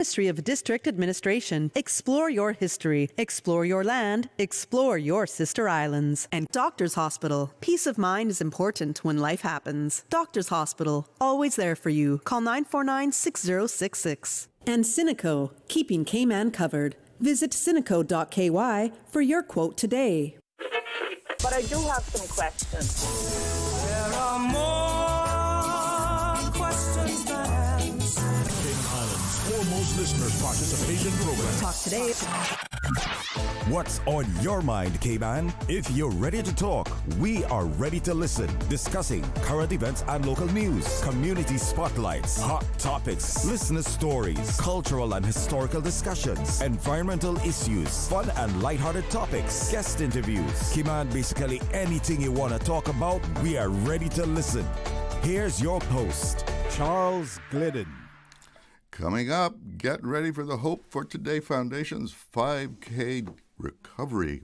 Ministry of District Administration. Explore your history. Explore your land. Explore your sister islands. And Doctors Hospital. Peace of mind is important when life happens. Doctors Hospital. Always there for you. Call 949-6066. And Cineco. Keeping Cayman covered. Visit cineco.ky for your quote today. But I do have some questions. There are more questions than answers. Cayman Islands' foremost listener participation program. Talk today. What's on your mind, Cayman? If you're ready to talk, we are ready to listen. Discussing current events and local news, community spotlights, hot topics, listener stories, cultural and historical discussions, environmental issues, fun and lighthearted topics, guest interviews. Cayman, basically anything you want to talk about, we are ready to listen. Here's your host, Charles Glidden. Coming up, get ready for the Hope for Today Foundation's 5K recovery.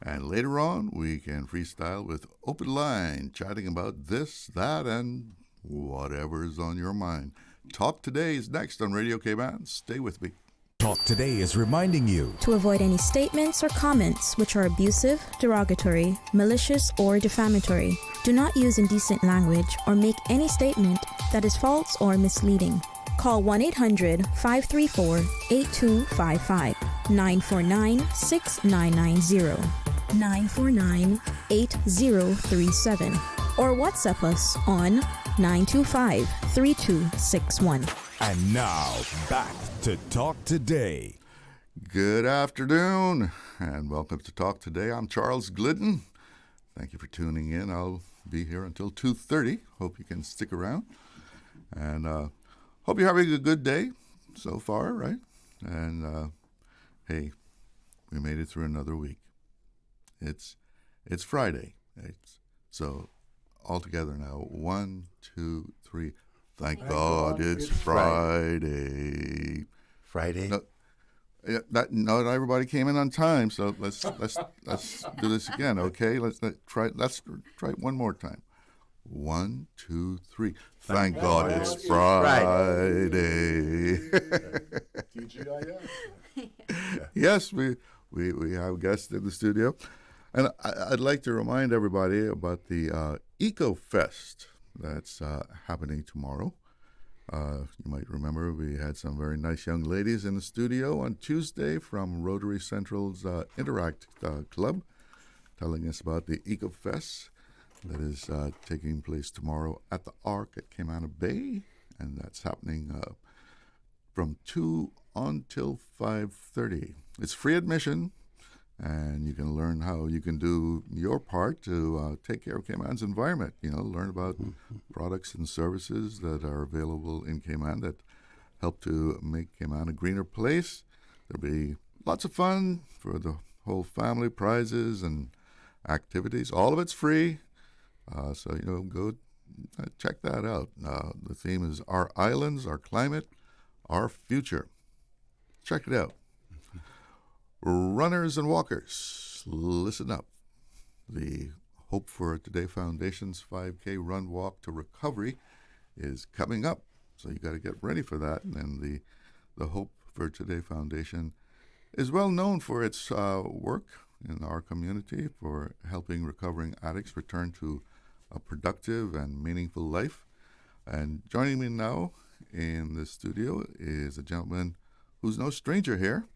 And later on, we can freestyle with Open Line, chatting about this, that, and whatever's on your mind. Talk Today is next on Radio Cayman. Stay with me. Talk Today is reminding you to avoid any statements or comments which are abusive, derogatory, malicious, or defamatory. Do not use indecent language or make any statement that is false or misleading. Call 1-800-534-8255, 949-6990, 949-8037, or WhatsApp us on 925-3261. And now, back to Talk Today. Good afternoon, and welcome to Talk Today. I'm Charles Glidden. Thank you for tuning in. I'll be here until 2:30. Hope you can stick around. And hope you're having a good day so far, right? And hey, we made it through another week. It's Friday. So all together now. 1, 2, 3. Thank God it's Friday. Friday. Not everybody came in on time, so let's do this again, okay? Let's try one more time. 1, 2, 3. Thank God it's Friday. Yes, we have guests in the studio. And I'd like to remind everybody about the Eco Fest that's happening tomorrow. You might remember we had some very nice young ladies in the studio on Tuesday from Rotary Central's Interact Club, telling us about the Eco Fest that is taking place tomorrow at the Ark at Cayman Bay, and that's happening from 2 until 5:30. It's free admission, and you can learn how you can do your part to take care of Cayman's environment. Learn about products and services that are available in Cayman that help to make Cayman a greener place. There'll be lots of fun for the whole family, prizes and activities. All of it's free. So, go check that out. The theme is Our Islands, Our Climate, Our Future. Check it out. Runners and walkers, listen up. The Hope for Today Foundation's 5K Run Walk to Recovery is coming up. So you got to get ready for that. And the Hope for Today Foundation is well known for its work in our community for helping recovering addicts return to a productive and meaningful life. And joining me now in the studio is a gentleman who's no stranger here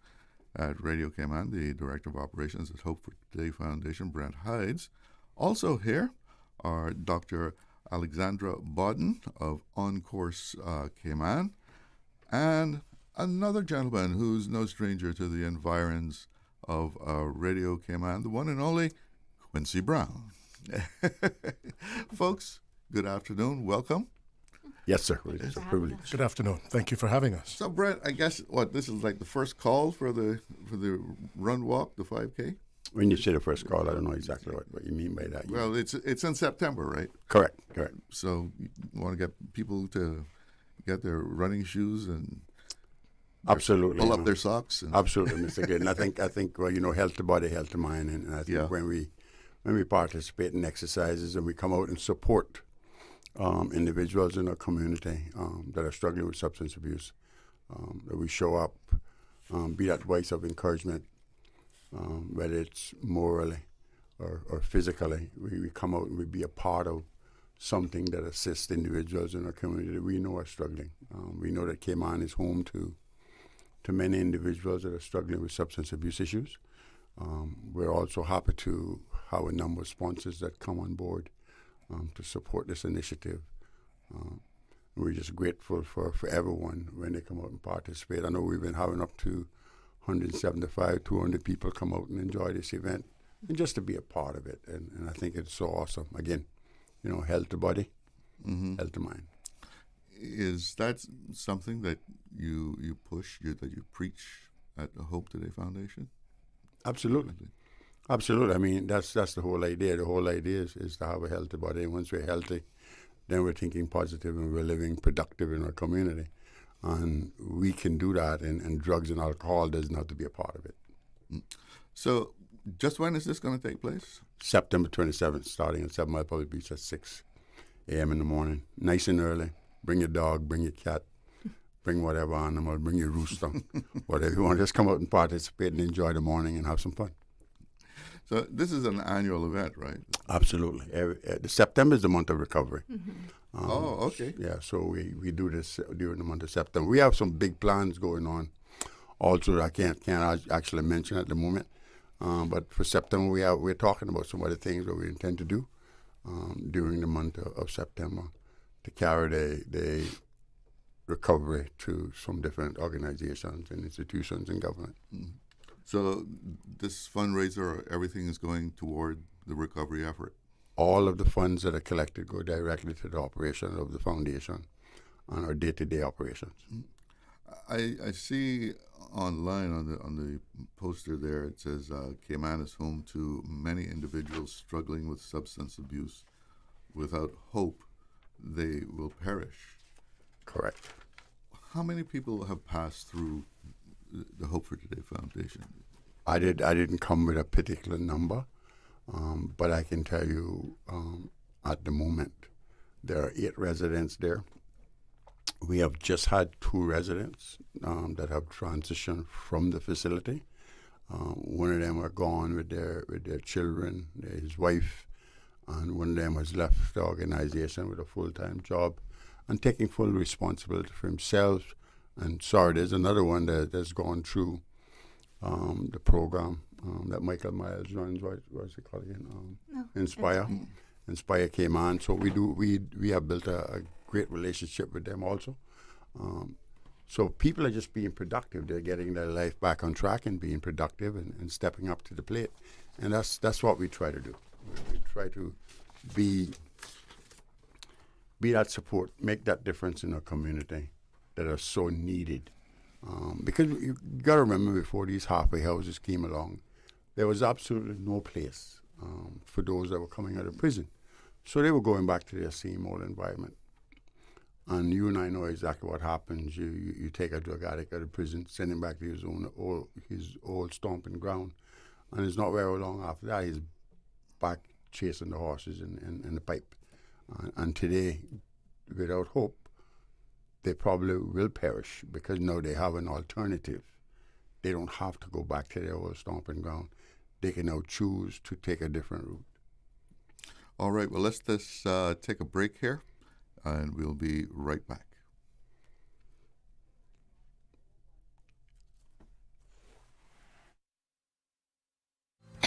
at Radio Cayman, the Director of Operations at Hope for Today Foundation, Brent Hydes. Also here are Dr. Alexandria Bodden of On Course Cayman, and another gentleman who's no stranger to the environs of Radio Cayman, the one and only Quincy Brown. Folks, good afternoon. Welcome. Yes, sir. It's a privilege. Good afternoon. Thank you for having us. So, Brent, I guess this is like the first call for the run walk, the 5K. When you say the first call, I don't know exactly what you mean by that. Well, it's in September, right? Correct. So you want to get people to get their running shoes and absolutely pull up their socks. Absolutely, Mr. Glidden. I think health to body, health to mind, and I think when we participate in exercises and we come out and support individuals in our community that are struggling with substance abuse, that we show up, be that voice of encouragement, whether it's morally or physically. We come out and we be a part of something that assists individuals in our community that we know are struggling. We know that Cayman is home to many individuals that are struggling with substance abuse issues. We're also happy to have a number of sponsors that come on board to support this initiative. We're just grateful for everyone when they come out and participate. I know we've been having up to 175, 200 people come out and enjoy this event, and just to be a part of it. And I think it's so awesome. Again, health to body, health to mind. Is that something that you push, that you preach at the Hope Today Foundation? Absolutely. Absolutely. I mean, that's the whole idea. The whole idea is to have a healthy body. And once we're healthy, then we're thinking positive and we're living productive in our community. And we can do that, and drugs and alcohol doesn't have to be a part of it. So just when is this going to take place? September 27th, starting at 7 Mile Public Beach at 6 a.m. in the morning. Nice and early. Bring your dog, bring your cat, bring whatever animal, bring your rooster, whatever you want. Just come out and participate and enjoy the morning and have some fun. So this is an annual event, right? Absolutely. September is the month of recovery. Okay. Yeah, so we do this during the month of September. We have some big plans going on also that I can't actually mention at the moment. But for September, we're talking about some other things that we intend to do during the month of September to carry the recovery to some different organizations and institutions in government. So this fundraiser, everything is going toward the recovery effort? All of the funds that are collected go directly to the operation of the foundation and our day-to-day operations. I see online on the poster there, it says Cayman is home to many individuals struggling with substance abuse. Without hope, they will perish. Correct. How many people have passed through the Hope for Today Foundation? I didn't come with a particular number, but I can tell you at the moment there are 8 residents there. We have just had 2 residents that have transitioned from the facility. One of them are gone with their children, his wife, and one of them has left the organization with a full-time job and taking full responsibility for himself. And sorry, there's another one that's gone through the program that Michael Miles runs. What's it called again? Inspire. Inspire Cayman. So we have built a great relationship with them also. So people are just being productive. They're getting their life back on track and being productive and stepping up to the plate. And that's what we try to do. We try to be that support, make that difference in our community that are so needed. Because you got to remember, before these halfway houses came along, there was absolutely no place for those that were coming out of prison. So they were going back to their same old environment. And you and I know exactly what happens. You take a drug addict out of prison, send him back to his old stomping ground, and it's not very long after that he's back chasing the horses in the pipe. And today, without hope, they probably will perish because now they have an alternative. They don't have to go back to their old stomping ground. They can now choose to take a different route. All right, well, let's just take a break here, and we'll be right back.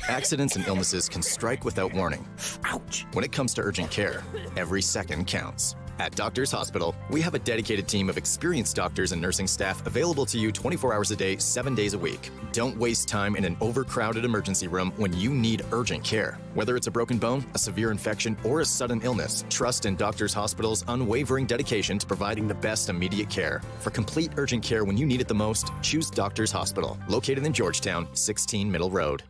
Accidents and illnesses can strike without warning. Ouch! When it comes to urgent care, every second counts. At Doctors Hospital, we have a dedicated team of experienced doctors and nursing staff available to you 24 hours a day, 7 days a week. Don't waste time in an overcrowded emergency room when you need urgent care. Whether it's a broken bone, a severe infection, or a sudden illness, trust in Doctors Hospital's unwavering dedication to providing the best immediate care. For complete urgent care when you need it the most, choose Doctors Hospital, located in Georgetown, 16 Middle Road.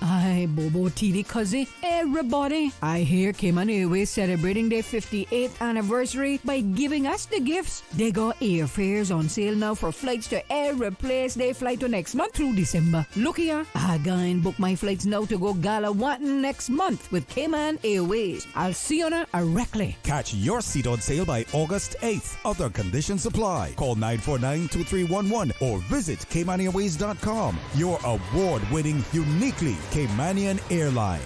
I my Bobo TD cousin, everybody. I hear Cayman Airways celebrating their 58th anniversary by giving us the gifts. They got airfares on sale now for flights to every place they fly to next month through December. Look here, I gonna book my flights now to go Galawantan next month with Cayman Airways. I'll see you directly. Catch your seat on sale by August 8th. Other conditions apply. Call 949-2311 or visit CaymanAirways.com. Your award-winning, uniquely Caymanian airline.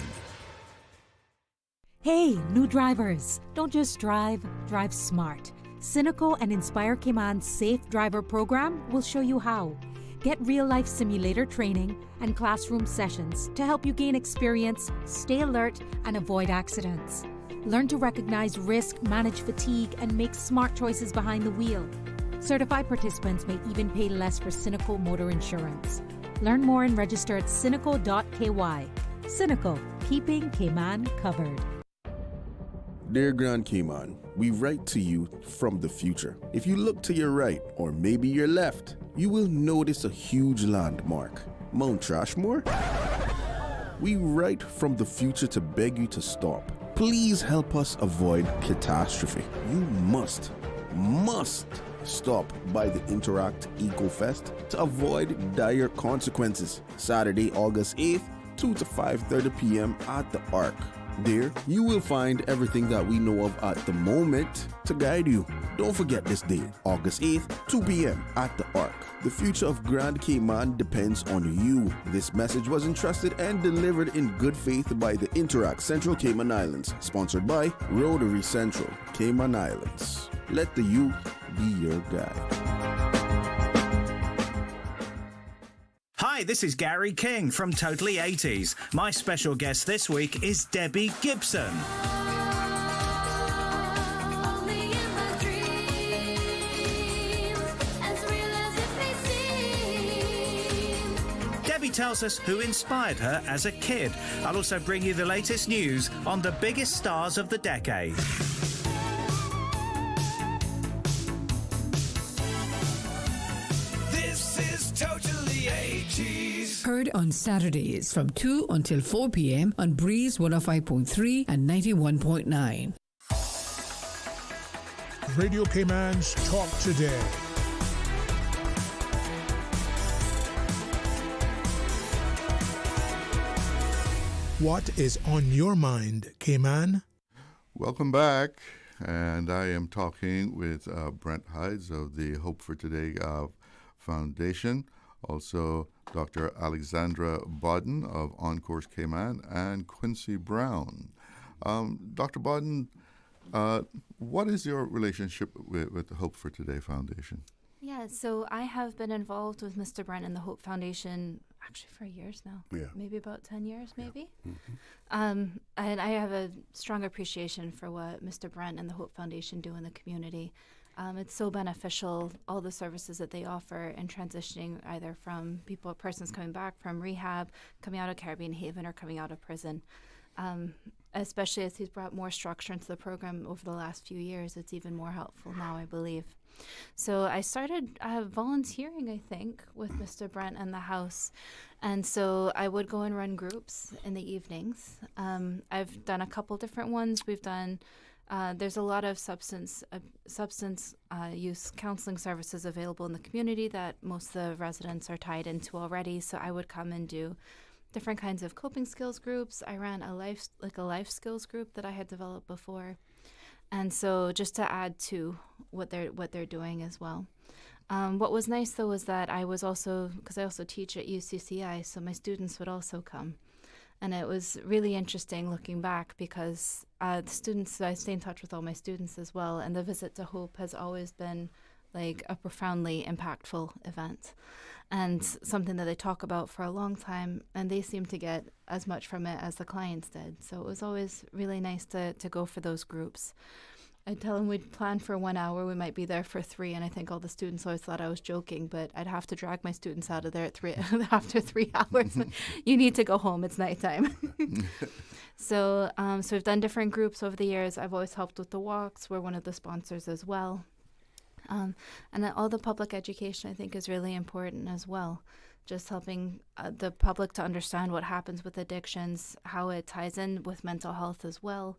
Hey, new drivers. Don't just drive, drive smart. Cynical and Inspire Cayman's Safe Driver program will show you how. Get real-life simulator training and classroom sessions to help you gain experience, stay alert, and avoid accidents. Learn to recognize risk, manage fatigue, and make smart choices behind the wheel. Certified participants may even pay less for Cynical motor insurance. Learn more and register at cynical.ky. Cynical, keeping Cayman covered. Dear Grand Cayman, we write to you from the future. If you look to your right, or maybe your left, you will notice a huge landmark. Mount Trashmore? We write from the future to beg you to stop. Please help us avoid catastrophe. You must stop by the Interact Eco Fest to avoid dire consequences. Saturday, August 8th, 2 to 5:30 p.m. at the Arc. There, you will find everything that we know of at the moment to guide you. Don't forget this date, August 8th, 2 p.m. at the Arc. The future of Grand Cayman depends on you. This message was entrusted and delivered in good faith by the Interact Central Cayman Islands, sponsored by Rotary Central Cayman Islands. Let the youth be your guide. Hi, this is Gary King from Totally 80s. My special guest this week is Debbie Gibson. Debbie tells us who inspired her as a kid. I'll also bring you the latest news on the biggest stars of the decade. Heard on Saturdays from 2 until 4 p.m. on Breeze 105.3 and 91.9. Radio Cayman's Talk Today. What is on your mind, Cayman? Welcome back. And I am talking with Brent Hydes of the Hope for Today Foundation. Also, Dr. Alexandria Bodden of On Course Cayman and Quincy Brown. Dr. Bodden, what is your relationship with the Hope for Today Foundation? Yeah, so I have been involved with Mr. Brent and the Hope Foundation actually for years now. Yeah. Maybe about 10 years, maybe. Yeah. Mm-hmm. And I have a strong appreciation for what Mr. Brent and the Hope Foundation do in the community. It's so beneficial, all the services that they offer in transitioning either from persons coming back from rehab, coming out of Caribbean Haven, or coming out of prison. Especially as he's brought more structure into the program over the last few years, it's even more helpful now, I believe. So I started volunteering, I think, with Mr. Brent and the house. And so I would go and run groups in the evenings. I've done a couple different ones. We've done there's a lot of substance use counseling services available in the community that most of the residents are tied into already. So I would come and do different kinds of coping skills groups. I ran a life skills group that I had developed before, and so just to add to what they're doing as well. What was nice though was that I was also, because I also teach at UCCI, so my students would also come. And it was really interesting looking back because the students, I stay in touch with all my students as well, and the Visit to Hope has always been like a profoundly impactful event and something that they talk about for a long time, and they seem to get as much from it as the clients did. So it was always really nice to go for those groups. I'd tell them we'd plan for 1 hour, we might be there for 3, and I think all the students always thought I was joking, but I'd have to drag my students out of there at after 3 hours. You need to go home, it's nighttime. So we've done different groups over the years. I've always helped with the walks. We're one of the sponsors as well. And then all the public education, I think, is really important as well. just helping the public to understand what happens with addictions, how it ties in with mental health as well,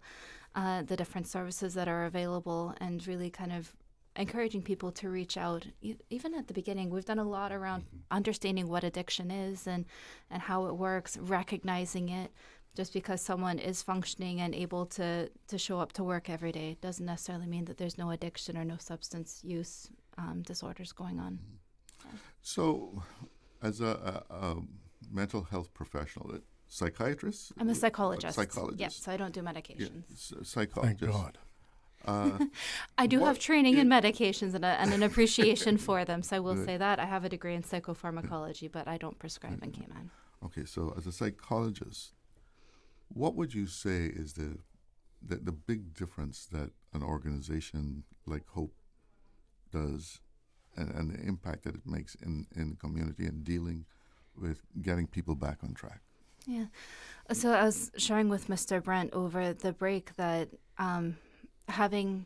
the different services that are available, and really kind of encouraging people to reach out. Even at the beginning, we've done a lot around understanding what addiction is and how it works, recognizing it. Just because someone is functioning and able to show up to work every day doesn't necessarily mean that there's no addiction or no substance use disorders going on. So, as a mental health professional, psychiatrist? I'm a psychologist. Psychologist. Yes, so I don't do medications. Yeah, psychologist. Thank God. I do have training in medications and an appreciation for them, so I will say that. I have a degree in psychopharmacology, but I don't prescribe in Cayman. Okay, so as a psychologist, what would you say is the big difference that an organization like Hope does and the impact that it makes in the community and dealing with getting people back on track? Yeah. So I was sharing with Mr. Brent over the break that having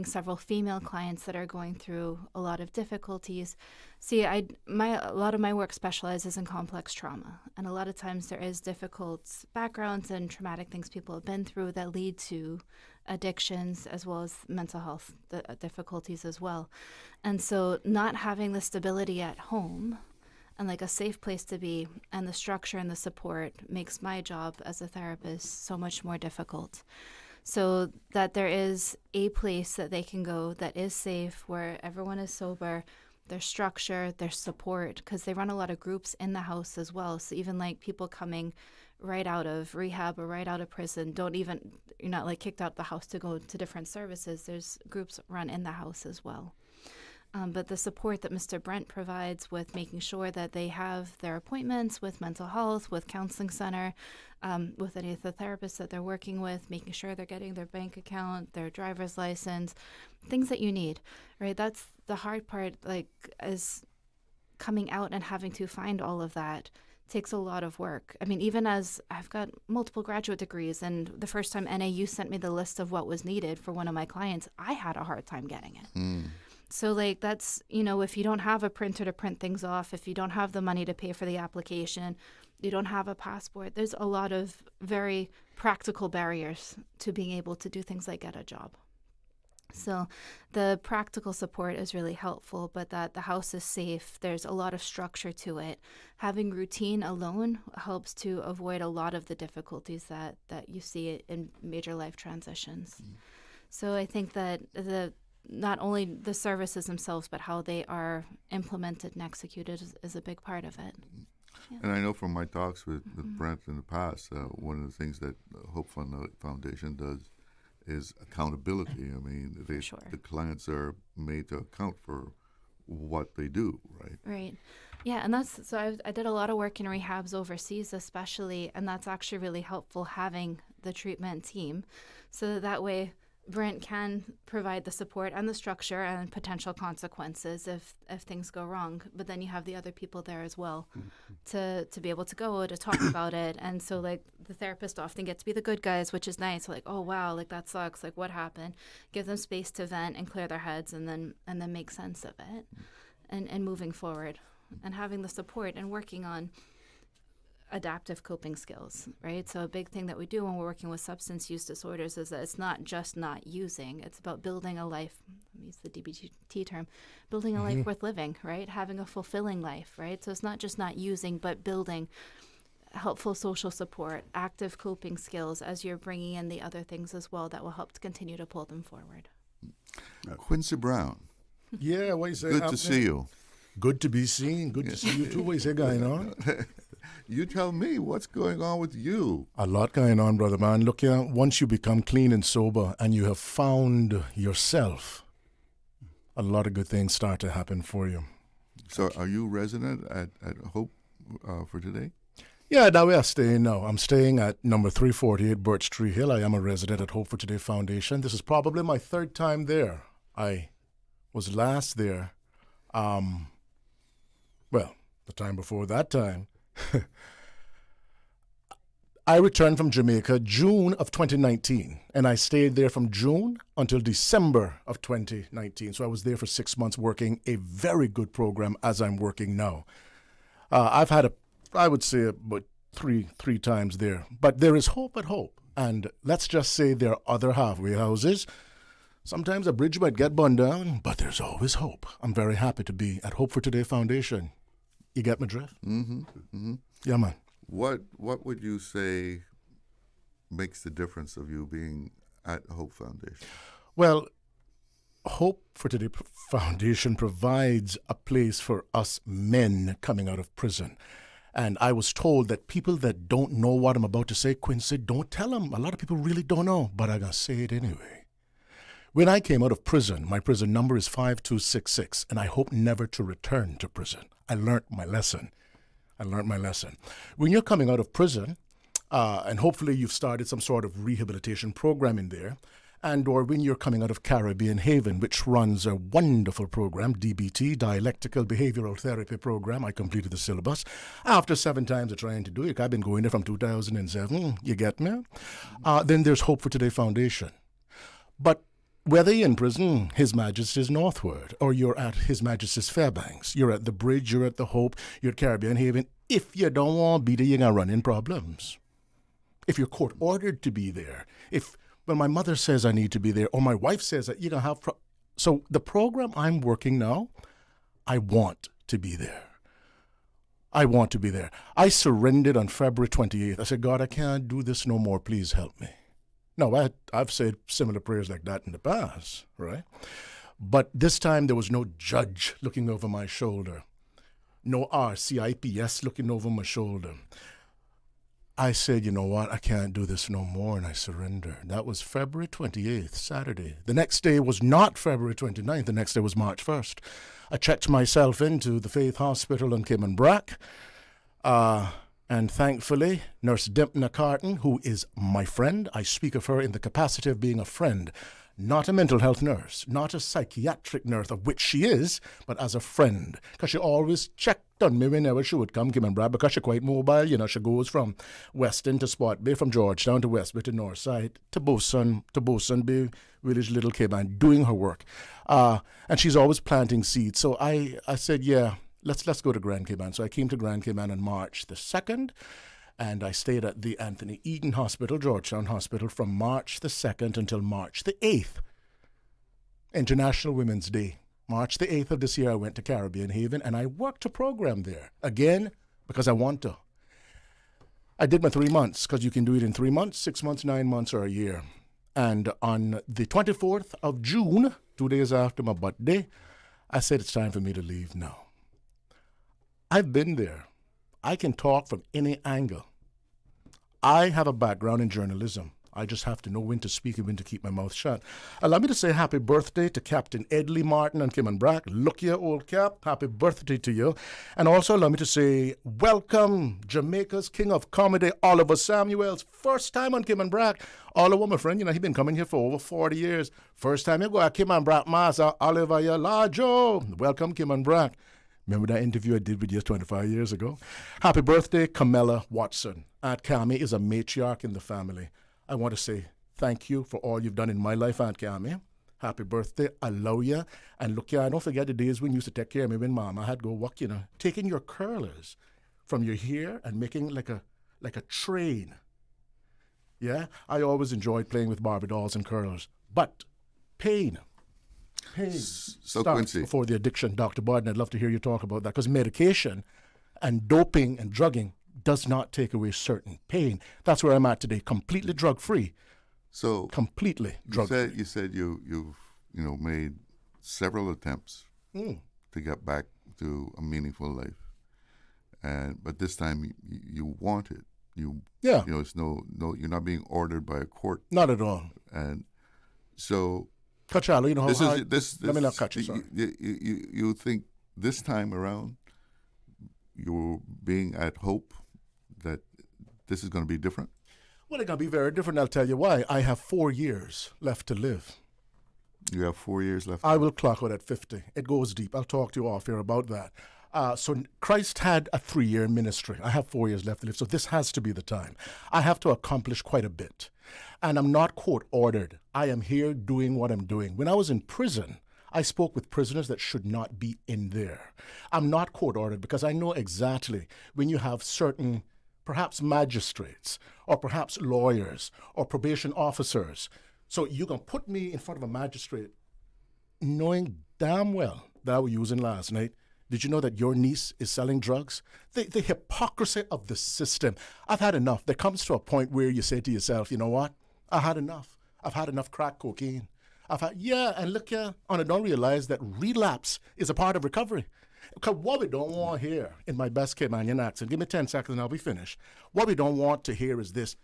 several female clients that are going through a lot of difficulties. See, a lot of my work specializes in complex trauma, and a lot of times there is difficult backgrounds and traumatic things people have been through that lead to addictions as well as mental health difficulties as well. And so not having the stability at home and like a safe place to be and the structure and the support makes my job as a therapist so much more difficult. So that there is a place that they can go that is safe, where everyone is sober, there's structure, there's support, because they run a lot of groups in the house as well. So even like people coming right out of rehab or right out of prison, you're not like kicked out the house to go to different services. There's groups run in the house as well. But the support that Mr. Brent provides with making sure that they have their appointments with mental health, with counseling center, with any of the therapists that they're working with, making sure they're getting their bank account, their driver's license, things that you need, right? That's the hard part, like, is coming out and having to find all of that takes a lot of work. I mean, even as I've got multiple graduate degrees, and the first time NAU sent me the list of what was needed for one of my clients, I had a hard time getting it. So, like, that's, if you don't have a printer to print things off, if you don't have the money to pay for the application, you don't have a passport, there's a lot of very practical barriers to being able to do things like get a job. So the practical support is really helpful, but that the house is safe, there's a lot of structure to it. Having routine alone helps to avoid a lot of the difficulties that you see in major life transitions. So I think that not only the services themselves, but how they are implemented and executed is a big part of it. Yeah. And I know from my talks with Brent in the past, one of the things that Hope Foundation does is accountability. I mean, the clients are made to account for what they do, right? Right. Yeah, and I did a lot of work in rehabs overseas especially, and that's actually really helpful having the treatment team, so that way Brent can provide the support and the structure and potential consequences if things go wrong. But then you have the other people there as well to be able to go to talk about it. And so, like, the therapist often get to be the good guys, which is nice. Like, oh wow, like that sucks. Like, what happened? Give them space to vent and clear their heads, and then make sense of it, and moving forward, and having the support and working on adaptive coping skills, right? So a big thing that we do when we're working with substance use disorders is that it's not just not using, it's about building a life, let me use the DBT term, building a life worth living, right? Having a fulfilling life, right? So it's not just not using, but building helpful social support, active coping skills as you're bringing in the other things as well that will help to continue to pull them forward. Quincy Brown. Yeah, what you say? Good to see you. Good to be seen. Good to see you too. What you say going on? You tell me, what's going on with you? A lot going on, brother man. Look, once you become clean and sober and you have found yourself, a lot of good things start to happen for you. So are you resident at Hope for today? Yeah, that way I'm staying now. I'm staying at number 348 Birch Tree Hill. I am a resident at Hope for Today Foundation. This is probably my third time there. I was last there, the time before that time. I returned from Jamaica June of 2019, and I stayed there from June until December of 2019. So I was there for 6 months working a very good program as I'm working now. I've had I would say about three times there. But there is hope at Hope. And let's just say there are other halfway houses. Sometimes a bridge might get burned down, but there's always hope. I'm very happy to be at Hope for Today Foundation. You get my drift? Mm-hmm. Mm-hmm. Yeah, man. What would you say makes the difference of you being at Hope Foundation? Well, Hope for Today Foundation provides a place for us men coming out of prison. And I was told that people that don't know what I'm about to say, Quincy, don't tell them. A lot of people really don't know, but I'm going to say it anyway. When I came out of prison, my prison number is 5266, and I hope never to return to prison. I learned my lesson. When you're coming out of prison, and hopefully you've started some sort of rehabilitation program in there, and or when you're coming out of Caribbean Haven, which runs a wonderful program, DBT, Dialectical Behavioral Therapy Program. I completed the syllabus after 7 times of trying to do it. I've been going there from 2007. You get me? Then there's Hope for Today Foundation. But whether you're in prison, His Majesty's Northward, or you're at His Majesty's Fairbanks, you're at the Bridge, you're at the Hope, you're at Caribbean Haven, if you don't want to be there, you're going to run in problems. If you're court ordered to be there, when my mother says I need to be there, or my wife says that you're going to have... So the program I'm working now, I want to be there. I surrendered on February 28th. I said, God, I can't do this no more. Please help me. No, I've said similar prayers like that in the past, right? But this time there was no judge looking over my shoulder. No RCIPS looking over my shoulder. I said, you know what, I can't do this no more, and I surrendered. That was February 28th, Saturday. The next day was not February 29th. The next day was March 1st. I checked myself into the Faith Hospital in Cayman Brack, and thankfully, Nurse Dempna Carton, who is my friend, I speak of her in the capacity of being a friend, not a mental health nurse, not a psychiatric nurse, of which she is, but as a friend, because she always checked on me whenever she would come, Cayman Brack, because she's quite mobile. You know, she goes from Weston to Sport Bay, from Georgetown to West Bay to Northside to Bosun Bay, Village, Little Cayman, doing her work. And she's always planting seeds. So I said, yeah, let's go to Grand Cayman. So I came to Grand Cayman on March the 2nd, and I stayed at the Anthony Eden Hospital, Georgetown Hospital, from March the 2nd until March the 8th, International Women's Day. March the 8th of this year, I went to Caribbean Haven, and I worked a program there, again, because I want to. I did my 3 months, because you can do it in 3 months, 6 months, 9 months, or a year. And on the 24th of June, 2 days after my birthday, I said it's time for me to leave now. I've been there. I can talk from any angle. I have a background in journalism. I just have to know when to speak and when to keep my mouth shut. Allow me to say happy birthday to Captain Edley Martin and Cayman Brack. Look here, old Cap. Happy birthday to you. And also allow me to say welcome, Jamaica's King of Comedy, Oliver Samuels. First time on Cayman Brack. Oliver, my friend, you know, he's been coming here for over 40 years. First time you go at Cayman Brack, Master Oliver Yalajo. Welcome, Cayman Brack. Remember that interview I did with you 25 years ago? Happy birthday, Camilla Watson. Aunt Cammy is a matriarch in the family. I want to say thank you for all you've done in my life, Aunt Cammy. Happy birthday. I love you. And look, yeah, I don't forget the days when you used to take care of me when Mama had to go walk, you know, taking your curlers from your hair and making like a train. Yeah? I always enjoyed playing with Barbie dolls and curlers. But pain so starts Quincy, before the addiction. Dr. Bodden, I'd love to hear you talk about that, because medication and doping and drugging does not take away certain pain. That's where I'm at today, completely drug-free. So completely drug-free. You said you've made several attempts to get back to a meaningful life, but this time you want it. It's no, you're not being ordered by a court. Not at all. And so, Kachalo, you know how let me not cut you. Sorry. You think this time around you're being at Hope that this is going to be different? Well, it's going to be very different. I'll tell you why. I have 4 years left to live. You have 4 years left? I will clock out at 50. It goes deep. I'll talk to you off here about that. So Christ had a 3-year ministry. I have 4 years left to live, so this has to be the time. I have to accomplish quite a bit. And I'm not court-ordered. I am here doing what I'm doing. When I was in prison, I spoke with prisoners that should not be in there. I'm not court-ordered because I know exactly when you have certain, perhaps magistrates, or perhaps lawyers, or probation officers. So you can put me in front of a magistrate knowing damn well that I was using last night. Did you know that your niece is selling drugs? The hypocrisy of the system. I've had enough. There comes to a point where you say to yourself, you know what? I had enough. I've had enough crack cocaine. And look here, and I don't realize that relapse is a part of recovery. Because what we don't want here, in my best Caymanian accent, give me 10 seconds and I'll be finished. What we don't want to hear is this: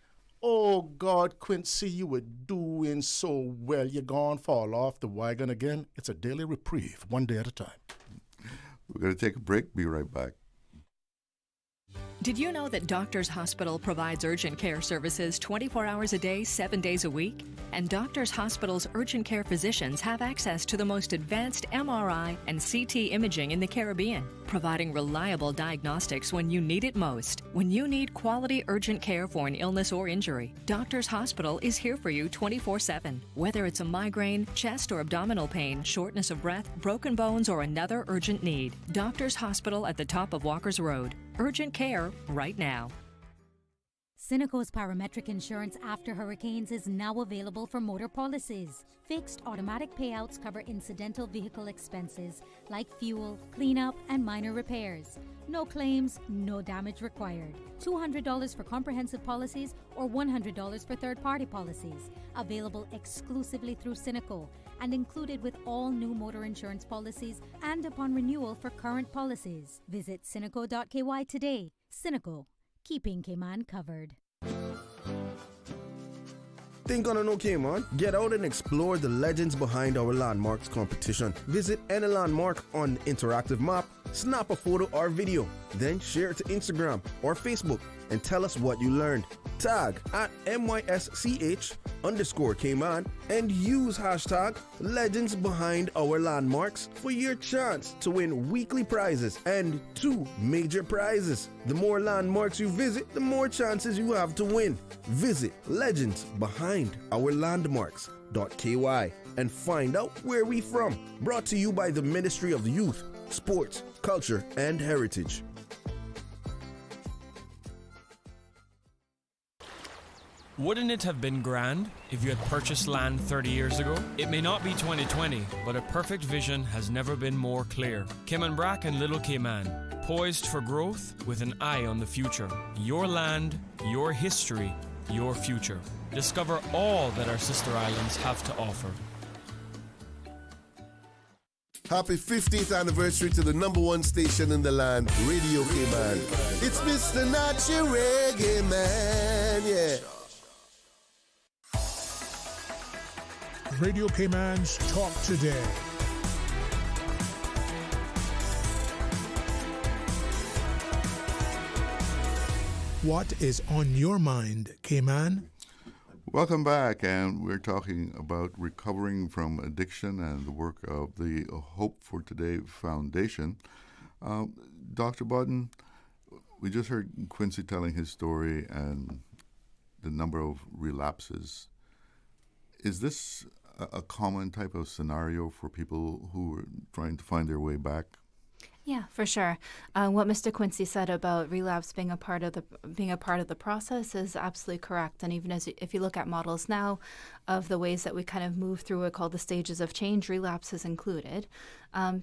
oh God, Quincy, you were doing so well. You're gone, fall off the wagon again. It's a daily reprieve, one day at a time. We're going to take a break. Be right back. Did you know that Doctors Hospital provides urgent care services 24 hours a day, 7 days a week? And Doctors Hospital's urgent care physicians have access to the most advanced MRI and CT imaging in the Caribbean, providing reliable diagnostics when you need it most. When you need quality urgent care for an illness or injury, Doctors Hospital is here for you 24/7. Whether it's a migraine, chest or abdominal pain, shortness of breath, broken bones, or another urgent need, Doctors Hospital at the top of Walker's Road. Urgent care right now. Cineco's parametric insurance after hurricanes is now available for motor policies. Fixed automatic payouts cover incidental vehicle expenses like fuel, cleanup, and minor repairs. No claims, no damage required. $200 for comprehensive policies or $100 for third-party policies. Available exclusively through Cineco and included with all new motor insurance policies and upon renewal for current policies. Visit Cineco.ky today. Cineco, keeping Cayman covered. Think on no Cayman? Get out and explore the legends behind our landmarks competition. Visit any landmark on interactive map, snap a photo or video, then share it to Instagram or Facebook and tell us what you learned. Tag at MYSCH_Cayman and use hashtag legends behind our landmarks for your chance to win weekly prizes and 2 major prizes. The more landmarks you visit, the more chances you have to win. Visit legends behind our landmarks.ky and find out where we from. Brought to you by the Ministry of Youth, Sports, Culture and Heritage. Wouldn't it have been grand if you had purchased land 30 years ago? It may not be 2020, but a perfect vision has never been more clear. Cayman Brac and Little Cayman, poised for growth with an eye on the future. Your land, your history, your future. Discover all that our sister islands have to offer. Happy 50th anniversary to the #1 station in the land, Radio Cayman. It's Mr. Nachi Reggae Man, yeah. Radio Cayman's Talk Today. What is on your mind, Cayman? Welcome back, and we're talking about recovering from addiction and the work of the Hope for Today Foundation. Dr. Bodden, we just heard Quincy telling his story and the number of relapses. Is this a common type of scenario for people who are trying to find their way back? Yeah, for sure. What Mr. Quincy said about relapse being a part of the process is absolutely correct. And even if you look at models now of the ways that we kind of move through what called the stages of change, relapse is included,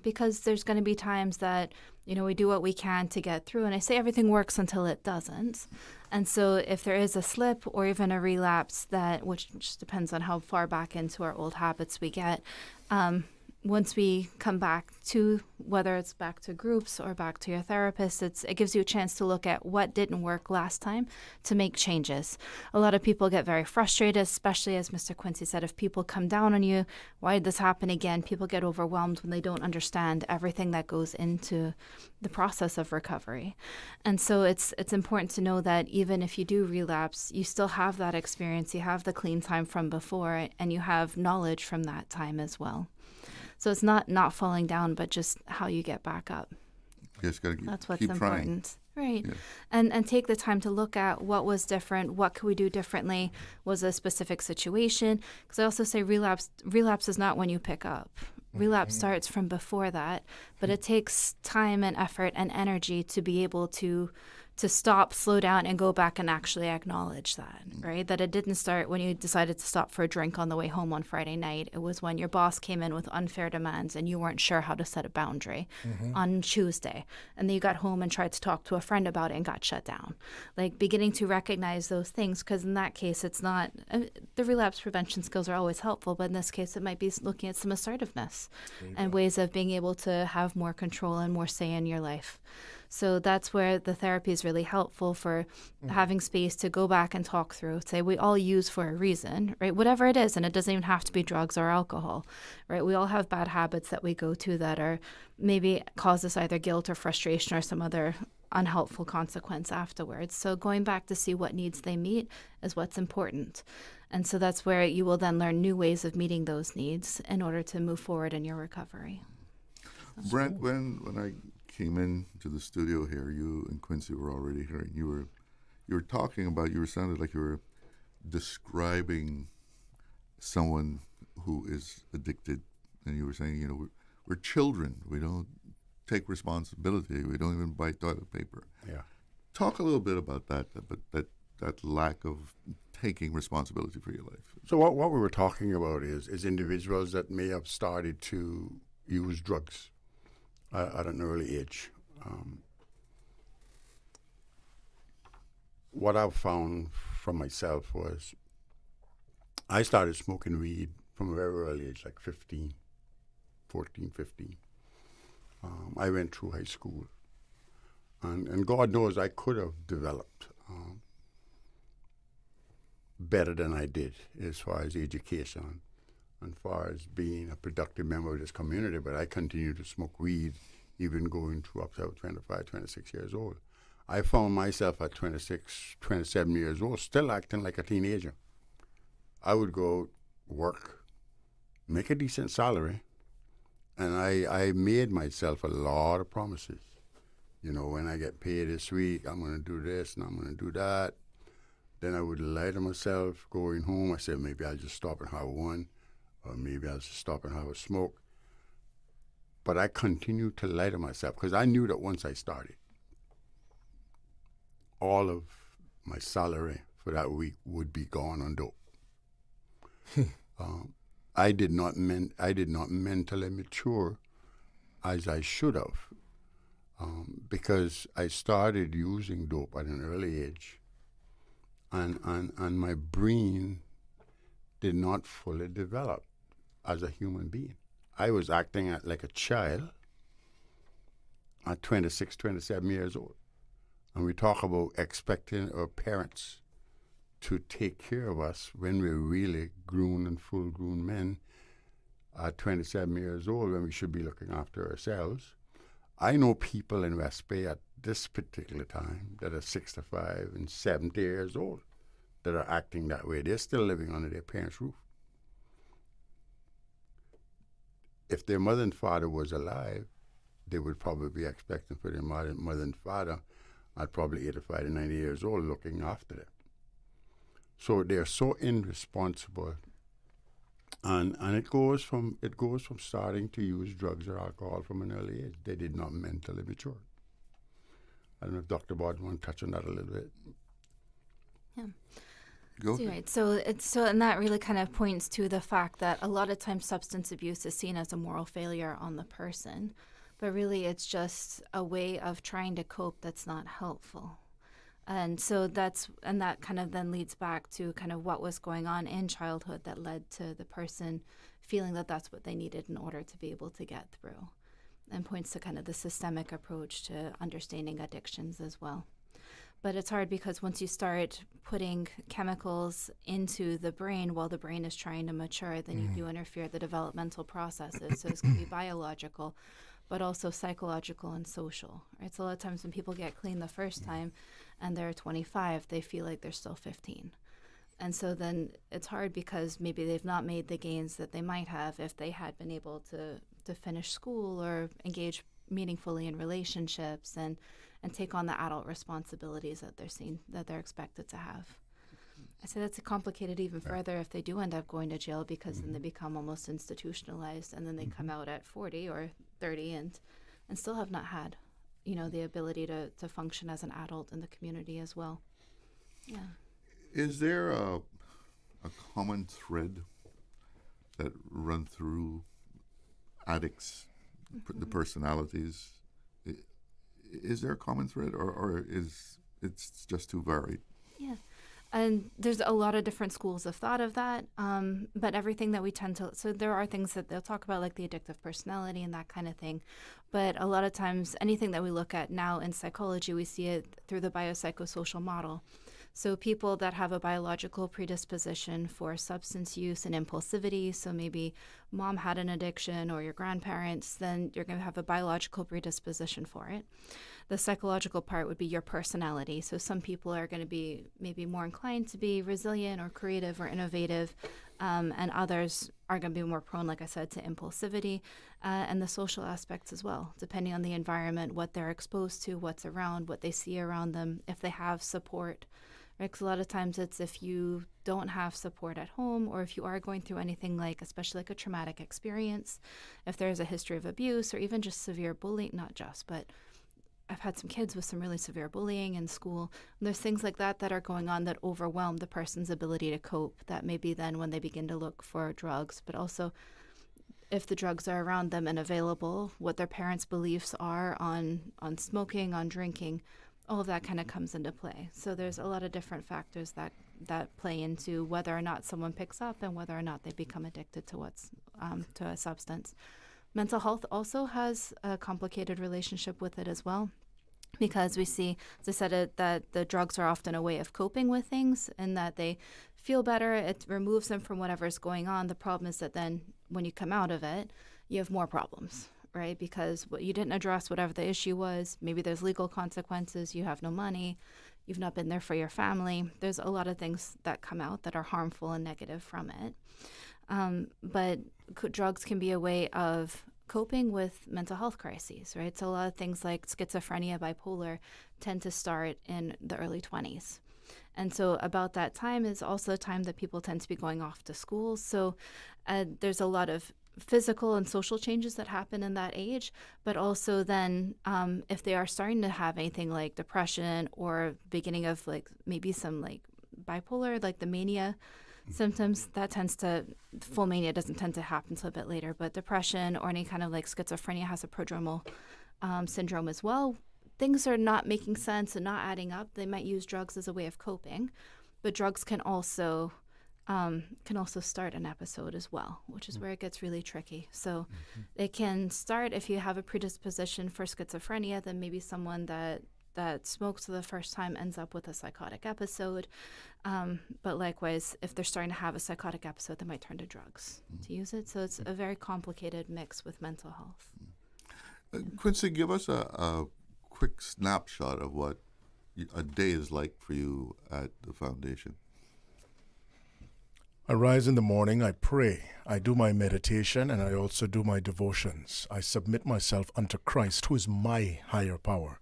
because there's going to be times that we do what we can to get through. And I say everything works until it doesn't. And so if there is a slip or even a relapse which just depends on how far back into our old habits we get. Once we come back to, whether it's back to groups or back to your therapist, it gives you a chance to look at what didn't work last time to make changes. A lot of people get very frustrated, especially as Mr. Quincy said, if people come down on you, why did this happen again? People get overwhelmed when they don't understand everything that goes into the process of recovery. And so it's important to know that even if you do relapse, you still have that experience, you have the clean time from before, and you have knowledge from that time as well. So it's not falling down, but just how you get back up. That's what's keep important. Trying. Right. Yeah. And take the time to look at what was different, what could we do differently, was a specific situation. Because I also say relapse is not when you pick up. Relapse starts from before that, but it takes time and effort and energy to be able to stop, slow down, and go back and actually acknowledge that, right? That it didn't start when you decided to stop for a drink on the way home on Friday night. It was when your boss came in with unfair demands and you weren't sure how to set a boundary on Tuesday. And then you got home and tried to talk to a friend about it and got shut down. Like beginning to recognize those things, because in that case, it's not, the relapse prevention skills are always helpful, but in this case, it might be looking at some assertiveness and ways of being able to have more control and more say in your life. So that's where the therapy is really helpful for having space to go back and talk through. Say we all use for a reason, right? Whatever it is, and it doesn't even have to be drugs or alcohol, right? We all have bad habits that we go to that are maybe cause us either guilt or frustration or some other unhelpful consequence afterwards. So going back to see what needs they meet is what's important. And so that's where you will then learn new ways of meeting those needs in order to move forward in your recovery. Brent, when I came into the studio here, you and Quincy were already here, and you were talking about, you sounded like you were describing someone who is addicted, and you were saying, we're children. We don't take responsibility. We don't even buy toilet paper. Yeah. Talk a little bit about that lack of taking responsibility for your life. So what we were talking about is individuals that may have started to use drugs at an early age. What I've found from myself was I started smoking weed from a very early age, like 14, 15. I went through high school, and God knows I could have developed better than I did as far as education and far as being a productive member of this community, but I continued to smoke weed even going to up to 25, 26 years old. I found myself at 26, 27 years old still acting like a teenager. I would go work, make a decent salary, and I made myself a lot of promises. When I get paid this week, I'm going to do this and I'm going to do that. Then I would lie to myself going home. I said, maybe I'll just stop and have one, or maybe I'll just stop and have a smoke. But I continued to lie to myself because I knew that once I started, all of my salary for that week would be gone on dope. I did not mentally mature as I should have because I started using dope at an early age, and my brain did not fully develop as a human being. I was acting like a child at 26, 27 years old. And we talk about expecting our parents to take care of us when we're really grown and full-grown men at 27 years old, when we should be looking after ourselves. I know people in West Bay at this particular time that are 65 and 70 years old that are acting that way. They're still living under their parents' roof. If their mother and father was alive, they would probably be expecting for their mother and father at probably 85 to 90 years old looking after them. So they're so irresponsible, and it goes from starting to use drugs or alcohol from an early age. They did not mentally mature. I don't know if Dr. Bodden want to touch on that a little bit. Yeah. Go ahead. And that really kind of points to the fact that a lot of times substance abuse is seen as a moral failure on the person, but really it's just a way of trying to cope that's not helpful. And so that kind of then leads back to kind of what was going on in childhood that led to the person feeling that that's what they needed in order to be able to get through, and points to kind of the systemic approach to understanding addictions as well. But it's hard because once you start putting chemicals into the brain while the brain is trying to mature, then you do interfere the developmental processes. So it's going to be biological, but also psychological and social. Right? So a lot of times when people get clean the first time and they're 25, they feel like they're still 15. And so then it's hard because maybe they've not made the gains that they might have if they had been able to finish school or engage meaningfully in relationships and take on the adult responsibilities that they're expected to have. I say that's complicated even further if they do end up going to jail, because then they become almost institutionalized, and then they come out at 40 or 30 and still have not had, the ability to function as an adult in the community as well. Yeah. Is there a common thread that run through addicts, the personalities? Is there a common thread, or is it's just too varied? Yeah. And there's a lot of different schools of thought of that, but everything that we tend to, so there are things that they'll talk about, like the addictive personality and that kind of thing, but a lot of times anything that we look at now in psychology, we see it through the biopsychosocial model. So people that have a biological predisposition for substance use and impulsivity, so maybe mom had an addiction or your grandparents, then you're going to have a biological predisposition for it. The psychological part would be your personality. So some people are going to be maybe more inclined to be resilient or creative or innovative, and others are going to be more prone, like I said, to impulsivity, and the social aspects as well, depending on the environment, what they're exposed to, what's around, what they see around them, if they have support. Because a lot of times it's if you don't have support at home, or if you are going through anything like, especially like a traumatic experience, if there's a history of abuse or even just severe bullying, not just, but I've had some kids with some really severe bullying in school. And there's things like that that are going on that overwhelm the person's ability to cope. That maybe then when they begin to look for drugs, but also if the drugs are around them and available, what their parents' beliefs are on smoking, on drinking, all of that kind of comes into play. So there's a lot of different factors that play into whether or not someone picks up and whether or not they become addicted to to a substance. Mental health also has a complicated relationship with it as well, because we see, as I said, that the drugs are often a way of coping with things, and that they feel better. It removes them from whatever's going on. The problem is that then when you come out of it, you have more problems, right? Because you didn't address whatever the issue was. Maybe there's legal consequences. You have no money. You've not been there for your family. There's a lot of things that come out that are harmful and negative from it. But drugs can be a way of coping with mental health crises, right? So a lot of things like schizophrenia, bipolar tend to start in the early 20s. And so about that time is also a time that people tend to be going off to school. So there's a lot of physical and social changes that happen in that age, but also then if they are starting to have anything like depression or beginning of like maybe some like bipolar, like the mania symptoms, full mania doesn't tend to happen until a bit later, but depression or any kind of like schizophrenia has a prodromal syndrome as well. Things are not making sense and not adding up. They might use drugs as a way of coping, but drugs can also start an episode as well, which is where it gets really tricky. So it can start if you have a predisposition for schizophrenia, then maybe someone that smokes for the first time ends up with a psychotic episode. But likewise, if they're starting to have a psychotic episode, they might turn to drugs to use it. So it's a very complicated mix with mental health. Quincy, give us a quick snapshot of what a day is like for you at the foundation. I rise in the morning, I pray, I do my meditation, and I also do my devotions. I submit myself unto Christ, who is my higher power.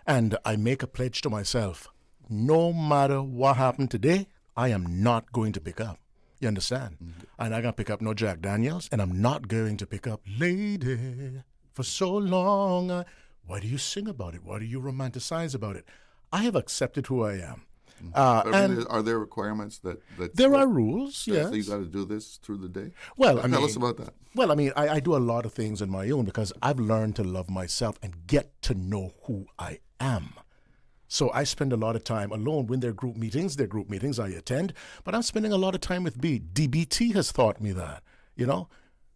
And I make a pledge to myself, no matter what happened today, I am not going to pick up. You understand? Mm-hmm. I'm not going to pick up no Jack Daniels, and I'm not going to pick up Lady for so long. Why do you sing about it? Why do you romanticize about it? I have accepted who I am. And are there requirements that there are rules? Yes. So you got to do this through the day. Well, tell us about that. Well, I do a lot of things on my own because I've learned to love myself and get to know who I am. So I spend a lot of time alone. When there are group meetings I attend, but I'm spending a lot of time with B. DBT has taught me that,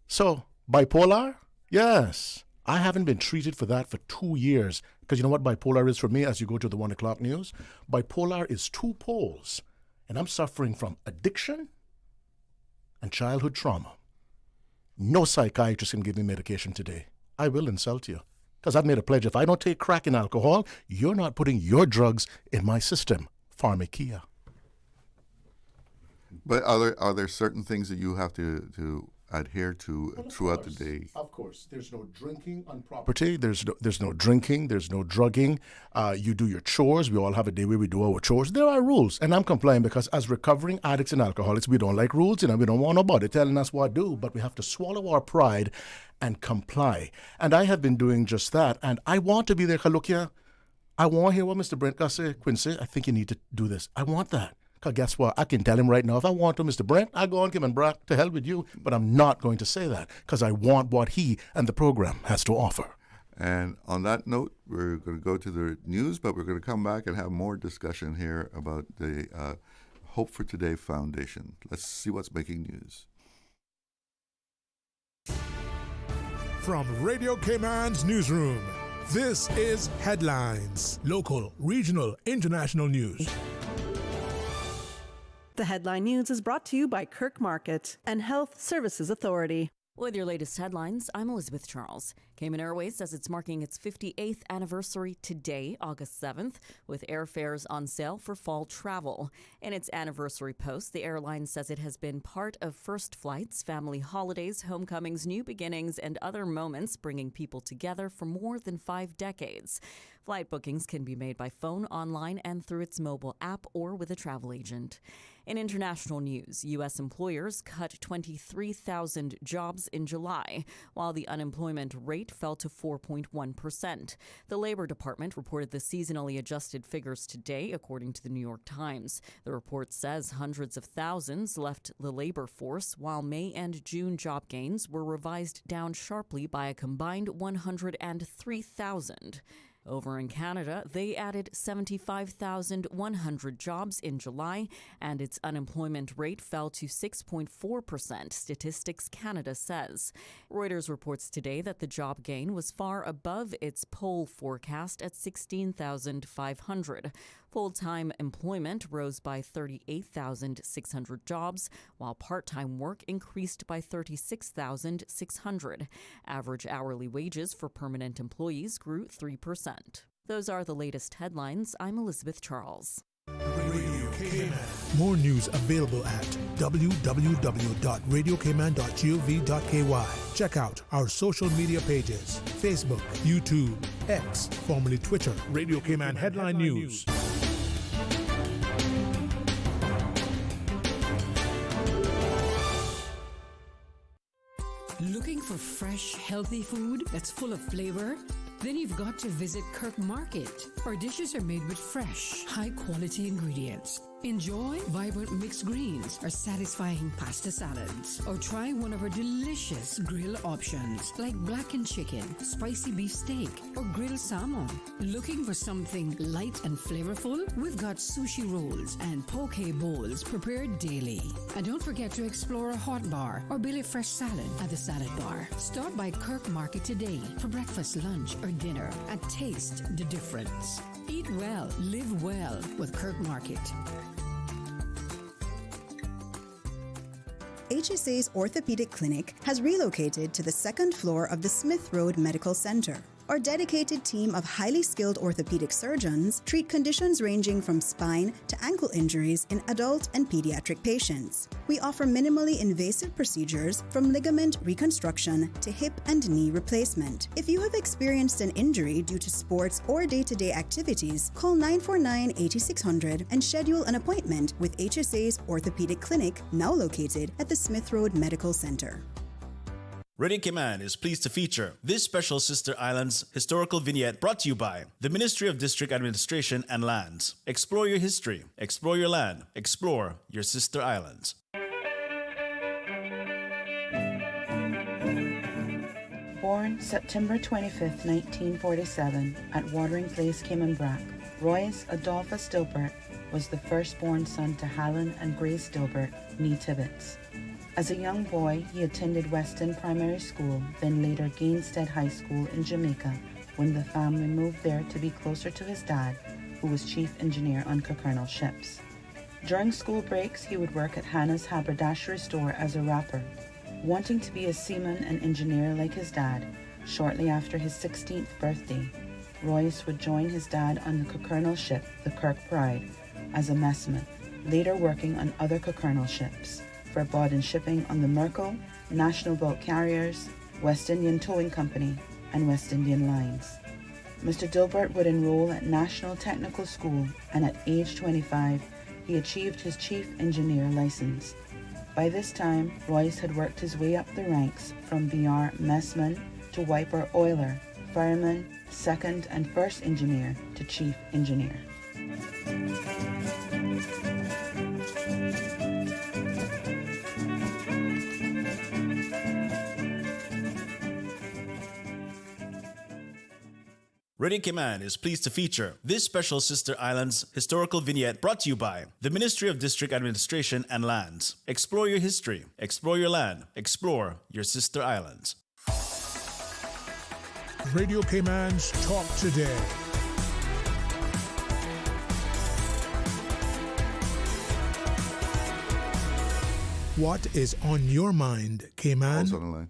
So bipolar, yes. I haven't been treated for that for 2 years. Because you know what bipolar is for me as you go to the 1 o'clock news? Bipolar is 2 poles. And I'm suffering from addiction and childhood trauma. No psychiatrist can give me medication today. I will insult you. Because I've made a pledge. If I don't take crack and alcohol, you're not putting your drugs in my system. Pharmacia. But are there certain things that you have to adhere to throughout the day. Of course, there's no drinking on property. There's no drinking. There's no drugging. You do your chores. We all have a day where we do our chores. There are rules, and I'm complying because as recovering addicts and alcoholics, we don't like rules. We don't want nobody telling us what to do, but we have to swallow our pride and comply. And I have been doing just that. And I want to be there. Look here, I want to hear what Mr. Brent got to say. Quincy, I think you need to do this. I want that. Because guess what? I can tell him right now, if I want to, Mr. Brent, I go on Cayman Brack, to hell with you. But I'm not going to say that because I want what he and the program has to offer. And on that note, we're going to go to the news, but we're going to come back and have more discussion here about the Hope for Today Foundation. Let's see what's making news. From Radio Cayman's newsroom, this is Headlines. Local, regional, international news. The headline news is brought to you by Kirk Market and Health Services Authority. With your latest headlines, I'm Elizabeth Charles. Cayman Airways says it's marking its 58th anniversary today, August 7th, with airfares on sale for fall travel. In its anniversary post, the airline says it has been part of first flights, family holidays, homecomings, new beginnings, and other moments bringing people together for more than 5 decades. Flight bookings can be made by phone, online, and through its mobile app or with a travel agent. In international news, U.S. employers cut 23,000 jobs in July, while the unemployment rate fell to 4.1%. The Labor Department reported the seasonally adjusted figures today, according to the New York Times. The report says hundreds of thousands left the labor force, while May and June job gains were revised down sharply by a combined 103,000. Over in Canada, they added 75,100 jobs in July, and its unemployment rate fell to 6.4%, Statistics Canada says. Reuters reports today that the job gain was far above its poll forecast at 16,500. Full-time employment rose by 38,600 jobs, while part-time work increased by 36,600. Average hourly wages for permanent employees grew 3%. Those are the latest headlines. I'm Elizabeth Charles. Radio Cayman. More news available at www.radiocayman.gov.ky. Check out our social media pages: Facebook, YouTube, X, formerly Twitter, Radio Cayman Headline News. Looking for fresh, healthy food that's full of flavor? Then you've got to visit Kirk Market. Our dishes are made with fresh, high-quality ingredients. Enjoy vibrant mixed greens or satisfying pasta salads. Or try one of our delicious grill options like blackened chicken, spicy beef steak, or grilled salmon. Looking for something light and flavorful? We've got sushi rolls and poke bowls prepared daily. And don't forget to explore a hot bar or Billy Fresh salad at the salad bar. Stop by Kirk Market today for breakfast, lunch, or dinner and taste the difference. Eat well, live well with Kirk Market. HSA's Orthopedic Clinic has relocated to the second floor of the Smith Road Medical Center. Our dedicated team of highly skilled orthopedic surgeons treat conditions ranging from spine to ankle injuries in adult and pediatric patients. We offer minimally invasive procedures from ligament reconstruction to hip and knee replacement. If you have experienced an injury due to sports or day-to-day activities, call 949-8600 and schedule an appointment with HSA's Orthopedic Clinic, now located at the Smith Road Medical Center. Radio Cayman is pleased to feature this special Sister Islands historical vignette brought to you by the Ministry of District Administration and Lands. Explore your history, explore your land, explore your Sister Islands. Born September 25, 1947, at Watering Place, Cayman Brack, Royce Adolphus Dilbert was the firstborn son to Helen and Grace Dilbert, née Tibbetts. As a young boy, he attended Weston Primary School, then later Gainstead High School in Jamaica, when the family moved there to be closer to his dad, who was chief engineer on Colonel ships. During school breaks, he would work at Hannah's haberdashery store as a wrapper. Wanting to be a seaman and engineer like his dad, shortly after his 16th birthday, Royce would join his dad on the Colonel ship, the Kirk Pride, as a messman, later working on other Colonel ships. for Bodden shipping on the Merco, National Boat Carriers, West Indian Towing Company, and West Indian Lines. Mr. Dilbert would enroll at National Technical School, and at age 25, he achieved his chief engineer license. By this time, Royce had worked his way up the ranks from BR messman to wiper oiler, fireman, second and first engineer to chief engineer. Radio Cayman is pleased to feature this special Sister Islands historical vignette brought to you by the Ministry of District Administration and Lands. Explore your history, explore your land, explore your Sister Islands. Radio Cayman's Talk Today. What is on your mind, Cayman? Also on the line.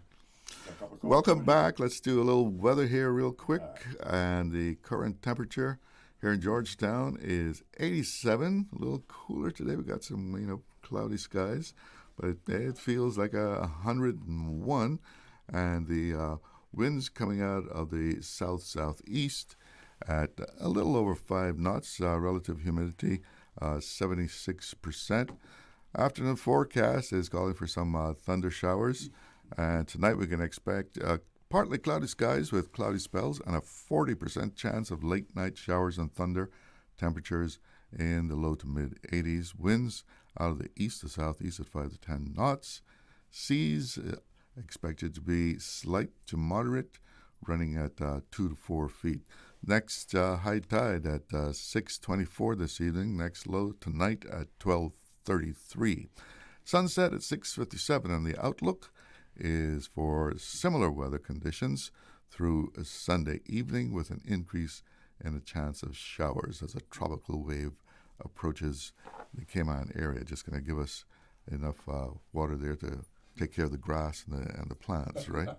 Welcome back. Let's do a little weather here real quick. And the current temperature here in Georgetown is 87. A little cooler today. We got some, cloudy skies, but it feels like 101. And the winds coming out of the south-southeast at a little over 5 knots. Relative humidity 76%. Afternoon forecast is calling for some thunder showers. And tonight we can expect partly cloudy skies with cloudy spells and a 40% chance of late-night showers and thunder. Temperatures in the low to mid-80s. Winds out of the east to southeast at 5 to 10 knots. Seas expected to be slight to moderate, running at 2 to 4 feet. Next high tide at 6:24 this evening. Next low tonight at 12:33. Sunset at 6:57, and the outlook is for similar weather conditions through Sunday evening with an increase in the chance of showers as a tropical wave approaches the Cayman area. Just going to give us enough water there to take care of the grass and the plants, right?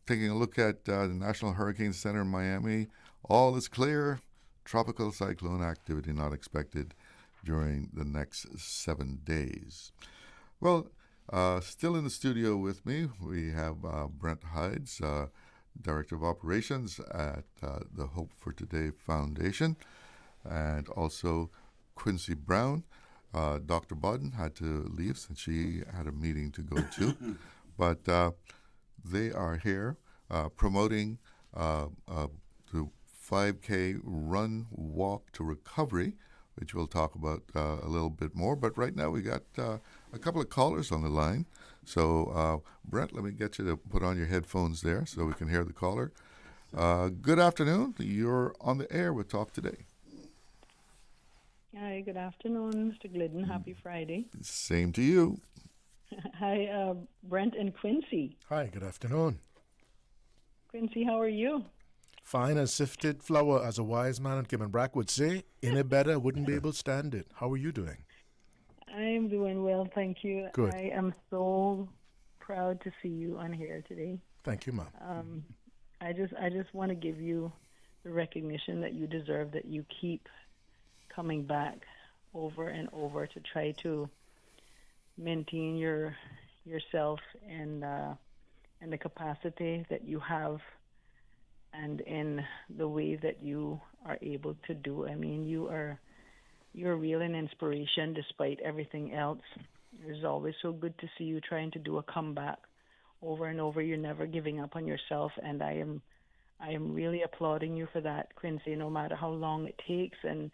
Taking a look at the National Hurricane Center in Miami, all is clear. Tropical cyclone activity not expected during the next 7 days. Well, still in the studio with me, we have Brent Hydes, Director of Operations at the Hope for Today Foundation, and also Quincy Brown. Dr. Bodden had to leave since she had a meeting to go to, but they are here promoting the 5K Run Walk to Recovery, which we'll talk about a little bit more. But right now we got a couple of callers on the line. So, Brent, let me get you to put on your headphones there so we can hear the caller. Good afternoon. You're on the air with Talk Today. Hi, good afternoon, Mr. Glidden. Happy Friday. Same to you. Hi, Brent and Quincy. Hi, good afternoon. Quincy, how are you? Fine as sifted flour, as a wise man in Cayman Brack would say. In a better, wouldn't be able to stand it. How are you doing? I'm doing well, thank you. Good. I am so proud to see you on here today. Thank you, ma'am. I just want to give you the recognition that you deserve, that you keep coming back over and over to try to maintain yourself and the capacity that you have, and in the way that you are able to do. I mean, you're really an inspiration despite everything else. It's always so good to see you trying to do a comeback over and over. You're never giving up on yourself, and I am really applauding you for that, Quincy, no matter how long it takes. And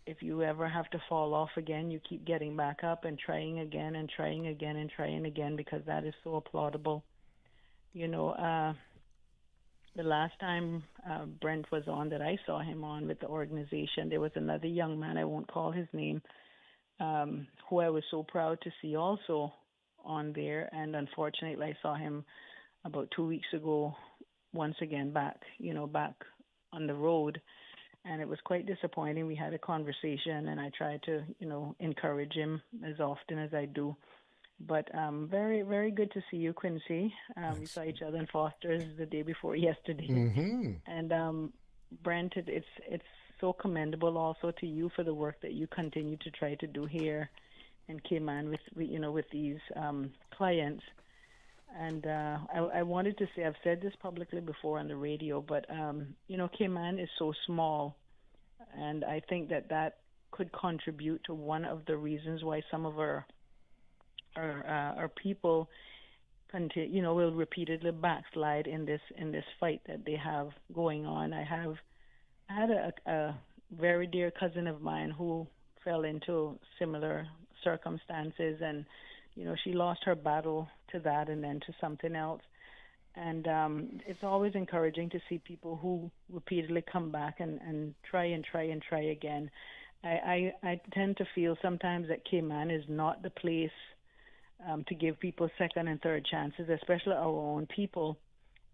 if you ever have to fall off again, you keep getting back up and trying again and trying again and trying again, because that is so applaudable. The last time Brent was on, that I saw him on with the organization, there was another young man, I won't call his name, who I was so proud to see also on there. And unfortunately, I saw him about 2 weeks ago, once again back on the road. And it was quite disappointing. We had a conversation, and I tried to, encourage him as often as I do. But very, very good to see you, Quincy. We saw each other in Foster's the day before yesterday. Mm-hmm. And Brent, it's so commendable also to you for the work that you continue to try to do here in Cayman with these clients. And I wanted to say, I've said this publicly before on the radio, but Cayman is so small, and I think that could contribute to one of the reasons why some of our people will repeatedly backslide in this fight that they have going on. I had a very dear cousin of mine who fell into similar circumstances, and she lost her battle to that and then to something else. And it's always encouraging to see people who repeatedly come back and try again. I tend to feel sometimes that Cayman is not the place to give people second and third chances, especially our own people.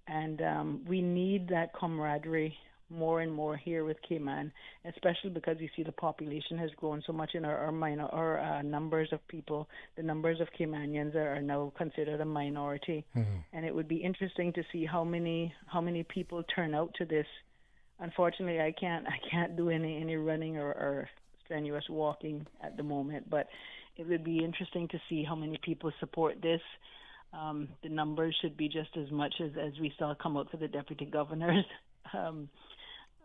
And we need that camaraderie more and more here with Cayman, especially because you see the population has grown so much in our numbers of people. The numbers of Caymanians are now considered a minority, and it would be interesting to see how many people turn out to this. Unfortunately, I can't do any running or strenuous walking at the moment, but it would be interesting to see how many people support this. The numbers should be just as much as we saw come out for the deputy governor's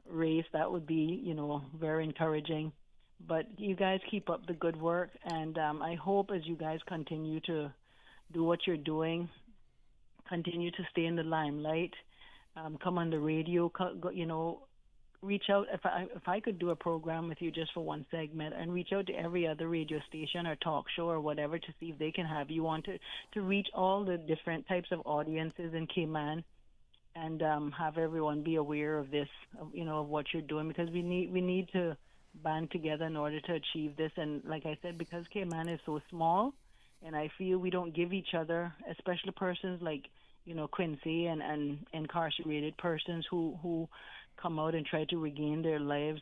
race. That would be, very encouraging. But you guys keep up the good work, and I hope as you guys continue to do what you're doing, continue to stay in the limelight, come on the radio, reach out. If I could do a program with you just for one segment and reach out to every other radio station or talk show or whatever to see if they can have you on to reach all the different types of audiences in Cayman, and have everyone be aware of this, of what you're doing, because we need to band together in order to achieve this. And like I said, because Cayman is so small, and I feel we don't give each other, especially persons like Quincy and incarcerated persons who come out and try to regain their lives.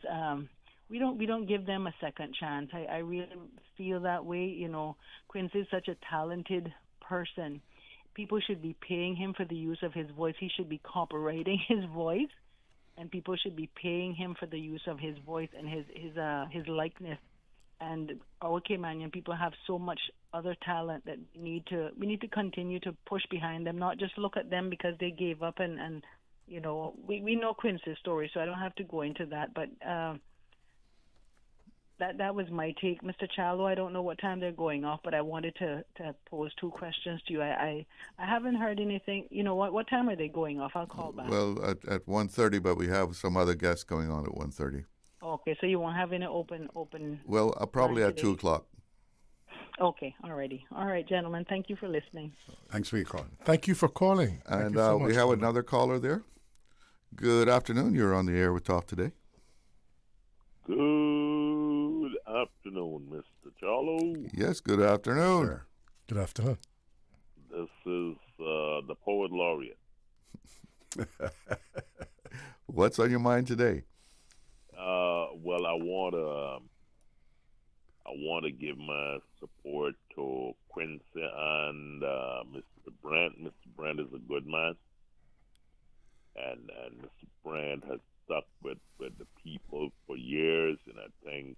We don't give them a second chance. I really feel that way. Quincy is such a talented person. People should be paying him for the use of his voice. He should be copyrighting his voice, and people should be paying him for the use of his voice and his likeness. And our Caymanian people have so much other talent that we need to continue to push behind them, not just look at them because they gave up and we know Quincy's story, so I don't have to go into that. But that was my take, Mr. Chalo. I don't know what time they're going off, but I wanted to pose two questions to you. I haven't heard anything. What time are they going off? I'll call back. Well, at 1:30, but we have some other guests going on at 1:30. Okay, so you won't have any open. Well, probably at 2 o'clock. Okay, alrighty. All right, gentlemen, thank you for listening. Thanks for your call. Thank you for calling. And we have another caller there. Good afternoon. You're on the air with Talk Today. Good afternoon, Mr. Charlo. Yes, good afternoon. Sure. Good afternoon. This is the Poet Laureate. What's on your mind today? Well, I want to give my support to Quincy and Mr. Brent. Mr. Brent is a good man, and Mr. Brent has stuck with the people for years, and I think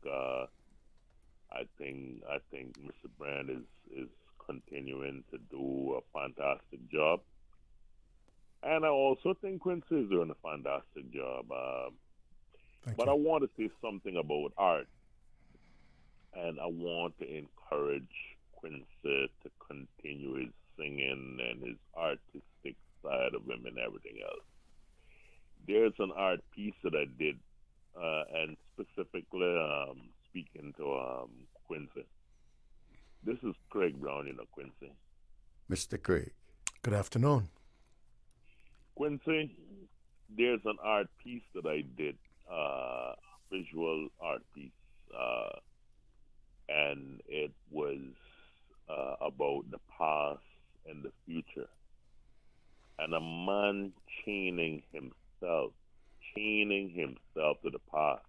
Mr. Brent is continuing to do a fantastic job, and I also think Quincy is doing a fantastic job. But I want to say something about art, and I want to encourage Quincy to continue his singing and his artistic side of him and everything else. There's an art piece that I did, and specifically speaking to Quincy. This is Craig Brown, Quincy. Mr. Craig. Good afternoon. Quincy, there's an art piece that I did, visual art piece, and it was about the past and the future, and a man chaining himself to the past,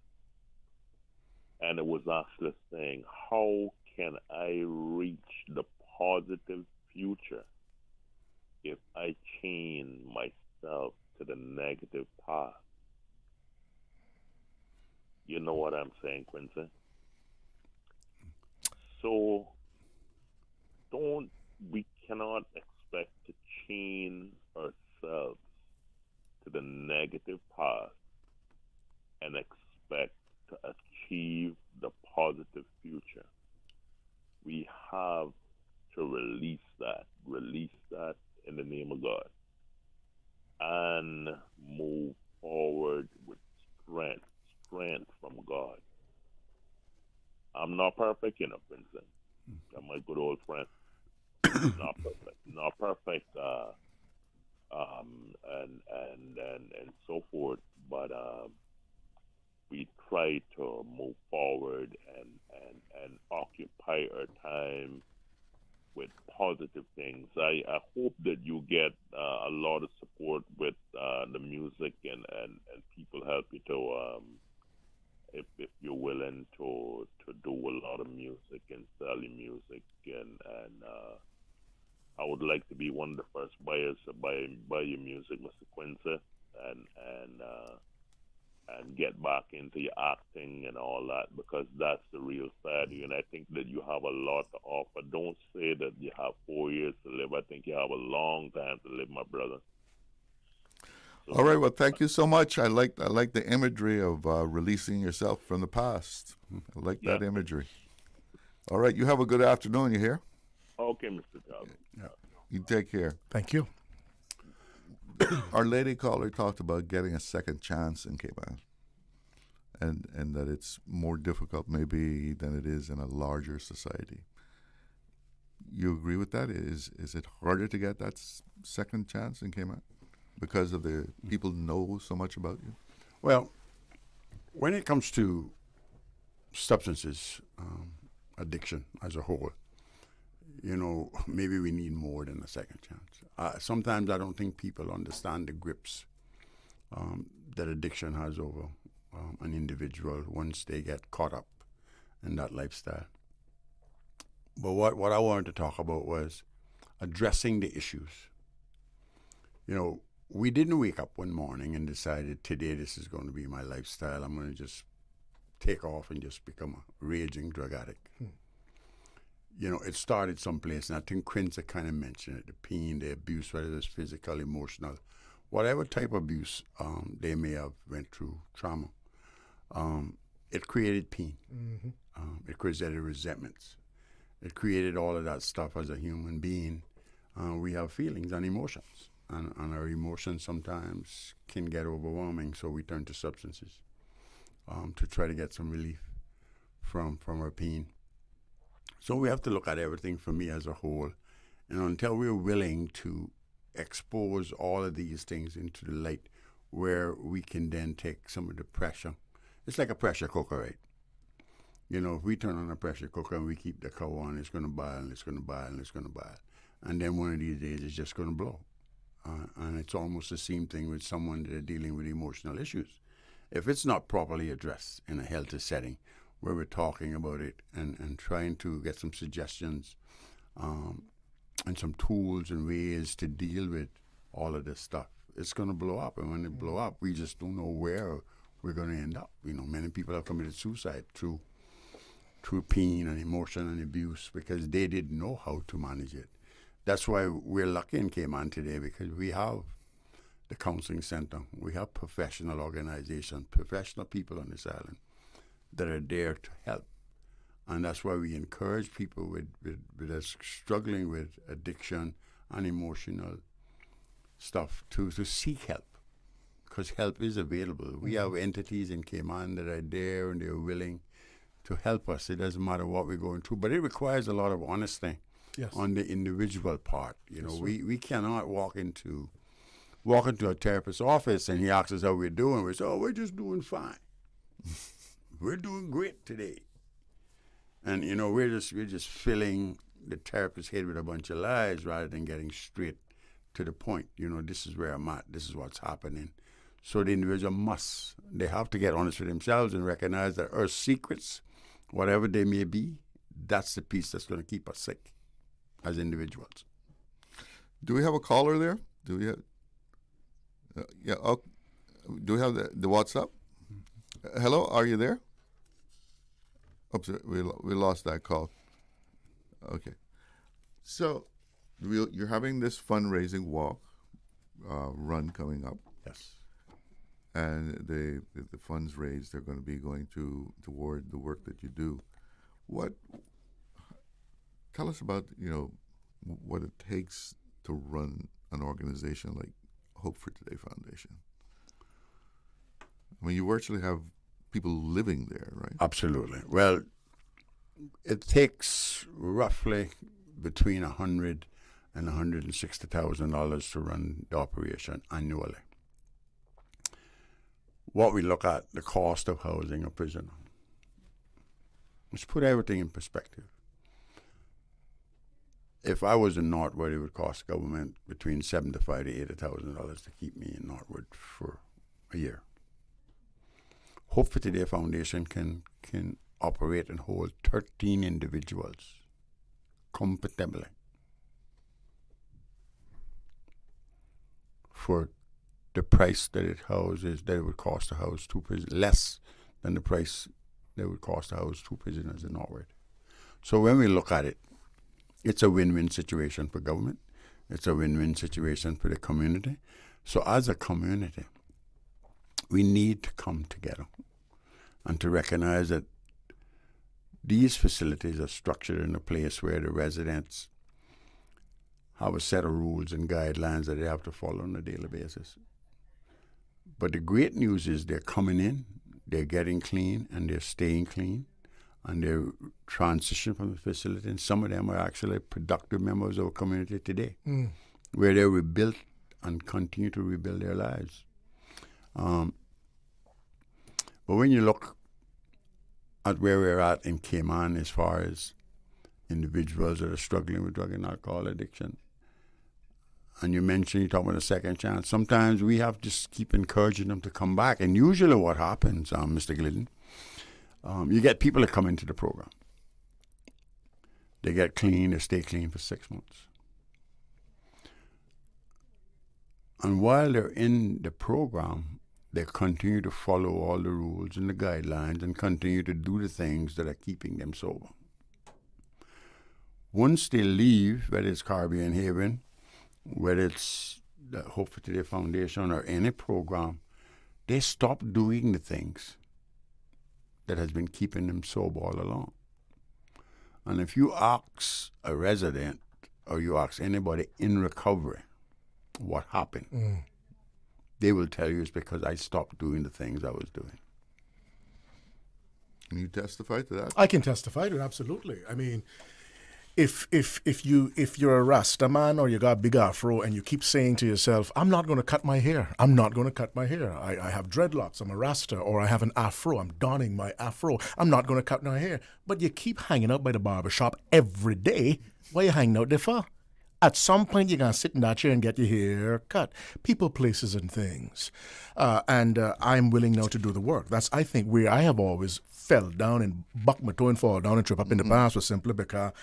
and it was actually saying, how can I reach the positive future if I chain myself to the negative past? You know what I'm saying, Quincy? So we cannot expect to chain ourselves to the negative past and expect to achieve the positive future. We have to release that in the name of God, and move forward with strength from God. I'm not perfect, Vincent. I'm my good old friend. Not perfect, and so forth. But we try to move forward and occupy our time with positive things. I hope that you get a lot of support with the music and people help you to if you're willing to do a lot of music and sell your music and I would like to be one of the first buyers to buy your music, Mr. Quincy, and get back into your acting and all that, because that's the real side of you. And I think that you have a lot to offer. Don't say that you have 4 years to live. I think you have a long time to live, my brother. So, all right. Well, thank you so much. I like the imagery of releasing yourself from the past. I like that imagery. All right. You have a good afternoon. You hear? Okay, Mr. Calvin. Yeah. You take care. Thank you. Our lady caller talked about getting a second chance in Cayman, and that it's more difficult maybe than it is in a larger society. You agree with that? Is it harder to get that second chance in Cayman because of the people know so much about you? Well, when it comes to substances, addiction as a whole, maybe we need more than a second chance. Sometimes I don't think people understand the grips that addiction has over an individual once they get caught up in that lifestyle. But what I wanted to talk about was addressing the issues. We didn't wake up one morning and decided today this is going to be my lifestyle. I'm going to just take off and just become a raging drug addict. It started someplace, and I think Quincy kind of mentioned it, the pain, the abuse, whether it's physical, emotional, whatever type of abuse they may have went through, trauma. It created pain. Mm-hmm. It created resentments. It created all of that stuff as a human being. We have feelings and emotions, and our emotions sometimes can get overwhelming, so we turn to substances to try to get some relief from our pain. So we have to look at everything for me as a whole. And until we're willing to expose all of these things into the light where we can then take some of the pressure. It's like a pressure cooker, right? If we turn on a pressure cooker and we keep the cover on, it's going to boil and it's going to boil and it's going to boil. And then one of these days it's just going to blow. And it's almost the same thing with someone that are dealing with emotional issues. If it's not properly addressed in a healthy setting, where we're talking about it and trying to get some suggestions and some tools and ways to deal with all of this stuff, it's going to blow up. And when it blow up, we just don't know where we're going to end up. Many people have committed suicide through pain and emotion and abuse because they didn't know how to manage it. That's why we're lucky in Cayman today, because we have the counseling center. We have professional organizations, professional people on this island that are there to help. And that's why we encourage people with us struggling with addiction and emotional stuff to seek help, because help is available. We have entities in Cayman that are there and they're willing to help us. It doesn't matter what we're going through, but it requires a lot of honesty on the individual part. We cannot walk into a therapist's office and he asks us how we're doing. We say, we're just doing fine. We're doing great today. And, we're just filling the therapist's head with a bunch of lies rather than getting straight to the point. This is where I'm at. This is what's happening. So the individual they have to get honest with themselves and recognize that our secrets, whatever they may be, that's the piece that's going to keep us sick as individuals. Do we have a caller there? Do we have? Do we have the WhatsApp? Hello, are you there? Oops, we lost that call. Okay. So, you're having this fundraising walk, run coming up. Yes. And the funds raised, they're going to be going toward the work that you do. Tell us about, what it takes to run an organization like Hope for Today Foundation. I mean, you virtually have people living there, right? Absolutely. Well, it takes roughly between $100,000 and $160,000 to run the operation annually. What we look at, the cost of housing a prisoner. Let's put everything in perspective. If I was in Northwood, it would cost government between $75,000 to $80,000 to keep me in Northwood for a year. Hope for Today Foundation can operate and hold 13 individuals comfortably for the price that it houses, that it would cost to house two prisoners, less than the price that it would cost to house two prisoners in Norwood. So when we look at it, it's a win-win situation for government. It's a win-win situation for the community. So as a community, we need to come together and to recognize that these facilities are structured in a place where the residents have a set of rules and guidelines that they have to follow on a daily basis. But the great news is they're coming in, they're getting clean, and they're staying clean, and they're transitioning from the facility. And some of them are actually productive members of our community today, where they rebuilt and continue to rebuild their lives. But when you look at where we're at in Cayman as far as individuals that are struggling with drug and alcohol addiction, and you talk about a second chance, sometimes we have to just keep encouraging them to come back. And usually what happens, Mr. Glidden, you get people that come into the program. They get clean, they stay clean for 6 months. And while they're in the program, they continue to follow all the rules and the guidelines and continue to do the things that are keeping them sober. Once they leave, whether it's Caribbean Haven, whether it's the Hope for Today Foundation or any program, they stop doing the things that has been keeping them sober all along. And if you ask a resident or you ask anybody in recovery what happened, they will tell you it's because I stopped doing the things I was doing. Can you testify to that? I can testify to it, absolutely. I mean, if you're a Rasta man or you got a big afro and you keep saying to yourself, I'm not going to cut my hair. I'm not going to cut my hair. I have dreadlocks. I'm a Rasta. Or I have an afro. I'm donning my afro. I'm not going to cut my hair. But you keep hanging out by the barber shop every day. Why are you hanging out there for? At some point, you're going to sit in that chair and get your hair cut. People, places, and things. And I'm willing now to do the work. That's, I think, where I have always fell down and bucked my toe and fall down and trip up in the past was simply because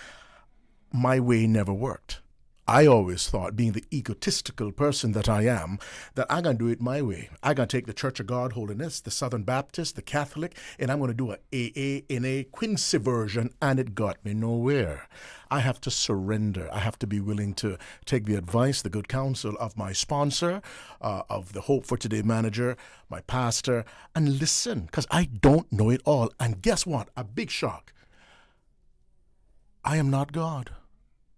my way never worked. I always thought, being the egotistical person that I am, that I'm going to do it my way. I'm going to take the Church of God Holiness, the Southern Baptist, the Catholic, and I'm going to do a AA in a Quincy version, and it got me nowhere. I have to surrender. I have to be willing to take the advice, the good counsel of my sponsor, of the Hope for Today manager, my pastor, and listen, because I don't know it all. And guess what? A big shock. I am not God.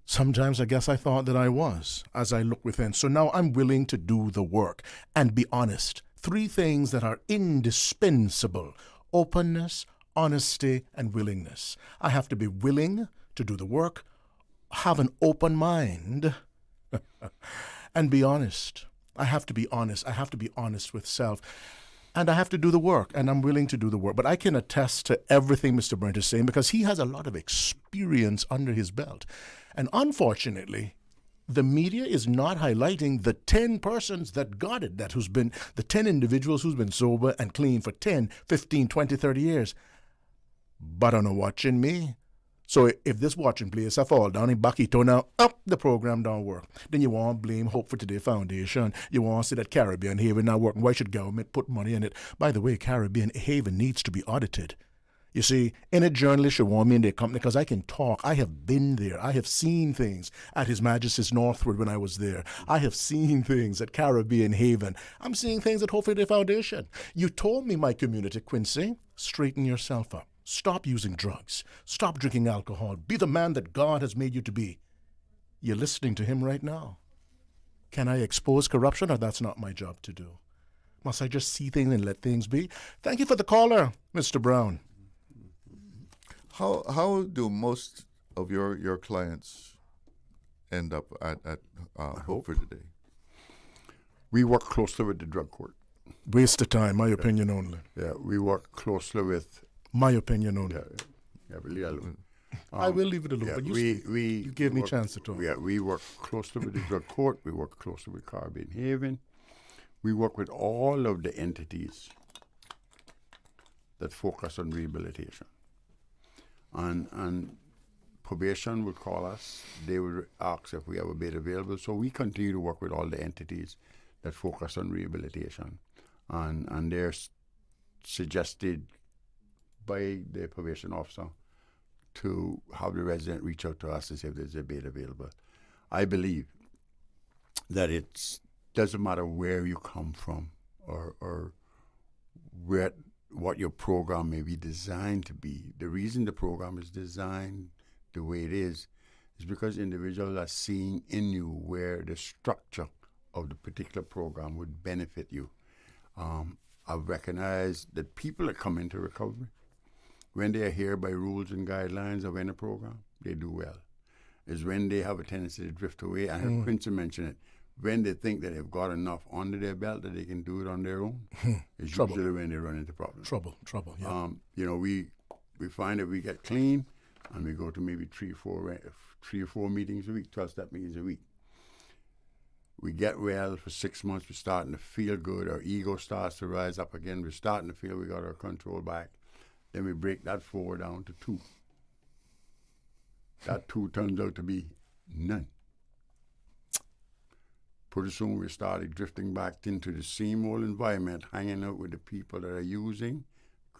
Sometimes I guess I thought that I was, as I look within. So now I'm willing to do the work and be honest. 3 things that are indispensable: openness, honesty, and willingness. I have to be willing to do the work, have an open mind, and be honest. I have to be honest. I have to be honest with self. And I have to do the work, and I'm willing to do the work. But I can attest to everything Mr. Brent is saying because he has a lot of experience under his belt. And unfortunately, the media is not highlighting the 10 persons that got it, that who's been, the 10 individuals who's been sober and clean for 10, 15, 20, 30 years. But on a watching me. So if this watching place I fall down in Bakito now, up the program don't work. Then you want to blame Hope for Today Foundation. You want to say that Caribbean Haven not working. Why should government put money in it? By the way, Caribbean Haven needs to be audited. You see, any journalist should want me in their company because I can talk. I have been there. I have seen things at His Majesty's Northwood when I was there. I have seen things at Caribbean Haven. I'm seeing things at Hope for the Foundation. You told me, my community, Quincy, straighten yourself up. Stop using drugs. Stop drinking alcohol. Be the man that God has made you to be. You're listening to him right now. Can I expose corruption, or that's not my job to do? Must I just see things and let things be? Thank you for the caller, Mr. Brown. How do most of your clients end up at Hope for Today? We work closely with the drug court. Waste of time, my opinion only. Yeah, we work closely with... My opinion only. Yeah, we leave it alone. I will leave it alone, yeah, but you gave me a chance to talk. Yeah, we work closely with the drug court. We work closely with Caribbean Haven. We work with all of the entities that focus on rehabilitation. And probation would call us. They would ask if we have a bed available. So we continue to work with all the entities that focus on rehabilitation. And they're suggested by the probation officer to have the resident reach out to us to see if there's a bed available. I believe that it doesn't matter where you come from or what your program may be designed to be. The reason the program is designed the way it is because individuals are seeing in you where the structure of the particular program would benefit you. I've recognized that people that come into recovery, when they are here by rules and guidelines of any program, they do well. It's when they have a tendency to drift away, and I heard Quincy mention it, when they think that they've got enough under their belt that they can do it on their own, it's usually when they run into problems. Trouble, yeah. We find that we get clean, and we go to maybe three or four meetings a week, 12-step meetings a week. We get well for 6 months, we're starting to feel good, our ego starts to rise up again, we're starting to feel we got our control back. Then we break that 4 down to 2. That 2 turns out to be none. Pretty soon we started drifting back into the same old environment, hanging out with the people that are using.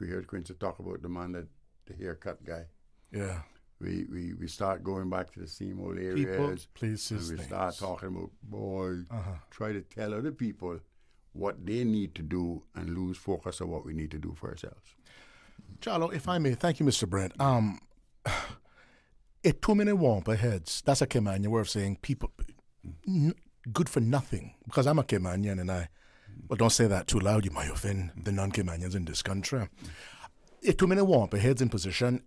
We heard Quincy talk about the man, the haircut guy. Yeah. We start going back to the same old areas. People, places, and we things. start talking about, try to tell other people what they need to do and lose focus on what we need to do for ourselves. Charlo, if I may, thank you, Mr. Brent. It too many wampa heads. That's a Caymanian way of saying people good for nothing. Because I'm a Caymanian well, don't say that too loud. You might offend the non-Caymanians in this country. It too many wampa heads in position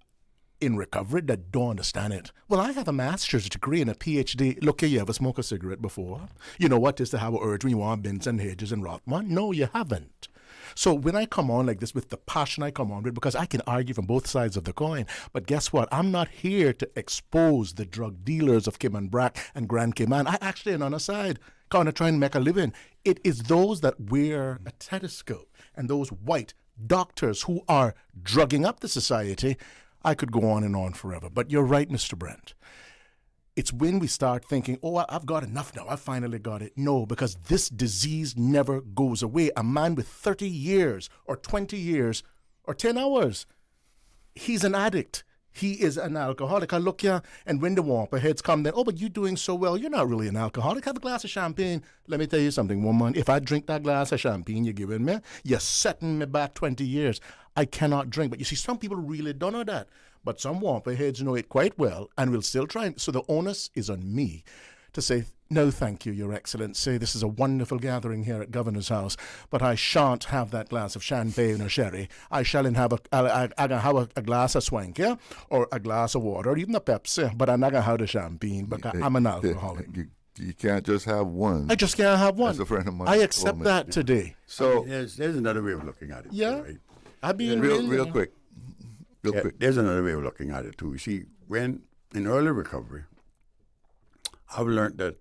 in recovery that don't understand it. Well, I have a master's degree and a PhD. Look, you ever smoked a cigarette before? You know what is to have an urge when you want Benson, Hedges, and Rothman? No, you haven't. So when I come on like this with the passion I come on with, because I can argue from both sides of the coin, but guess what? I'm not here to expose the drug dealers of Cayman Brac and Grand Cayman. I actually am on a side, kind of trying to make a living. It is those that wear a stethoscope and those white doctors who are drugging up the society. I could go on and on forever. But you're right, Mr. Brent. It's when we start thinking, oh, I've got enough now. I finally got it. No, because this disease never goes away. A man with 30 years or 20 years or 10 hours, he's an addict. He is an alcoholic. I look here, and when the wampa heads come, then, oh, but you're doing so well. You're not really an alcoholic. Have a glass of champagne. Let me tell you something, woman. If I drink that glass of champagne you're giving me, you're setting me back 20 years. I cannot drink. But you see, some people really don't know that. But some wampa heads know it quite well and will still try. So the onus is on me to say, no, thank you, Your Excellency. This is a wonderful gathering here at Governor's House, but I shan't have that glass of champagne or sherry. I shall have a glass of swanky or a glass of water or even a Pepsi, but I'm not going to have the champagne because I'm an alcoholic. You can't just have one. I just can't have one. As a friend of mine I accept that today. So there's another way of looking at it. Yeah. Right? I've been real quick. There's another way of looking at it too. You see, when in early recovery, I've learned that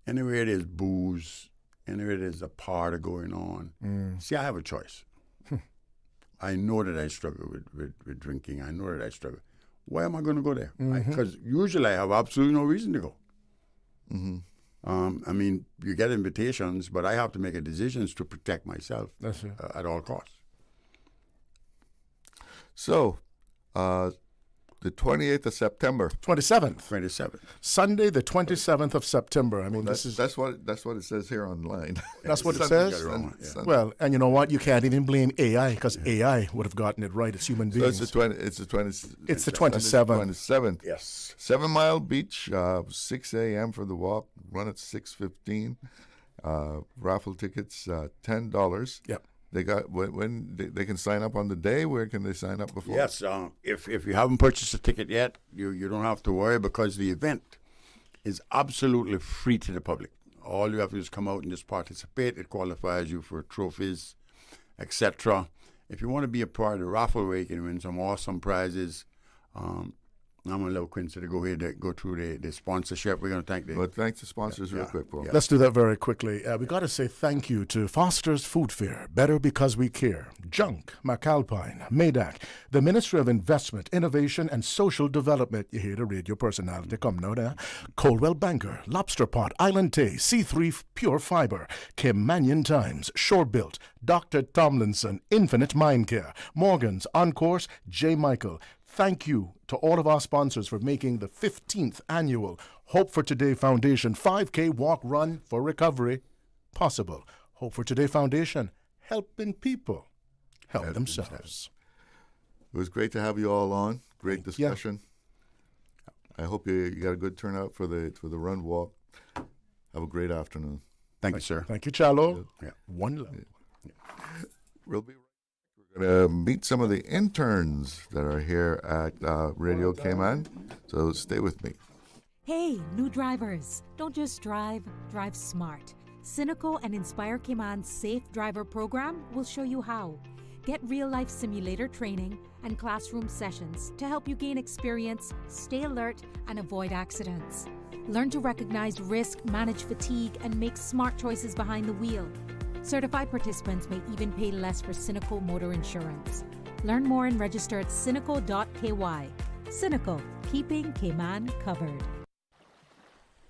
anywhere there's booze, anywhere there's a party going on, see, I have a choice. I know that I struggle with drinking. I know that I struggle. Why am I going to go there? Because usually I have absolutely no reason to go. I mean, you get invitations, but I have to make a decision to protect myself at all costs. So, the 28th of September. 27th. Sunday, the 27th of September. I mean, that's what it says here online. That's what it says? Well, and you know what? You can't even blame AI because AI would have gotten it right. It's human beings. So it's the 27th. 27th. Yes. 7 Mile Beach, 6 a.m. for the walk. Run at 6:15. Raffle tickets, $10. Yep. They got when they can sign up on the day. Where can they sign up before? Yes, if you haven't purchased a ticket yet, you don't have to worry because the event is absolutely free to the public. All you have to do is come out and just participate. It qualifies you for trophies, etc. If you want to be a part of the raffle where you can win some awesome prizes, I'm going to allow Quincy to go ahead and go through the sponsorship. We're going to thank the sponsors real quick, Paul. Yeah. Let's do that very quickly. We got to say thank you to Foster's Food Fair, Better Because We Care, Junk, McAlpine, MEDAC, the Ministry of Investment, Innovation and Social Development. You hear the radio personality come now there. Coldwell Banker, Lobster Pot, Island Tay, C3 Pure Fiber, Cayman Times, Shore Built, Dr. Tomlinson, Infinite Mind Care, Morgan's, On Course, J. Michael. Thank you to all of our sponsors for making the 15th annual Hope for Today Foundation 5K Walk Run for Recovery possible. Hope for Today Foundation, helping people help themselves. It was great to have you all on. Great discussion. I hope you got a good turnout for the run walk. Have a great afternoon. Thank you, sir. Thank you, Chalo. Yeah. One love. Yeah. We'll be going to meet some of the interns that are here at Radio Cayman, so stay with me. Hey, new drivers, don't just drive smart. Cynical and Inspire Cayman's Safe Driver program will show you how. Get real-life simulator training and classroom sessions to help you gain experience, stay alert, and avoid accidents. Learn to recognize risk, manage fatigue, and make smart choices behind the wheel. Certified participants may even pay less for Cynical motor insurance. Learn more and register at cynical.ky. Cynical, keeping Cayman covered.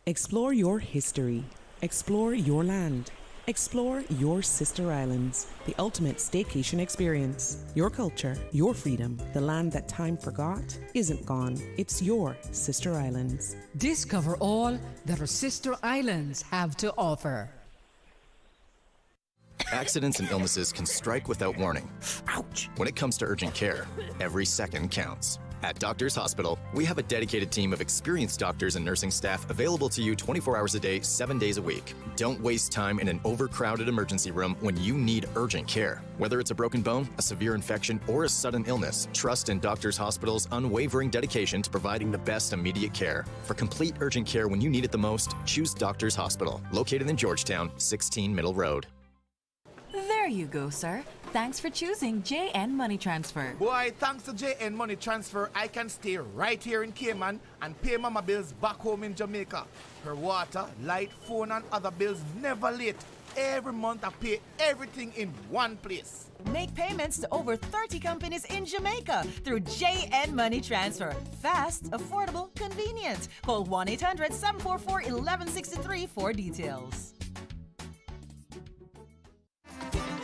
Explore your history. Explore your land. Explore your sister islands. The ultimate staycation experience. Your culture, your freedom. The land that time forgot isn't gone. It's your sister islands. Discover all that our sister islands have to offer. Accidents and illnesses can strike without warning. Ouch! When it comes to urgent care, every second counts. At Doctors Hospital, we have a dedicated team of experienced doctors and nursing staff available to you 24 hours a day, 7 days a week. Don't waste time in an overcrowded emergency room when you need urgent care. Whether it's a broken bone, a severe infection, or a sudden illness, trust in Doctors Hospital's unwavering dedication to providing the best immediate care. For complete urgent care when you need it the most, choose Doctors Hospital, located in Georgetown, 16 Middle Road. There you go, sir. Thanks for choosing JN Money Transfer. Boy, thanks to JN Money Transfer, I can stay right here in Cayman and pay mama bills back home in Jamaica. Her water, light, phone, and other bills never late. Every month I pay everything in one place. Make payments to over 30 companies in Jamaica through JN Money Transfer. Fast, affordable, convenient. Call 1-800-744-1163 for details.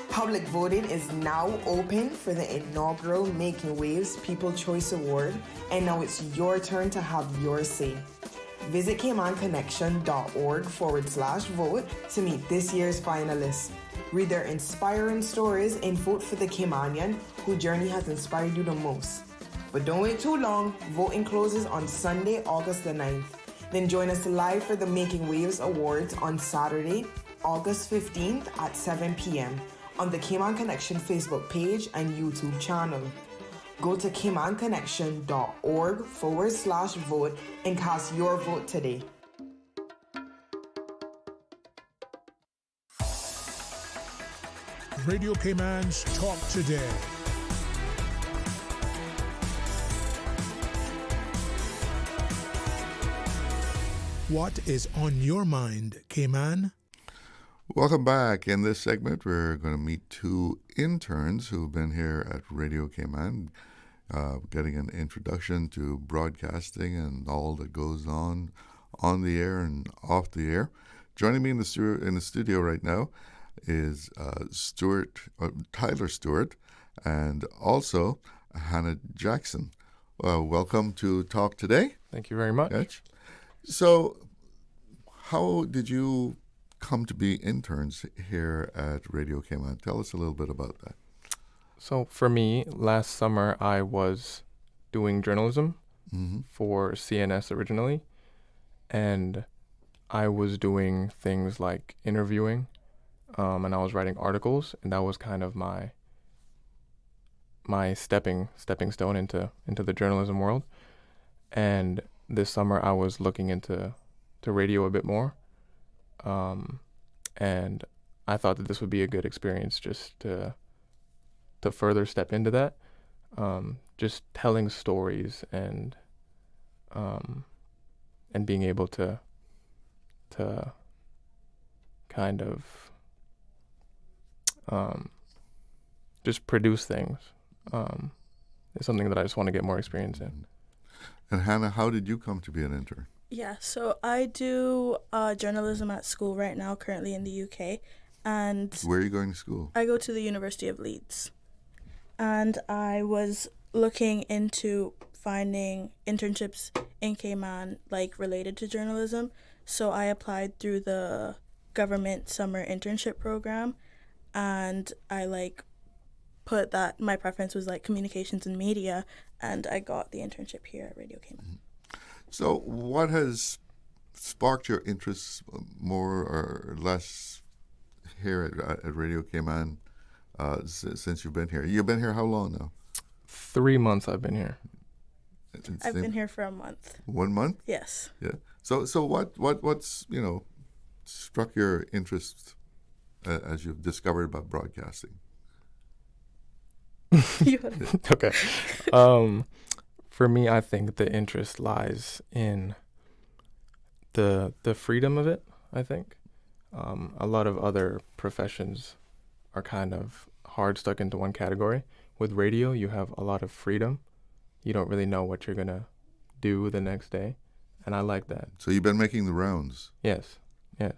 Public voting is now open for the inaugural Making Waves People Choice Award, and now it's your turn to have your say. Visit CaymanConnection.org/vote to meet this year's finalists. Read their inspiring stories and vote for the Caymanian whose journey has inspired you the most. But don't wait too long. Voting closes on Sunday, August the 9th. Then join us live for the Making Waves Awards on Saturday, August 15th at 7 p.m. on the Cayman Connection Facebook page and YouTube channel. Go to CaymanConnection.org/vote and cast your vote today. Radio Cayman's Talk Today. What is on your mind, Cayman? Welcome back. In this segment, we're going to meet two interns who've been here at Radio Cayman, getting an introduction to broadcasting and all that goes on the air and off the air. Joining me in the studio right now is Tyler Stewart, and also Hannah Jackson. Welcome to Talk Today. Thank you very much. Yes. So, how did you come to be interns here at Radio Cayman? Tell us a little bit about that. So for me, last summer I was doing journalism for CNS originally, and I was doing things like interviewing, and I was writing articles, and that was kind of my stepping stone into the journalism world. And this summer I was looking into radio a bit more, and I thought that this would be a good experience just to further step into that, just telling stories and being able to kind of just produce things is something that I just want to get more experience in. And Hannah, how did you come to be an intern? Yeah, so I do journalism at school right now, currently in the UK. And where are you going to school? I go to the University of Leeds. And I was looking into finding internships in Cayman, like related to journalism. So I applied through the government summer internship program, and I put that my preference was communications and media, and I got the internship here at Radio Cayman. So what has sparked your interest more or less here at Radio Cayman since you've been here? You've been here how long now? 3 months I've been here. I've been here for a month. 1 month? Yes. Yeah. So what's struck your interest as you've discovered about broadcasting? Okay. For me, I think the interest lies in the freedom of it, I think. A lot of other professions are kind of hard stuck into one category. With radio, you have a lot of freedom. You don't really know what you're going to do the next day, and I like that. So you've been making the rounds? Yes. Yeah.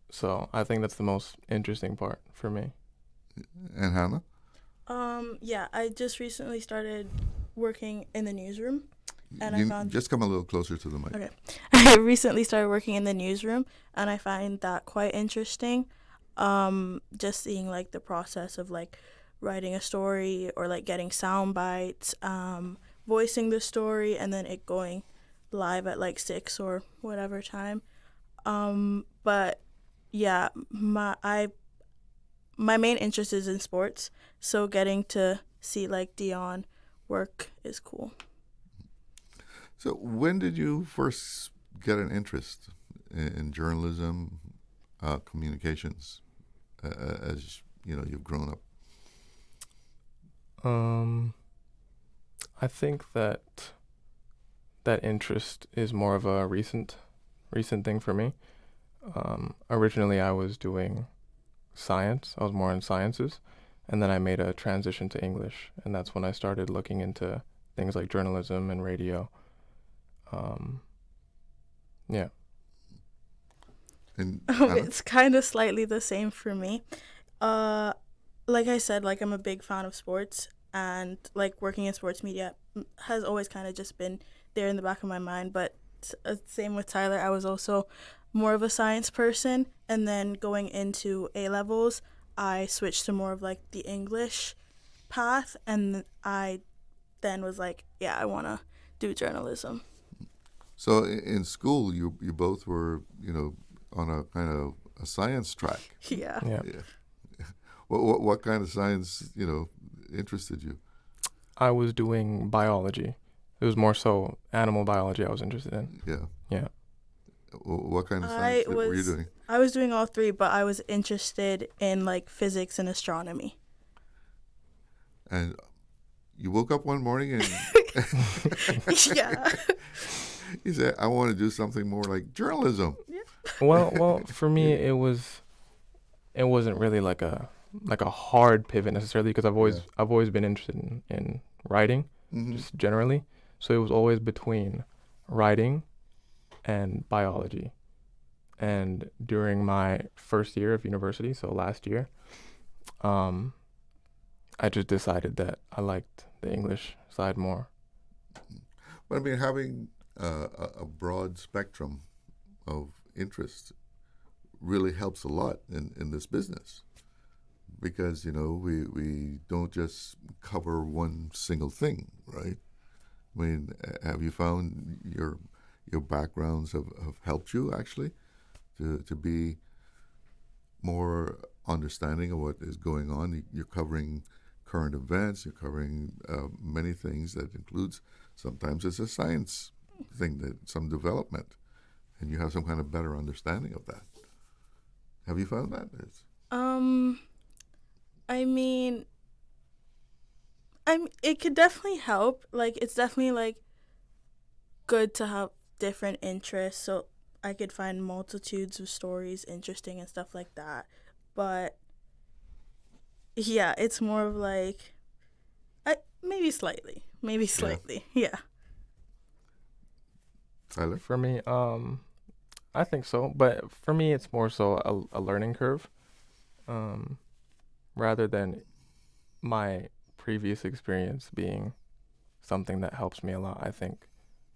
So I think that's the most interesting part for me. And Hannah? Yeah, I just recently started working in the newsroom, and you I found just come a little closer to the mic. Okay. I recently started working in the newsroom, and I find that quite interesting. Just seeing the process of writing a story or getting sound bites, voicing the story, and then it going live at 6 or whatever time. But yeah, my main interest is in sports, so getting to see Dion work is cool. So when did you first get an interest in journalism, communications, as you've grown up? I think that interest is more of a recent thing for me. Originally, I was doing science. I was more in sciences, and then I made a transition to English, and that's when I started looking into things like journalism and radio. Yeah. And it's kind of slightly the same for me. Like I said, I'm a big fan of sports, and working in sports media has always kind of just been there in the back of my mind. But same with Tyler, I was also more of a science person, and then going into A-levels, I switched to more of the English path, and I then was yeah, I want to do journalism. So in school, you both were, on a kind of a science track. Yeah. What kind of science, interested you? I was doing biology. It was more so animal biology I was interested in. Yeah. What kind of science were you doing? I was doing all three, but I was interested in physics and astronomy. And you woke up one morning and yeah. You said, I want to do something more like journalism. Yeah. Well, for me, it wasn't really like a hard pivot necessarily, because I've always been interested in writing, just generally. So it was always between writing and biology. And during my first year of university, so last year, I just decided that I liked the English side more. But I mean, having a broad spectrum of interest really helps a lot in this business, because we don't just cover one single thing, right? I mean, have you found your backgrounds have helped you actually to be more understanding of what is going on? You're covering current events, you're covering many things that includes, sometimes it's a science thing, that some development, and you have some kind of better understanding of that. Have you found that? It could definitely help. Like, it's definitely like good to have different interests, so I could find multitudes of stories interesting and stuff like that. But yeah, it's more of like, maybe slightly, yeah. Tyler? For me, I think so, but for me, it's more so a learning curve, rather than my previous experience being something that helps me a lot. I think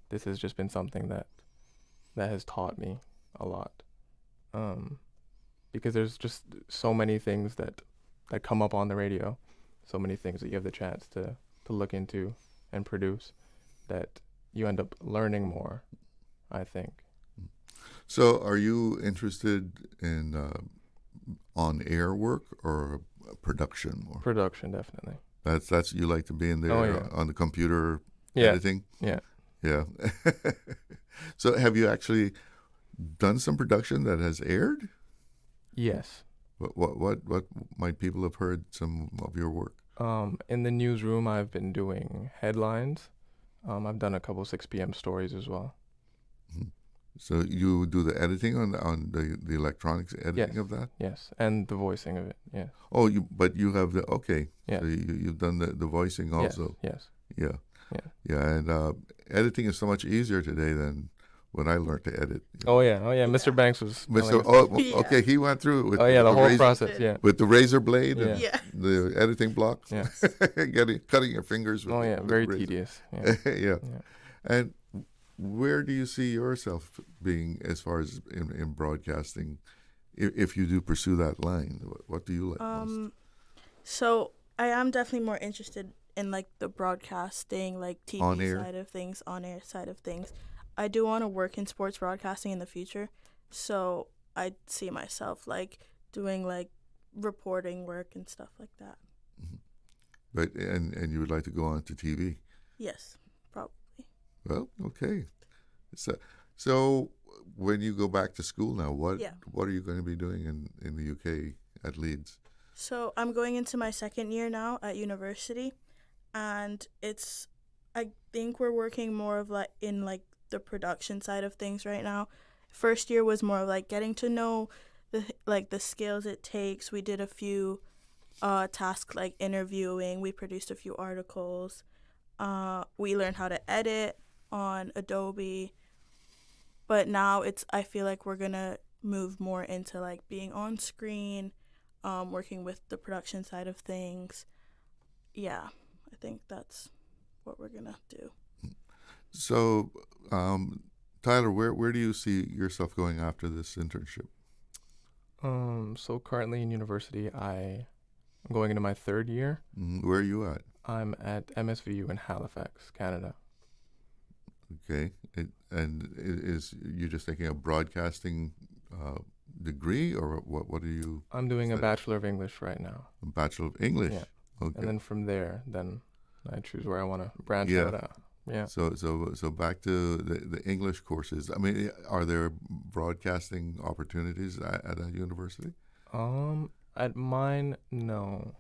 this has just been something that has taught me a lot, because there's just so many things that come up on the radio, so many things that you have the chance to look into and produce, that you end up learning more, I think. So are you interested in on-air work or production? Or production, definitely. That's you like to be in there. Oh, yeah. On the computer Yeah. editing? Yeah. Yeah. So have you actually done some production that has aired? Yes. What might people have heard some of your work? In the newsroom, I've been doing headlines. I've done a couple 6 p.m. stories as well. Mm-hmm. So you do the editing on the electronics editing of that? Yes, and the voicing of it. Yeah. Oh, but you have the Yeah. So you've done the voicing also. Yes. Yeah. Yeah. Yeah, and editing is so much easier today than when I learned to edit. Oh yeah. Mr. Banks was. Okay, he went through it with the whole process. Yeah. With the razor blade Yeah. and the editing block. Yes. Cutting your fingers with. Oh yeah, very tedious. Yeah. Yeah. And where do you see yourself being as far as in broadcasting, if you do pursue that line? What do you like most? So I am definitely more interested in like the broadcasting, like TV side of things, on-air side of things. I do want to work in sports broadcasting in the future, so I see myself like doing like reporting work and stuff like that. Mm-hmm. But and you would like to go on to TV? Yes, probably. Well, okay. So when you go back to school now, what are you going to be doing in the UK at Leeds? So I'm going into my second year now at university, and I think we're working more of like in like the production side of things right now. First year was more of like getting to know the skills it takes. We did a few tasks like interviewing. We produced a few articles. We learned how to edit on Adobe. But now I feel like we're gonna move more into like being on screen, working with the production side of things. Yeah, I think that's what we're gonna do. So, Tyler, where do you see yourself going after this internship? So currently in university, I'm going into my third year. Where are you at? I'm at MSVU in Halifax, Canada. Okay, and is you just taking a broadcasting degree, or what are you? I'm doing a Bachelor of English right now. A Bachelor of English. Yeah. Okay. And then from there, I choose where I want to branch out. Yeah. So back to the English courses. I mean, are there broadcasting opportunities at a university? At mine, no.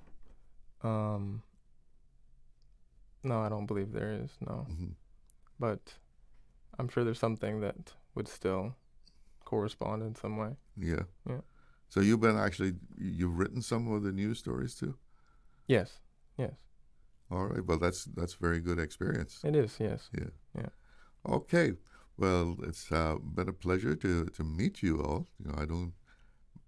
No, I don't believe there is. No. Mm-hmm. But I'm sure there's something that would still correspond in some way. Yeah. Yeah. So you've written some of the news stories too? Yes. All right. Well, that's very good experience. It is. Yes. Yeah. Okay. Well, it's been a pleasure to meet you all. I'm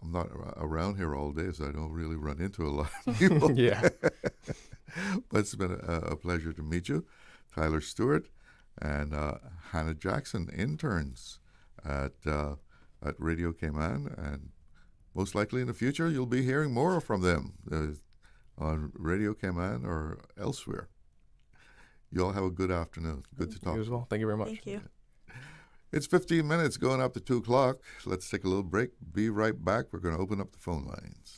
not around here all day, so I don't really run into a lot of people. Yeah. But it's been a pleasure to meet you. Tyler Stewart and Hannah Jackson, interns at Radio Cayman, and most likely in the future you'll be hearing more from them on Radio Cayman or elsewhere. You all have a good afternoon. Good to talk. You as well. Thank you very much. Thank you. It's 15 minutes going up to 2 o'clock. Let's take a little break. Be right back. We're going to open up the phone lines.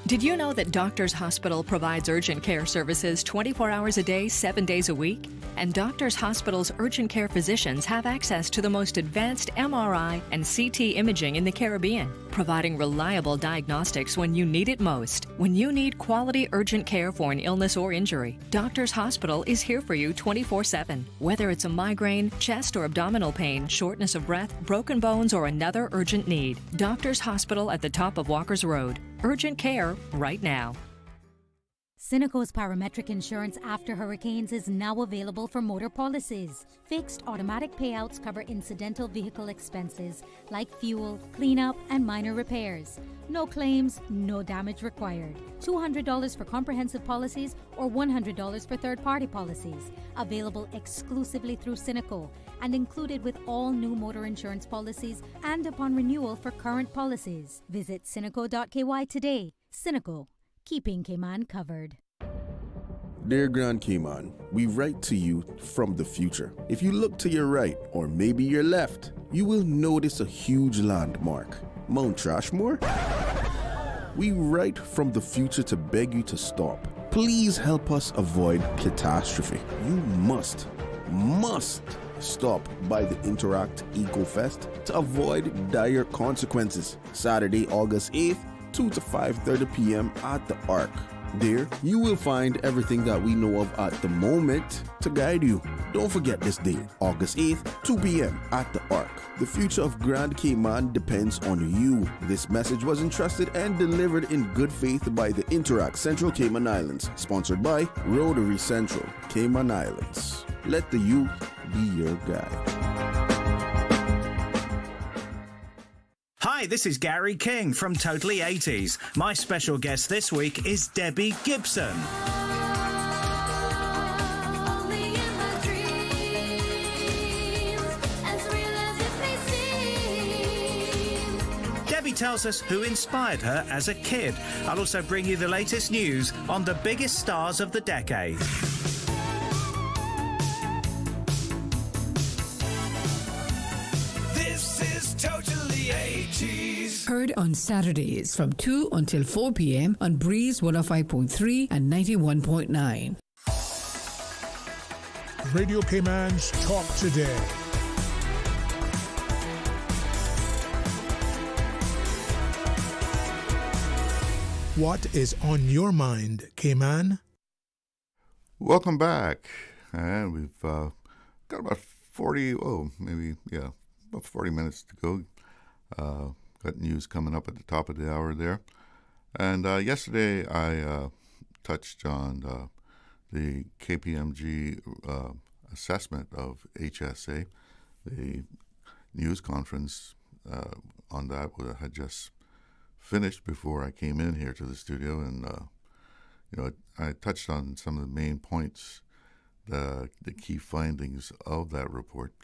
Did you know that Doctors Hospital provides urgent care services 24 hours a day, 7 days a week? And Doctors Hospital's urgent care physicians have access to the most advanced MRI and CT imaging in the Caribbean, providing reliable diagnostics when you need it most. When you need quality urgent care for an illness or injury, Doctors Hospital is here for you 24/7. Whether it's a migraine, chest or abdominal pain, shortness of breath, broken bones, or another urgent need, Doctors Hospital at the top of Walker's Road. Urgent care right now. Cineco's parametric insurance after hurricanes is now available for motor policies. Fixed automatic payouts cover incidental vehicle expenses like fuel, cleanup, and minor repairs. No claims, no damage required. $200 for comprehensive policies or $100 for third-party policies. Available exclusively through Cineco and included with all new motor insurance policies and upon renewal for current policies. Visit Cineco.ky today. Cineco, keeping Cayman covered. Dear Grand Cayman, we write to you from the future. If you look to your right or maybe your left, you will notice a huge landmark. Mount Trashmore? We write from the future to beg you to stop. Please help us avoid catastrophe. You must stop by the Interact Eco Fest to avoid dire consequences. Saturday, August 8th, 2 to 5:30 p.m. at the Arc. There, you will find everything that we know of at the moment to guide you. Don't forget this date, August 8th, 2 p.m. at the Arc. The future of Grand Cayman depends on you. This message was entrusted and delivered in good faith by the Interact Central Cayman Islands, sponsored by Rotary Central Cayman Islands. Let the youth be your guide. Hi, this is Gary King from Totally 80s. My special guest this week is Debbie Gibson. Debbie tells us who inspired her as a kid. I'll also bring you the latest news on the biggest stars of the decade. Heard on Saturdays from 2 until 4 p.m. on Breeze 105.3 and 91.9. Radio Cayman's Talk Today. What is on your mind, Cayman? Welcome back. And we've got about 40 minutes to go. Got news coming up at the top of the hour there. And yesterday I touched on the KPMG assessment of HSA. The news conference on that had just finished before I came in here to the studio. And, I touched on some of the main points, the key findings of that report.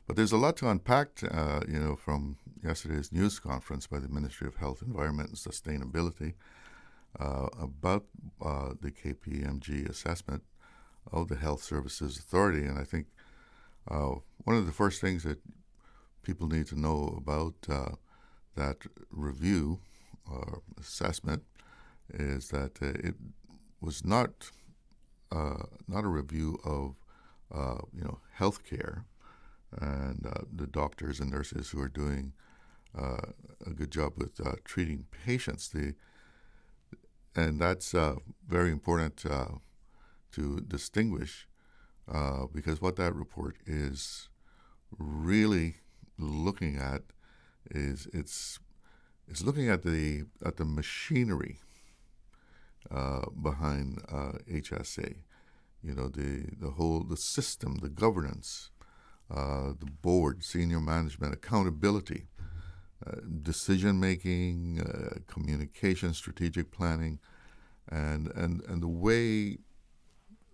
But there's a lot to unpack, from yesterday's news conference by the Ministry of Health, Environment and Sustainability about the KPMG assessment of the Health Services Authority. And I think one of the first things that people need to know about that review or assessment is that it was not a review of healthcare and the doctors and nurses who are doing a good job with treating patients. And that's very important to distinguish because what that report is really looking at is it's looking at the machinery behind HSA. The system, the governance. The board, senior management, accountability, decision-making, communication, strategic planning, and the way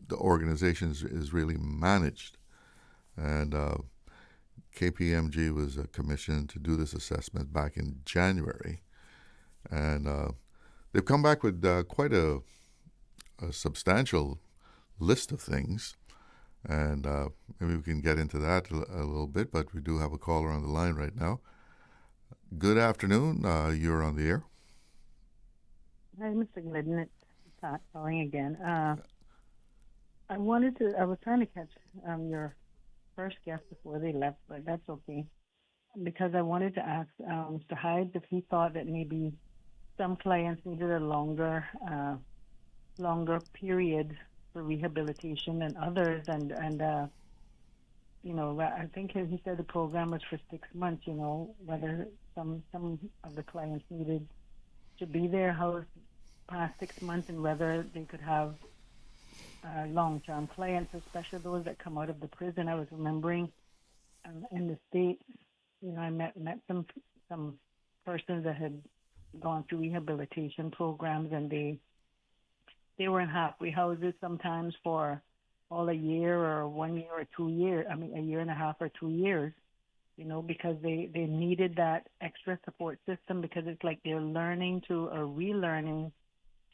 the organization is really managed. And KPMG was commissioned to do this assessment back in January, and they've come back with quite a substantial list of things, and maybe we can get into that a little bit, but we do have a caller on the line right now. Good afternoon. You're on the air. Hi, Mr. Glidden. It's Pat calling again. I was trying to catch your first guest before they left, but that's okay. Because I wanted to ask Mr. Hydes if he thought that maybe some clients needed a longer period for rehabilitation than others, and I think he said the program was for 6 months. Whether some of the clients needed to be there housed past 6 months, and whether they could have long-term clients, especially those that come out of the prison. I was remembering in the States, I met some persons that had gone through rehabilitation programs, and they were in halfway houses sometimes for all a year or 1 year or 2 years. I mean, a year and a half or 2 years, because they needed that extra support system, because it's like they're learning to or relearning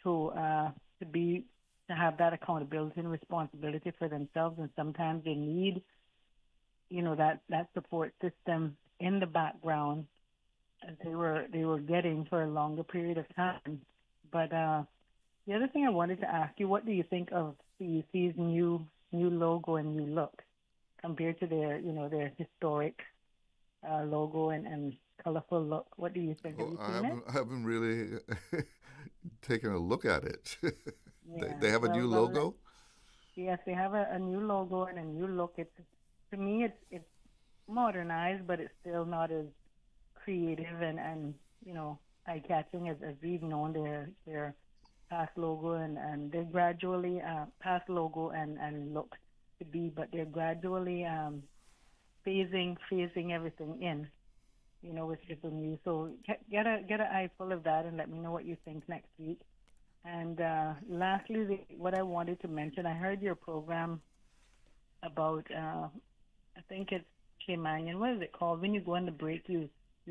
to have that accountability and responsibility for themselves, and sometimes they need, that support system in the background as they were getting for a longer period of time. But the other thing I wanted to ask you, what do you think of CUC's new logo and new look compared to their historic logo and colorful look? What do you think? Have you seen it? I haven't really taken a look at it. Yeah. They have a new logo? Yes, they have a new logo and a new look. To me, it's modernized, but it's still not as creative and eye-catching as we've known their past logo and they're gradually past logo and look to be, but they're gradually phasing everything in, with the new. So get an eye full of that and let me know what you think next week. And lastly, what I wanted to mention, I heard your program about, I think it's Cayman. What is it called? When you go on the break, you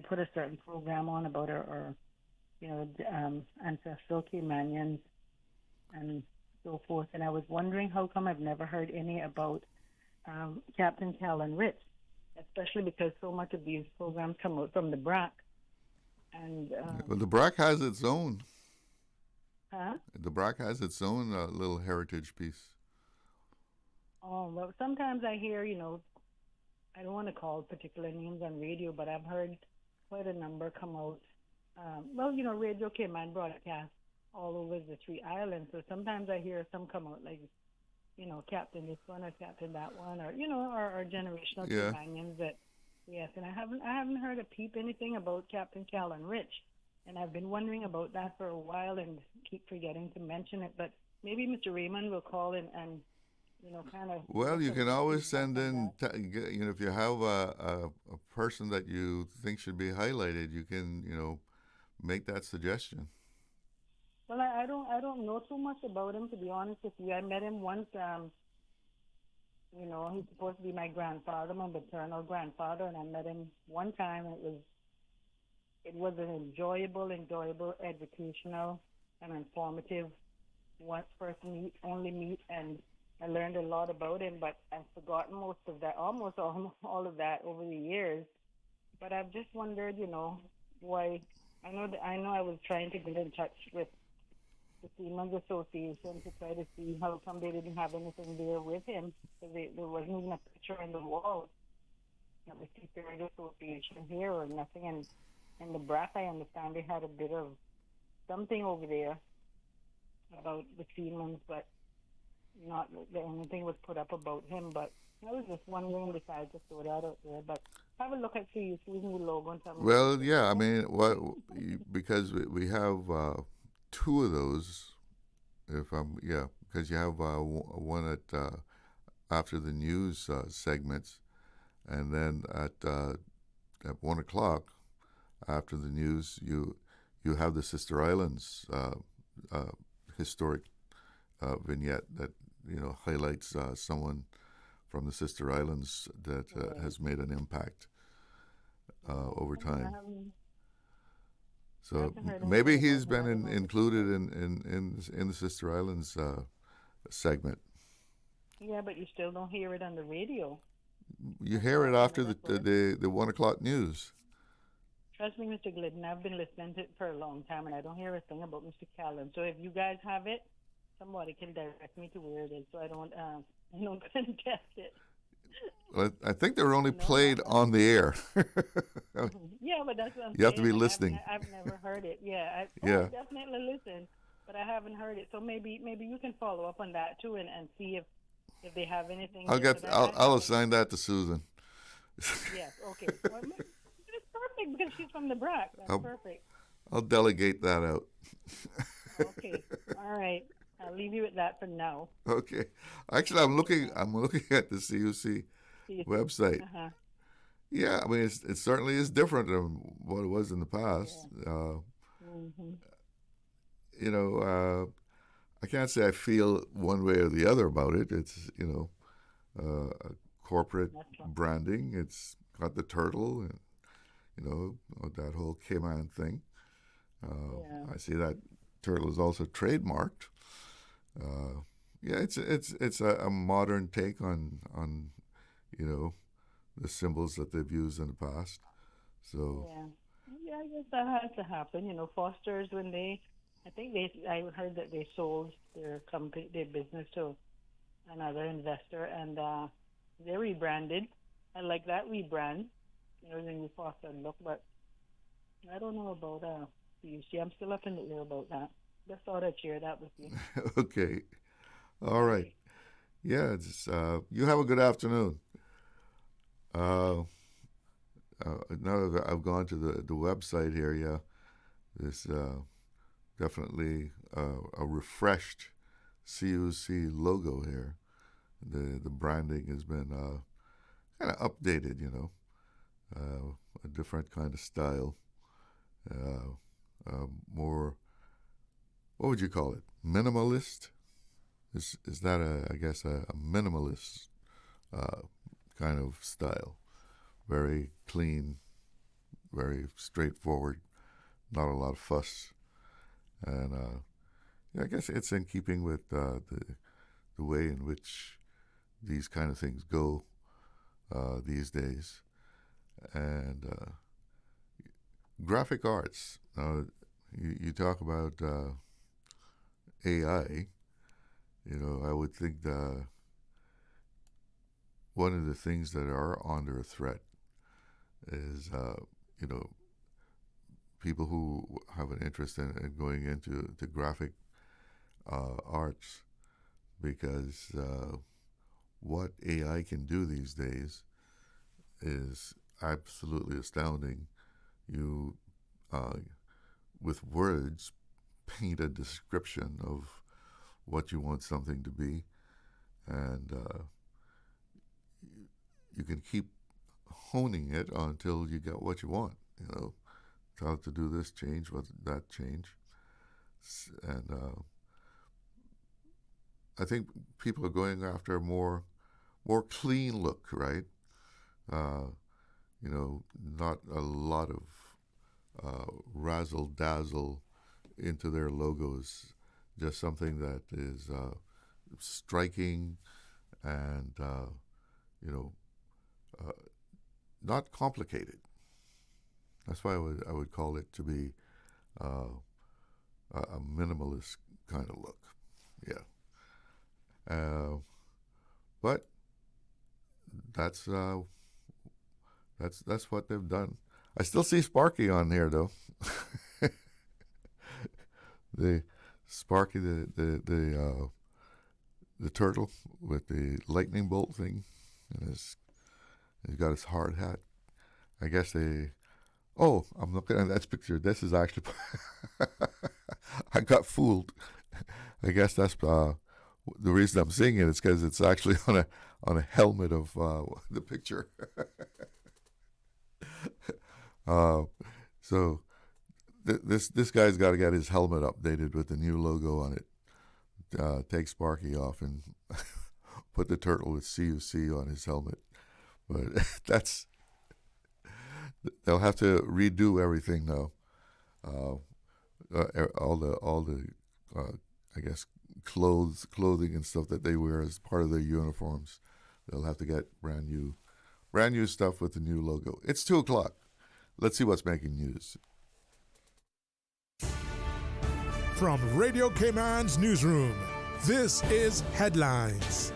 put a certain program on about our ancestral Caymanians and so forth. And I was wondering how come I've never heard any about Captain Callan Rich, especially because so much of these programs come out from the BRAC. And well, the BRAC has its own. Huh? The BRAC has its own little heritage piece. Oh, well, sometimes I hear, I don't want to call particular names on radio, but I've heard quite a number come out. Radio Cayman broadcast all over the 3 islands, so sometimes I hear some come out like, Captain this one or Captain that one, or, our generational Caymanians that, yes, and I haven't heard a peep anything about Captain Callan Rich. And I've been wondering about that for a while and keep forgetting to mention it. But maybe Mr. Raymond will call and kind of... Well, you can always send in, if you have a person that you think should be highlighted, you can, make that suggestion. Well, I don't know too much about him, to be honest with you. I met him once. He's supposed to be my grandfather, my maternal grandfather, and I met him one time, and it was an enjoyable, educational, and informative first only meet, and I learned a lot about him, but I've forgotten most of that, almost all of that over the years. But I've just wondered, why. I know I was trying to get in touch with the Seamen's Association to try to see how come they didn't have anything there with him, because there wasn't even a picture on the wall of the Seafaring Association here or nothing. And in the BRAC, I understand they had a bit of something over there about the Seamen's, but not anything was put up about him. But I was just wondering, besides to throw that out there. But have a look at CUC's new logo and tell me. Well, yeah, I mean, because we have 2 of those. Because you have one at after the news segments, and then at 1 o'clock after the news, you have the Sister Islands historic vignette that highlights someone from the Sister Islands that has made an impact over time. So maybe he's been included in the Sister Islands segment. Yeah, but you still don't hear it on the radio. You hear it after the 1 o'clock news. Trust me, Mr. Glidden, I've been listening to it for a long time, and I don't hear a thing about Mr. Callum. So if you guys have it, somebody can direct me to where it is, so I don't contest it. Well, I think they're only played on the air. Yeah, but that's what I'm saying. You have to be listening. I've never heard it. Yeah, I definitely listen, but I haven't heard it. So maybe you can follow up on that too, and see if they have anything. I'll assign that to Susan. Yes. Okay. Well, it's perfect because she's from the BRAC. That's perfect. I'll delegate that out. Okay. All right. I'll leave you at that for now. Okay. Actually, I'm looking at the CUC website. Uh-huh. Yeah, I mean, it certainly is different than what it was in the past. Mm-hmm. I can't say I feel one way or the other about it. It's, a corporate branding. It's got the turtle and, that whole Cayman thing. I see that turtle is also trademarked. It's a modern take on the symbols that they've used in the past. So yeah, I guess that has to happen. Foster's I heard that they sold their business to another investor, and they rebranded. I like that rebrand. The new Foster look, but I don't know about PUC. I'm still up in the air about that. Just thought I'd share that with you. Okay. All right. Yeah, you have a good afternoon. Now that I've gone to the website here, there's definitely a refreshed CUC logo here. The branding has been kind of updated, a different kind of style, more. What would you call it? Minimalist? Is that a minimalist kind of style? Very clean, very straightforward, not a lot of fuss, and I guess it's in keeping with the way in which these kind of things go these days, and graphic arts. You talk about AI, I would think one of the things that are under threat is, people who have an interest in going into the graphic arts, because what AI can do these days is absolutely astounding. You, with words, paint a description of what you want something to be, and you can keep honing it until you get what you want. Tell it to do this change, that change, and I think people are going after a more clean look, right? Not a lot of razzle dazzle into their logos, just something that is striking and not complicated. That's why I would call it to be a minimalist kind of look. Yeah. But that's what they've done. I still see Sparky on here though. The Sparky, the turtle with the lightning bolt thing, and he's got his hard hat. I guess I'm looking at that picture. This is actually I got fooled. I guess that's the reason I'm seeing it is because it's actually on a helmet of the picture. So this guy's got to get his helmet updated with the new logo on it. take Sparky off and put the turtle with CUC on his helmet. But they'll have to redo everything now. All the I guess clothing and stuff that they wear as part of their uniforms. They'll have to get brand new stuff with the new logo. It's 2:00. Let's see what's making news. From Radio Cayman's newsroom, this is Headlines.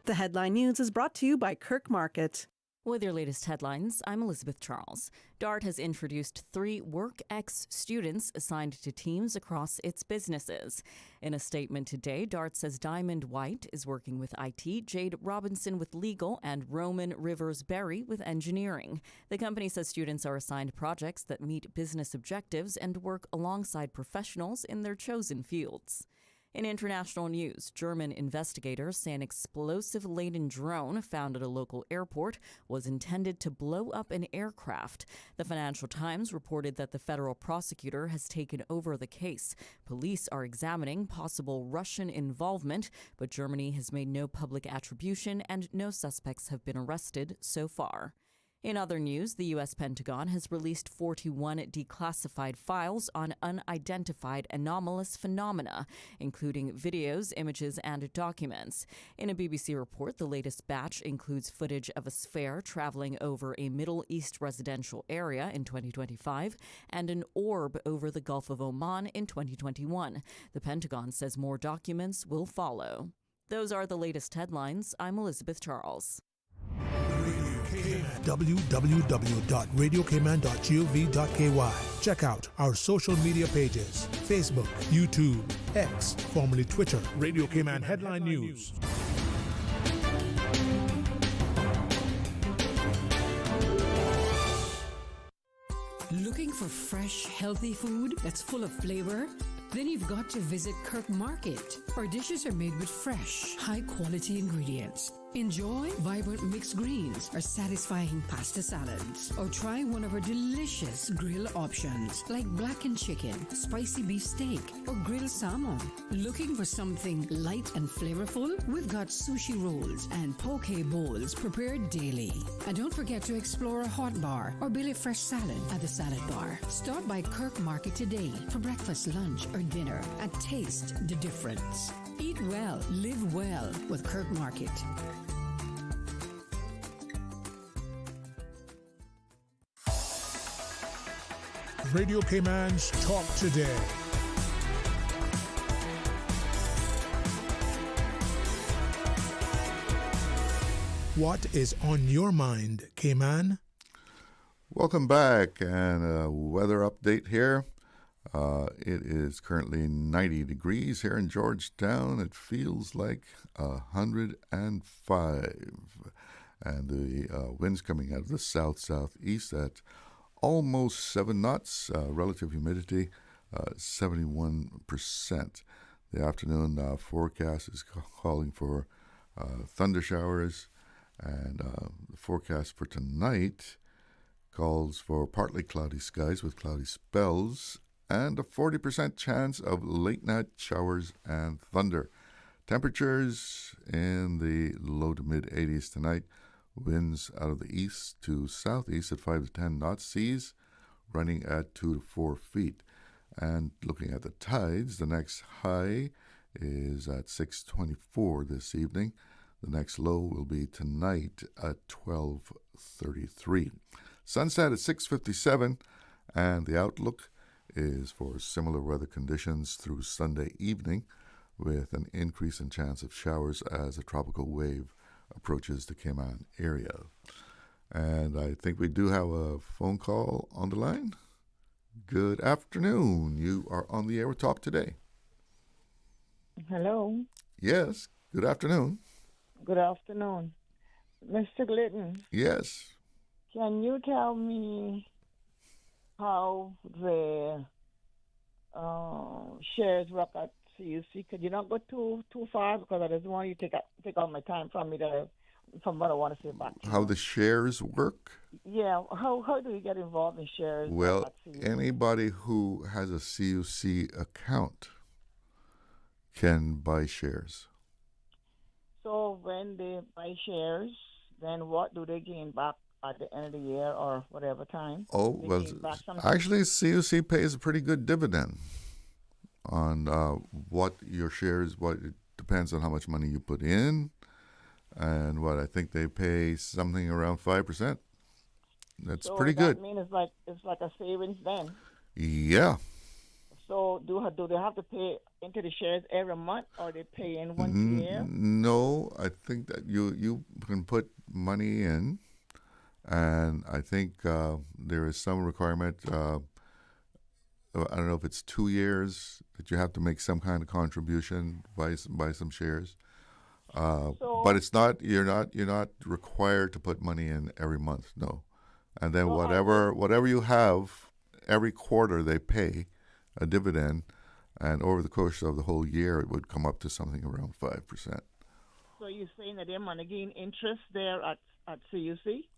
The headline news is brought to you by Kirk Market. With your latest headlines, I'm Elizabeth Charles. DART has introduced 3 WorkX students assigned to teams across its businesses. In a statement today, DART says Diamond White is working with IT, Jade Robinson with legal, and Roman Rivers Berry with engineering. The company says students are assigned projects that meet business objectives and work alongside professionals in their chosen fields. In international news, German investigators say an explosive-laden drone found at a local airport was intended to blow up an aircraft. The Financial Times reported that the federal prosecutor has taken over the case. Police are examining possible Russian involvement, but Germany has made no public attribution and no suspects have been arrested so far. In other news, the U.S. Pentagon has released 41 declassified files on unidentified anomalous phenomena, including videos, images, and documents. In a BBC report, the latest batch includes footage of a sphere traveling over a Middle East residential area in 2025 and an orb over the Gulf of Oman in 2021. The Pentagon says more documents will follow. Those are the latest headlines. I'm Elizabeth Charles. www.radiocayman.gov.ky. Check out our social media pages: Facebook, YouTube, X, formerly Twitter, Radio Cayman Headline News. Looking for fresh, healthy food that's full of flavor? Then you've got to visit Kirk Market. Our dishes are made with fresh, high-quality ingredients. Enjoy vibrant mixed greens or satisfying pasta salads. Or try one of our delicious grill options like blackened chicken, spicy beef steak, or grilled salmon. Looking for something light and flavorful? We've got sushi rolls and poke bowls prepared daily. And don't forget to explore a hot bar or Billy Fresh salad at the salad bar. Stop by Kirk Market today for breakfast, lunch, or dinner and taste the difference. Eat well, live well with Kirk Market. Radio Cayman's Talk Today. What is on your mind, Cayman? Welcome back, and a weather update here. It is currently 90 degrees here in Georgetown. It feels like 105. And the winds coming out of the south-southeast at almost 7 knots. Relative humidity, 71%. The afternoon forecast is calling for thunder showers. And the forecast for tonight calls for partly cloudy skies with cloudy spells and a 40% chance of late-night showers and thunder. Temperatures in the low to mid-80s tonight. Winds out of the east to southeast at 5 to 10 knots. Seas running at 2 to 4 feet. And looking at the tides, the next high is at 6:24 this evening. The next low will be tonight at 12:33. Sunset at 6:57, and the outlook is for similar weather conditions through Sunday evening, with an increase in chance of showers as a tropical wave approaches the Cayman area. And I think we do have a phone call on the line. Good afternoon. You are on the air with Talk Today. Hello. Yes, good afternoon. Good afternoon. Mr. Glidden. Yes. Can you tell me how the shares work at CUC? Could you not go too far, because I just want you to take all my time from me from what I want to say back to you. How the shares work? Yeah. How do you get involved in shares? Well, anybody who has a CUC account can buy shares. So when they buy shares, then what do they gain back at the end of the year or whatever time? Oh, They well, gain back something? actually, CUC pays a pretty good dividend on what your shares, what it depends on how much money you put in, and what I think they pay something around 5%. That's So pretty that good. means it's like a savings then. Yeah. So do they have to pay into the shares every month, or they pay in once a year? No, I think that you can put money in, and I think there is some requirement. I don't know if it's 2 years that you have to make some kind of contribution, buy some shares. But it's not you're not required to put money in every month. No, and then whatever you have every quarter they pay a dividend, and over the course of the whole year it would come up to something around 5%. So you're saying that they're going to gain interest there at CUC?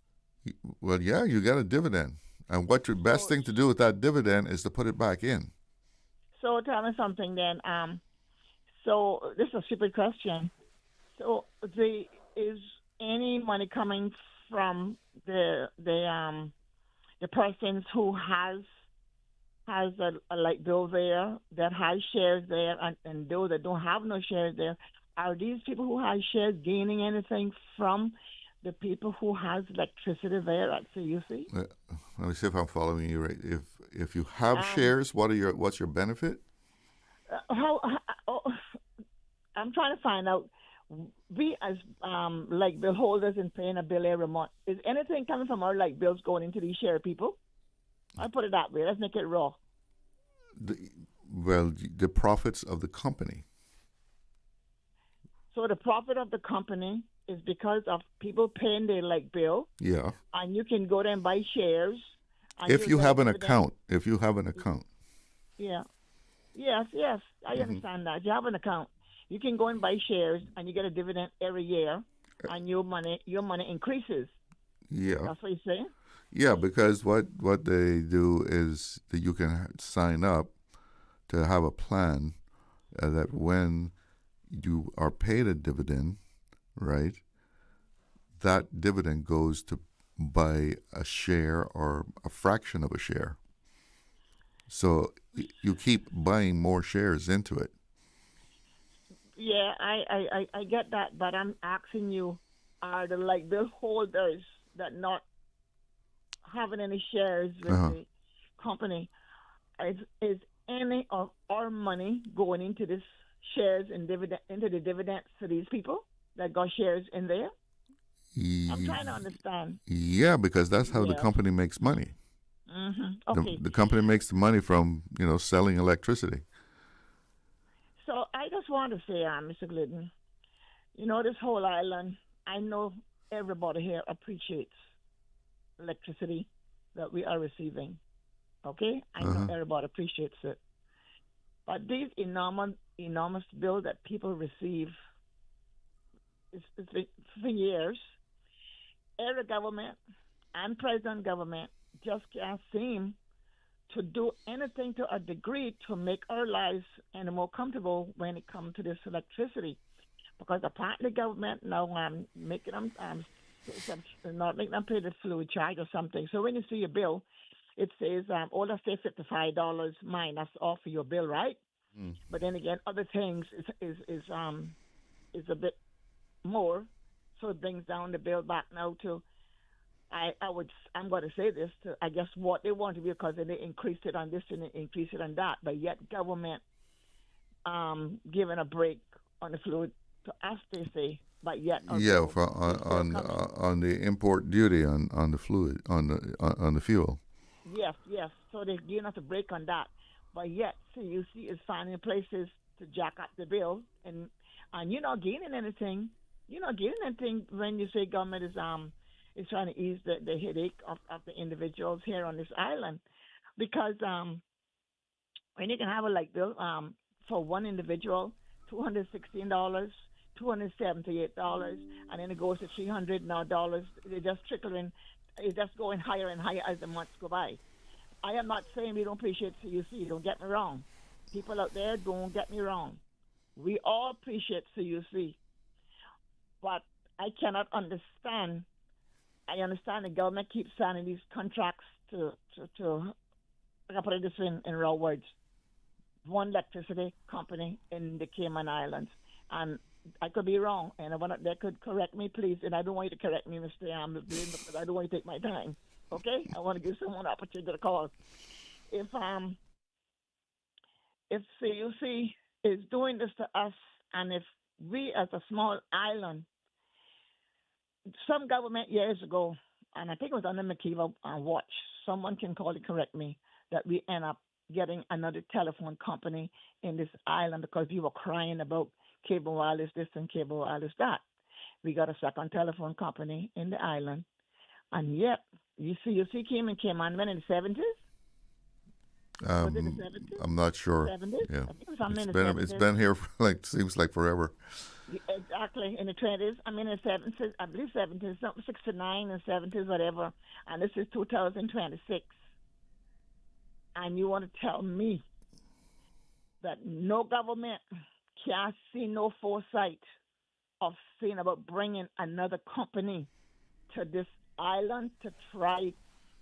Well, yeah, you get a dividend, and what your best thing to do with that dividend is to put it back in. So tell me something then. So this is a stupid question. So is any money coming from the persons who has a light bill there, that has shares there, and those that don't have no shares there? Are these people who have shares gaining anything from the people who has electricity there at CUC? Let me see if I'm following you right. If you have shares, what's your benefit? I'm trying to find out. We as light bill holders and paying a bill every month, is anything coming from our light bills going into these share people? I put it that way. Let's make it raw. The profits of the company. So the profit of the company is because of people paying their light bill. Yeah. And you can go there and buy shares. If you have an account. If you have an account. Yeah. Yes. I understand that. You have an account. You can go and buy shares, and you get a dividend every year, and your money increases. Yeah. That's what you're saying? Yeah, because what they do is that you can sign up to have a plan that when you are paid a dividend, right, that dividend goes to buy a share or a fraction of a share. So you keep buying more shares into it. Yeah, I get that, but I'm asking you, are the light bill holders that not having any shares with the company, is any of our money going into this shares and into the dividends for these people that got shares in there? I'm trying to understand. Yeah, because that's how the company makes money. Mm-hmm. Okay. The company makes the money from selling electricity. So I just want to say, Mr. Glidden, this whole island, I know everybody here appreciates electricity that we are receiving. Okay? I know everybody appreciates it. But these enormous bills that people receive for years, every government and present government just can't seem to do anything to a degree to make our lives any more comfortable when it comes to this electricity. Because apparently the government now making them not making them pay the fluid charge or something. So when you see your bill, it says, let's say $55 minus off of your bill, right? Mm. But then again, other things is a bit more, so it brings down the bill back now to. I'm going to say this to, I guess, what they want to be, because they increased it on this and they increased it on that, but yet government giving a break on the fluid to us, they say, but yet on the import duty on the fluid on the fuel. Yes. So they're giving us a break on that, but yet CUC is finding places to jack up the bill, and you're not gaining anything. You're not gaining anything when you say government is trying to ease the headache of the individuals here on this island, because when you can have a light bill for one individual, $216, $278, and then it goes to $300 now dollars. They're just trickling. It's just going higher and higher as the months go by. I am not saying we don't appreciate CUC. Don't get me wrong. People out there, don't get me wrong. We all appreciate CUC, but I cannot understand. I understand the government keeps signing these contracts to I can put it this in raw words. One electricity company in the Cayman Islands, and I could be wrong, and they could correct me, please. And I don't want you to correct me, Mr. because I don't want you to take my time. Okay, I want to give someone an opportunity to call. If CUC is doing this to us, and if we as a small island, some government years ago, and I think it was under McKeever watch, someone can call it, correct me, that we end up getting another telephone company in this island because we were crying about cable wireless this and cable wireless that. We got a second telephone company in the island, and yet you came on when in the 70s? Was it the 70s? I'm not sure. 70s? Yeah. I think it was in the 70s. It's been here for seems like forever. Exactly, in the 20s. I mean, in the 70s, I believe 70s, something 69 and 70s, whatever. And this is 2026. And you want to tell me that no government can see no foresight of seeing about bringing another company to this island to try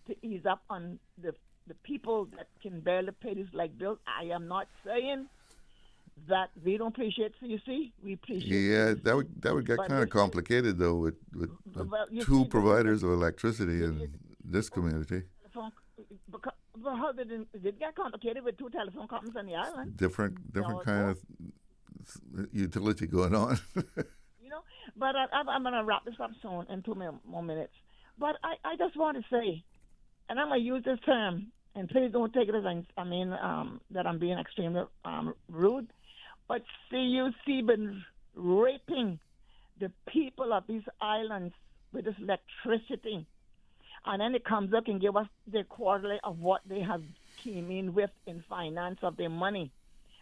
to ease up on the people that can barely pay these light bills. I am not saying that we don't appreciate CUC. We appreciate. Yeah, that would get kind of complicated though with two providers of electricity in this community. But how did it get complicated with two telephone companies on the island? Different kind of utility going on. But I'm going to wrap this up soon in 2 more minutes. But I just want to say, and I'm going to use this term, and please don't take it as that I'm being extremely rude, but CUC been raping the people of these islands with this electricity. And then it comes up and give us the quarterly of what they have came in with in finance of their money.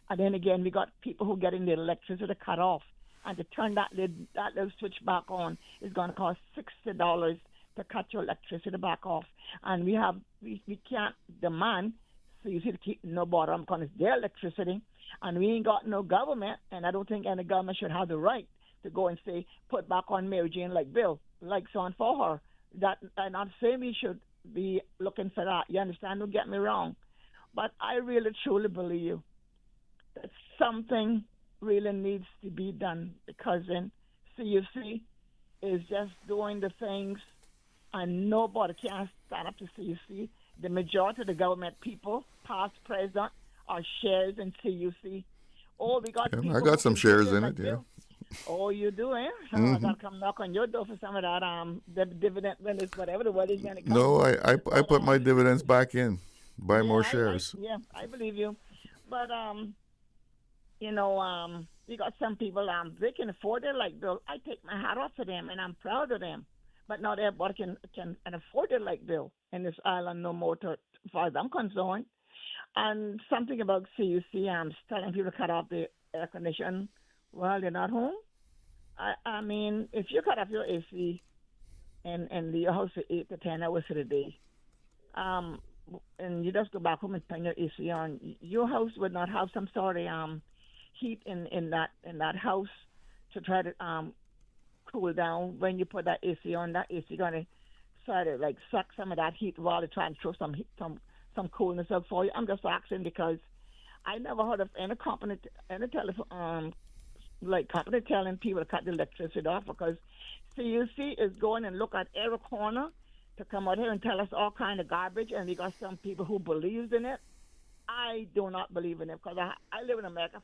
And then again, we got people who getting their electricity cut off. And to turn that little switch back on is going to cost $60 to cut your electricity back off. And we can't demand CUC to keep no bottom because it's their electricity. And we ain't got no government, and I don't think any government should have the right to go and say, put back on Mary Jane like Bill, like son for her. That I'm not saying we should be looking for that. You understand? Don't get me wrong. But I really, truly believe that something really needs to be done because then CUC is just doing the things and nobody can stand up to CUC. The majority of the government people, past, present, are shares in CUC. Oh, we got people I got some shares in it, yeah. Oh, you do, eh? Mm-hmm. I got to come knock on your door for some of that the dividend, when it's whatever the word is going to come. No, I put my dividends back in, buy more shares. I believe you. But, you got some people, they can afford it like Bill. I take my hat off to them, and I'm proud of them. But not everybody can afford it like Bill in this island no more, as far as I'm concerned. And something about CUC, I'm telling people to cut off the air conditioning while they're not home. I mean, if you cut off your AC and your house for 8 to 10 hours a day, and you just go back home and turn your AC on, your house would not have some sort of heat in that house to try to cool down. When you put that AC on, that AC gonna sort of like suck some of that heat while they try and throw some coolness up for you. I'm just asking because I never heard of any company, any telephone company telling people to cut the electricity off because CUC is going and look at every corner to come out here and tell us all kind of garbage, and we got some people who believes in it. I do not believe in it because I live in America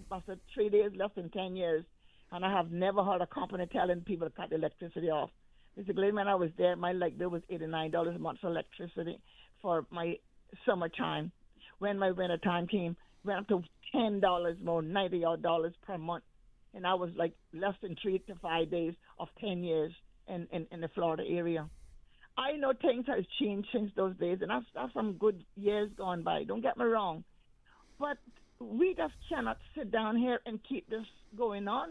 for 3 days, less than 10 years, and I have never heard a company telling people to cut the electricity off. Mr. Glidden, when I was there, my light bill was $89 a month for electricity for my summertime. When my winter time came, went up to $10 more, $90 per month. And I was like less than 3 to 5 days of 10 years in the Florida area. I know things have changed since those days, and that's some good years gone by. Don't get me wrong. But we just cannot sit down here and keep this going on.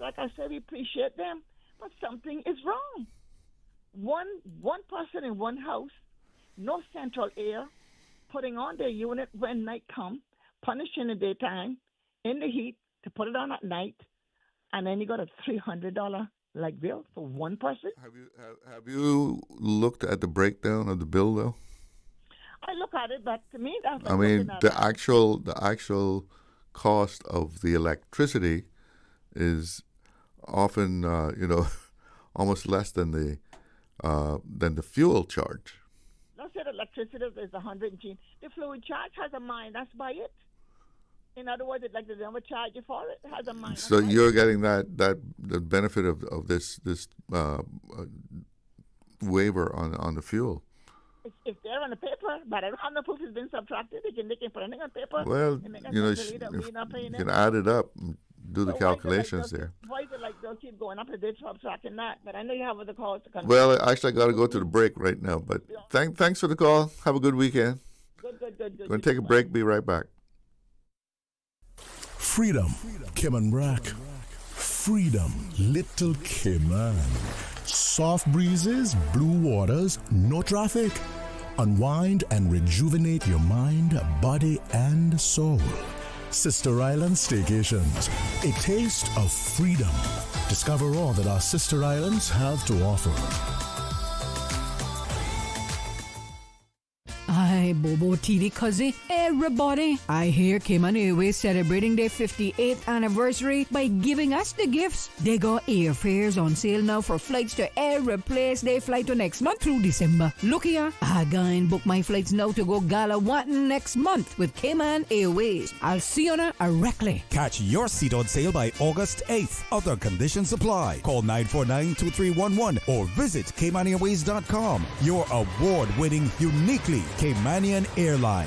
Like I said, we appreciate them, but something is wrong. One person in one house, no central air, putting on their unit when night comes, punished in the daytime, in the heat, to put it on at night, and then you got a $300 like bill for one person. Have you looked at the breakdown of the bill though? I look at it, but to me, that's like I mean, looking at the actual cost of the electricity is often, almost less than the fuel charge. Let's say the electricity is 100 and change. The fluid charge has a mind. That's by it. In other words, like they never charge you for it. It has a mind. So you're getting the benefit of this waiver on the fuel. If they're on the paper, but I don't have no proof it's been subtracted. They can put anything on paper. Well, you can add it up, and do the calculations there. Why is it like they'll keep going up and they're subtracting that? But I know you have other calls to come. Well, actually, I got to go to the break right now. But thanks for the call. Have a good weekend. Good. Going to take a break. Be right back. Freedom, Cayman Rack. Freedom, Little Cayman. Soft breezes, blue waters, no traffic. Unwind and rejuvenate your mind, body, and soul. Sister Island Staycations, a taste of freedom. Discover all that our sister islands have to offer. Hi, Bobo TD Cousin, everybody. I hear Cayman Airways celebrating their 58th anniversary by giving us the gifts. They got airfares on sale now for flights to every place they fly to next month through December. Look here, I going book my flights now to go Galawatten next month with Cayman Airways. I'll see you on a directly. Catch your seat on sale by August 8th. Other conditions apply. Call 949-2311 or visit CaymanAirways.com. Your award-winning, uniquely Caymanian airline.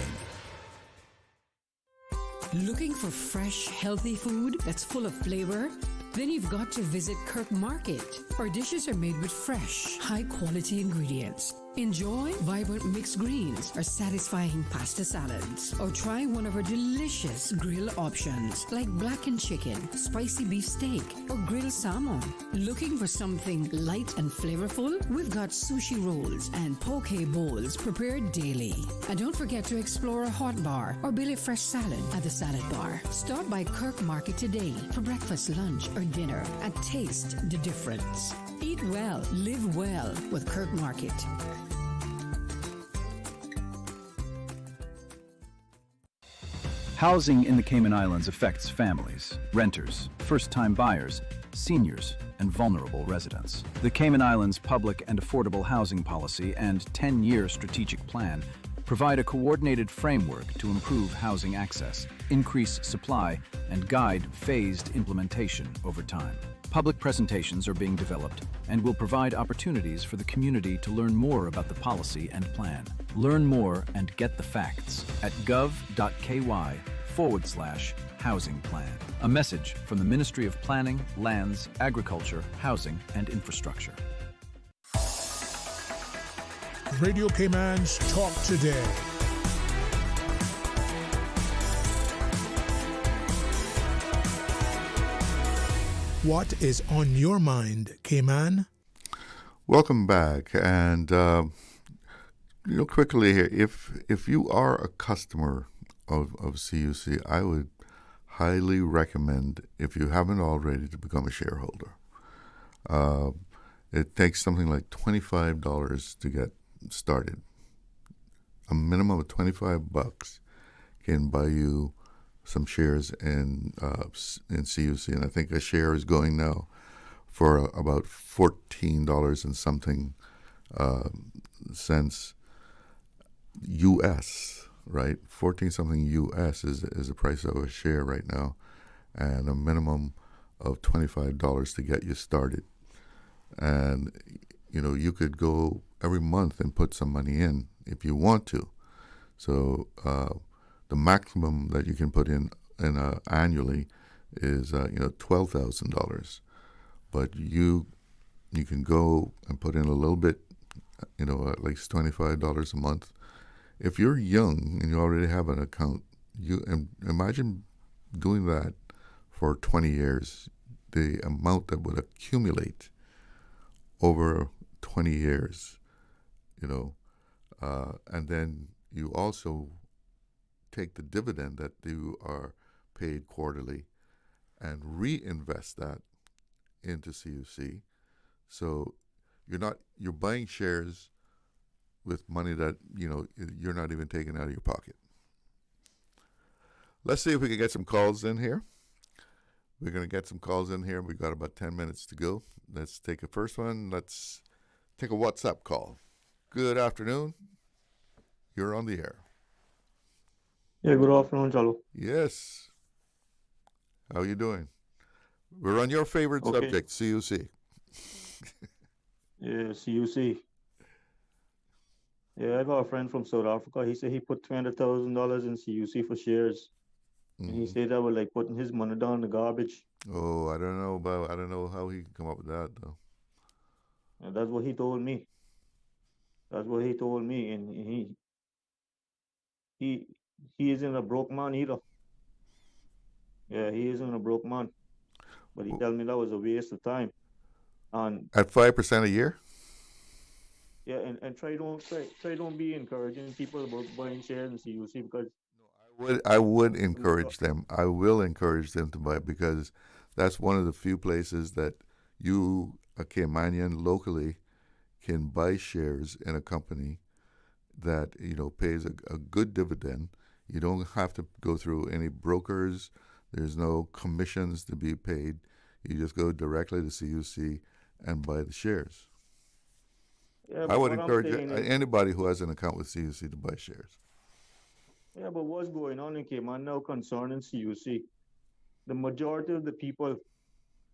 Looking for fresh, healthy food that's full of flavor? Then you've got to visit Kirk Market. Our dishes are made with fresh, high-quality ingredients. Enjoy vibrant mixed greens or satisfying pasta salads. Or try one of our delicious grill options like blackened chicken, spicy beef steak, or grilled salmon. Looking for something light and flavorful? We've got sushi rolls and poke bowls prepared daily. And don't forget to explore a hot bar or Billy Fresh salad at the salad bar. Stop by Kirk Market today for breakfast, lunch, or dinner and taste the difference. Eat well, live well with Kirk Market. Housing in the Cayman Islands affects families, renters, first-time buyers, seniors, and vulnerable residents. The Cayman Islands Public and Affordable Housing Policy and 10-year strategic plan provide a coordinated framework to improve housing access, increase supply, and guide phased implementation over time. Public presentations are being developed and will provide opportunities for the community to learn more about the policy and plan. Learn more and get the facts at gov.ky/housing plan. A message from the Ministry of Planning, Lands, Agriculture, Housing, and Infrastructure. Radio Cayman's Talk Today. What is on your mind, Cayman? Welcome back, and quickly here, if you are a customer of CUC, I would highly recommend, if you haven't already, to become a shareholder. It takes something like $25 to get started. A minimum of $25 can buy you some shares in CUC, and I think a share is going now for about $14 and something cents US, right? 14 something US is the price of a share right now, and a minimum of $25 to get you started. And you could go every month and put some money in if you want to. So the maximum that you can put in annually is $12,000, but you can go and put in a little bit, at least $25 a month. If you're young and you already have an account, imagine doing that for 20 years. The amount that would accumulate over 20 years, and then you also take the dividend that you are paid quarterly, and reinvest that into CUC. So you're buying shares with money that you're not even taking out of your pocket. Let's see if we can get some calls in here. We're going to get some calls in here. We've got about 10 minutes to go. Let's take a first one. Let's take a WhatsApp call. Good afternoon. You're on the air. Yeah, good afternoon, Chalo. Yes. How are you doing? We're on your favorite subject, CUC. Yeah, CUC. Yeah, I got a friend from South Africa. He said he put $200,000 in CUC for shares. And he said that was like putting his money down in the garbage. Oh, I don't know how he can come up with that though. And that's what he told me. That's what he told me. And he isn't a broke man either. Yeah, he isn't a broke man. But he told me that was a waste of time. And at 5% a year? yeah, and try don't be encouraging people about buying shares in CUC because I would encourage them. I will encourage them to buy because that's one of the few places that you, a Caymanian locally, can buy shares in a company that pays a good dividend. You don't have to go through any brokers. There's no commissions to be paid. You just go directly to CUC and buy the shares. Yeah, I would encourage anybody who has an account with CUC to buy shares. Yeah, but what's going on in Cayman now concerning CUC? The majority of the people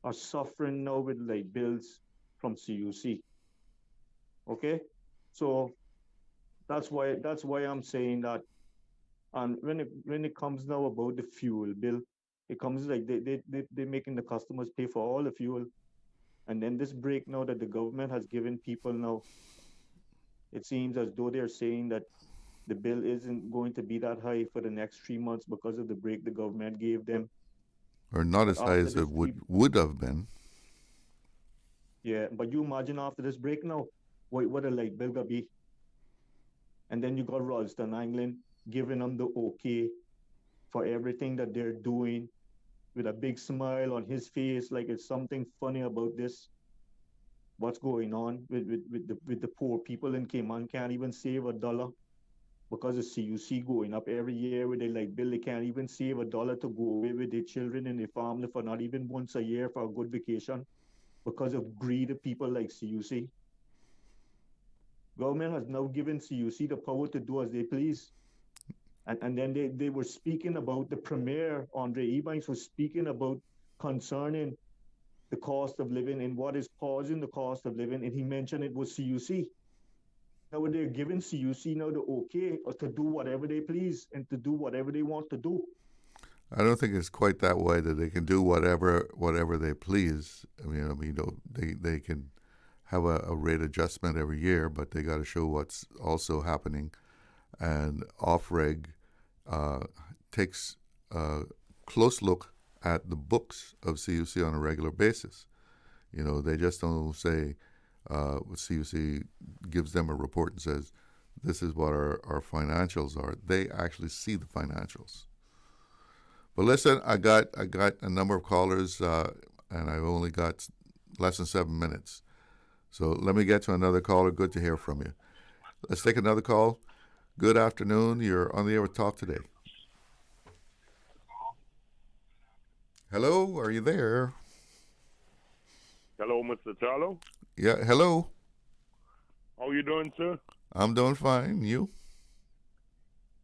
are suffering now with like bills from CUC. Okay, so that's why I'm saying that. And when it comes now about the fuel bill, it comes like they're making the customers pay for all the fuel, and then this break now that the government has given people now, it seems as though they're saying that the bill isn't going to be that high for the next 3 months because of the break the government gave them. Or not as high as it would have been. Yeah, but you imagine after this break now, what a light bill gonna be. And then you got Ralston Anglin giving them the okay for everything that they're doing with a big smile on his face, like it's something funny about this. What's going on with the poor people in Cayman can't even save $1 because of CUC going up every year with their light bill. They can't even save $1 to go away with their children and their family for not even once a year for a good vacation because of greed of people like CUC. Government has now given CUC the power to do as they please. And then they were speaking about the premier, Andre Ebanks was speaking about concerning the cost of living and what is causing the cost of living. And he mentioned it was CUC. Now they're giving CUC now the okay to do whatever they please and to do whatever they want to do. I don't think it's quite that way that they can do whatever they please. I mean, they can have a rate adjustment every year, but they got to show what's also happening. And Off-Reg takes a close look at the books of CUC on a regular basis. They just don't say CUC gives them a report and says, this is what our financials are. They actually see the financials. But listen, I got a number of callers, and I've only got less than 7 minutes. So let me get to another caller. Good to hear from you. Let's take another call. Good afternoon. You're on the air with Talk Today. Hello, are you there? Hello, Mr. Charlo. Yeah, hello. How you doing, sir? I'm doing fine. You?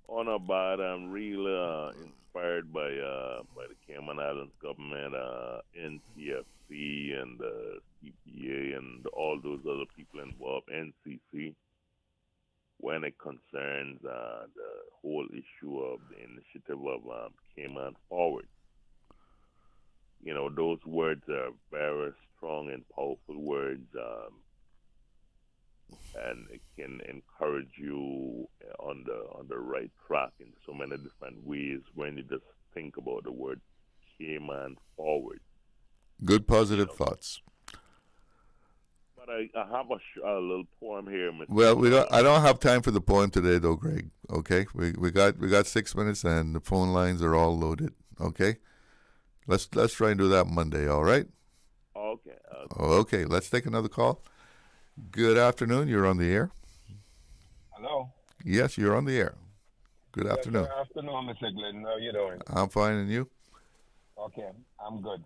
Oh, not bad. I'm real inspired by the Cayman Islands government, NCFC, and the CPA, and all those other people involved, NCC, when it concerns the whole issue of the initiative of Cayman Forward. Those words are very strong and powerful words, and it can encourage you on the right track in so many different ways when you just think about the word Cayman Forward. Good positive thoughts. But I have a little poem here, Mr. Well, I don't have time for the poem today, though, Greg. Okay, we got 6 minutes, and the phone lines are all loaded. Okay, Let's try and do that Monday, all right? Okay. Okay, let's take another call. Good afternoon. You're on the air. Hello. Yes, you're on the air. Good afternoon. Good afternoon, Mr. Glidden. How are you doing? I'm fine, and you? Okay, I'm good.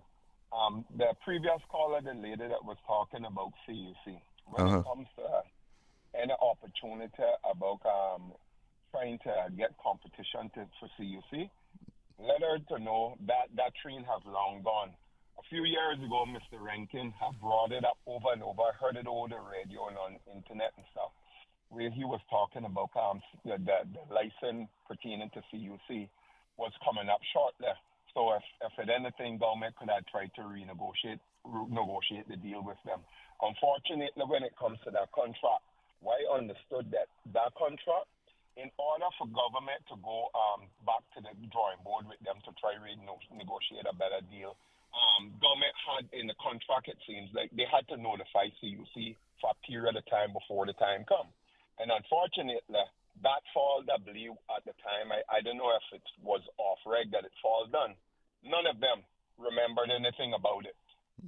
The previous caller, the lady that was talking about CUC, when it comes to any opportunity about trying to get competition for CUC, let her to know that that train has long gone. A few years ago, Mr. Rankin had brought it up over and over. I heard it over the radio and on internet and stuff, where he was talking about the license pertaining to CUC was coming up shortly. So if at anything, government could have tried to negotiate the deal with them. Unfortunately, when it comes to that contract, I understood that contract, in order for government to go back to the drawing board with them to try to negotiate a better deal, government had in the contract, it seems like they had to notify CUC for a period of time before the time come. And unfortunately, that fall, I believe at the time, I don't know if it was off reg that it fall done. None of them remembered anything about it.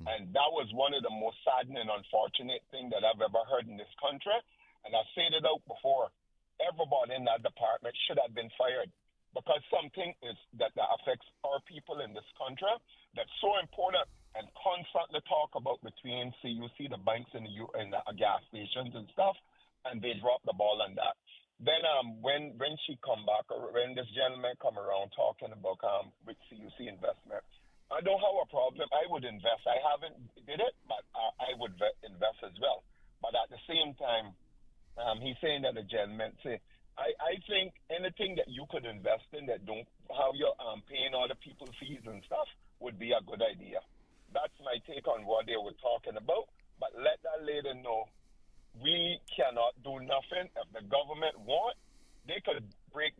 And that was one of the most saddening, unfortunate things that I've ever heard in this country. And I've said it out before. Everybody in that department should have been fired, because something is that affects our people in this country that's so important and constantly talk about between CUC, the banks, and the gas stations and stuff, and they drop the ball on that. Then when she come back, or when this gentleman come around talking about with CUC investment, I don't have a problem. I would invest. I haven't did it, but I would invest as well. But at the same time, he's saying that the gentleman say, I think anything that you could invest in that don't how you're paying all the people fees and stuff would be a good idea. That's my take on what they were talking about. But let that lady know we cannot do nothing. If the government want, they could break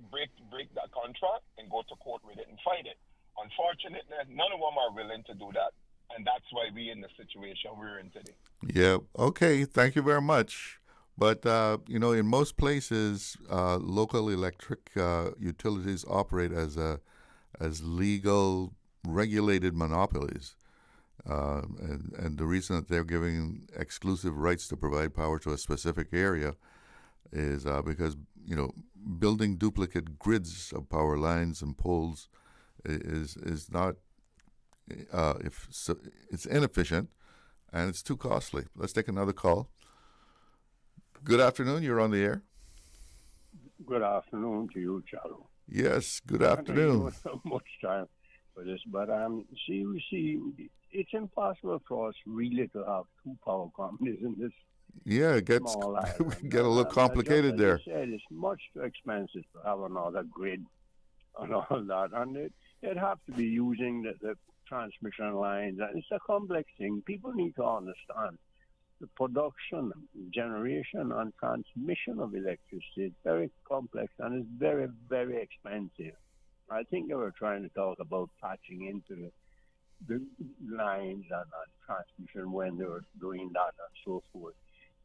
that contract and go to court with it and fight it. Unfortunately, none of them are willing to do that. And that's why we're in the situation we're in today. Yeah, okay. Thank you very much. But, in most places, local electric utilities operate as legal, regulated monopolies. And the reason that they're giving exclusive rights to provide power to a specific area is because, building duplicate grids of power lines and poles is not, it's inefficient and it's too costly. Let's take another call. Good afternoon. You're on the air. Good afternoon to you, Charlo. Yes, good afternoon. I don't have much time for this, but it's impossible for us really to have two power companies in this it gets small island. get a little complicated there. As you said, it's much too expensive to have another grid and all that, and they'd have to be using the transmission lines. And it's a complex thing. People need to understand the production, generation, and transmission of electricity is very complex and it's very, very expensive. I think they were trying to talk about patching into the lines and transmission when they were doing that and so forth.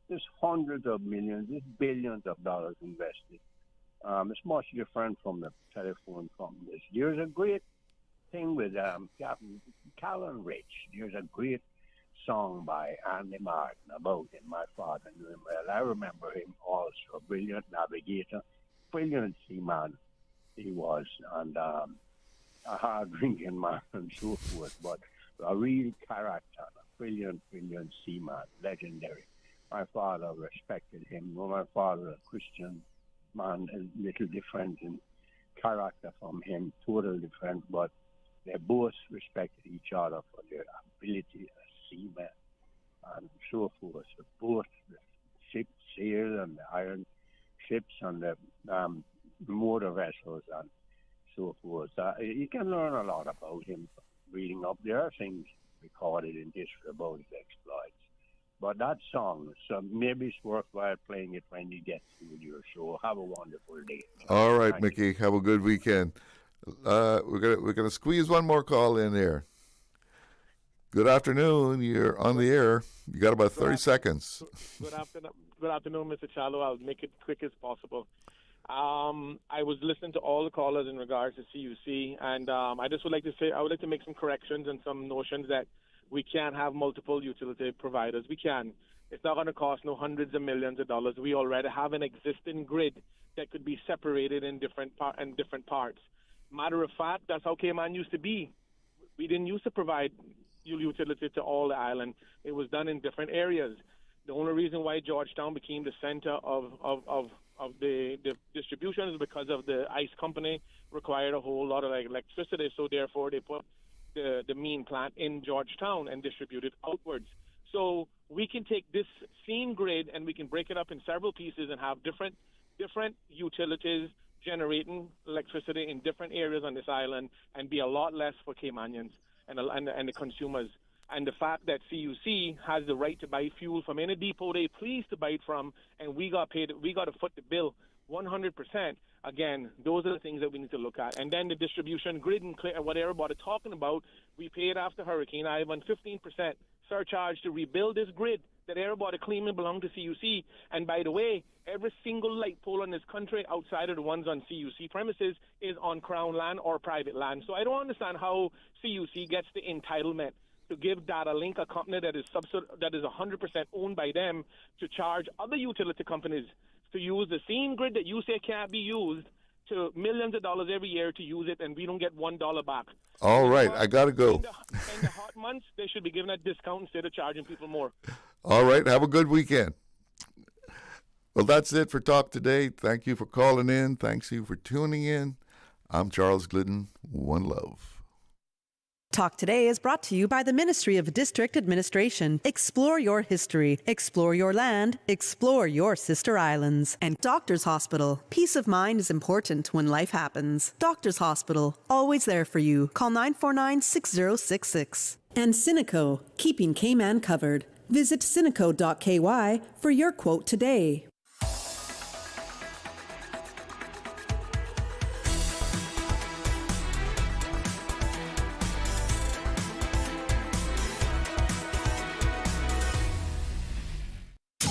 There's hundreds of millions, there's billions of dollars invested. It's much different from the telephone companies. There's a great thing with Captain Callan Rich. There's a great song by Andy Martin about him. My father knew him well. I remember him also, a brilliant navigator, brilliant seaman he was, and a hard-drinking man and so forth, but a real character, a brilliant seaman, legendary. My father respected him. Well, my father, a Christian man, a little different in character from him, totally different, but they both respected each other for their ability as seamen and so forth. So both the ship sail and the iron ships and the motor vessels and so forth. You can learn a lot about him reading up. There are things recorded in history about his exploits. But that song, so maybe it's worthwhile playing it when you get to your show. Have a wonderful day. All right, Mickey. Have a good weekend. We're gonna squeeze one more call in there. Good afternoon. You're on the air. You got about 30 seconds. Good afternoon, Mr. Charlo. I'll make it quick as possible. I was listening to all the callers in regards to CUC, and I just would like to say I would like to make some corrections and some notions that we can't have multiple utility providers. We can. It's not going to cost no hundreds of millions of dollars. We already have an existing grid that could be separated in different parts. Matter of fact, that's how Cayman used to be. We didn't used to provide utility to all the island. It was done in different areas. The only reason why Georgetown became the center of the distribution is because of the ice company required a whole lot of electricity, so therefore they put the main plant in Georgetown and distribute it outwards. So we can take this same grid and we can break it up in several pieces and have different utilities generating electricity in different areas on this island and be a lot less for Caymanians and the consumers. And the fact that CUC has the right to buy fuel from any depot they please to buy it from, and we got to foot the bill 100%. Again, those are the things that we need to look at. And then the distribution grid and what everybody talking about, we paid after Hurricane Ivan 15% surcharge to rebuild this grid that everybody claiming belonged to CUC. And by the way, every single light pole in this country outside of the ones on CUC premises is on Crown land or private land. So I don't understand how CUC gets the entitlement to give Data Link, a company that is 100% owned by them, to charge other utility companies to use the same grid that you say can't be used, to millions of dollars every year to use it, and we don't get $1 back. All right, I got to go. In the hot months, they should be giving a discount instead of charging people more. All right, have a good weekend. Well, that's it for Talk Today. Thank you for calling in. Thanks you for tuning in. I'm Charles Glidden. One love. Talk Today is brought to you by the Ministry of District Administration. Explore your history. Explore your land. Explore your sister islands. And Doctors Hospital. Peace of mind is important when life happens. Doctors Hospital. Always there for you. Call 949-6066. And Cineco. Keeping Cayman covered. Visit cineco.ky for your quote today.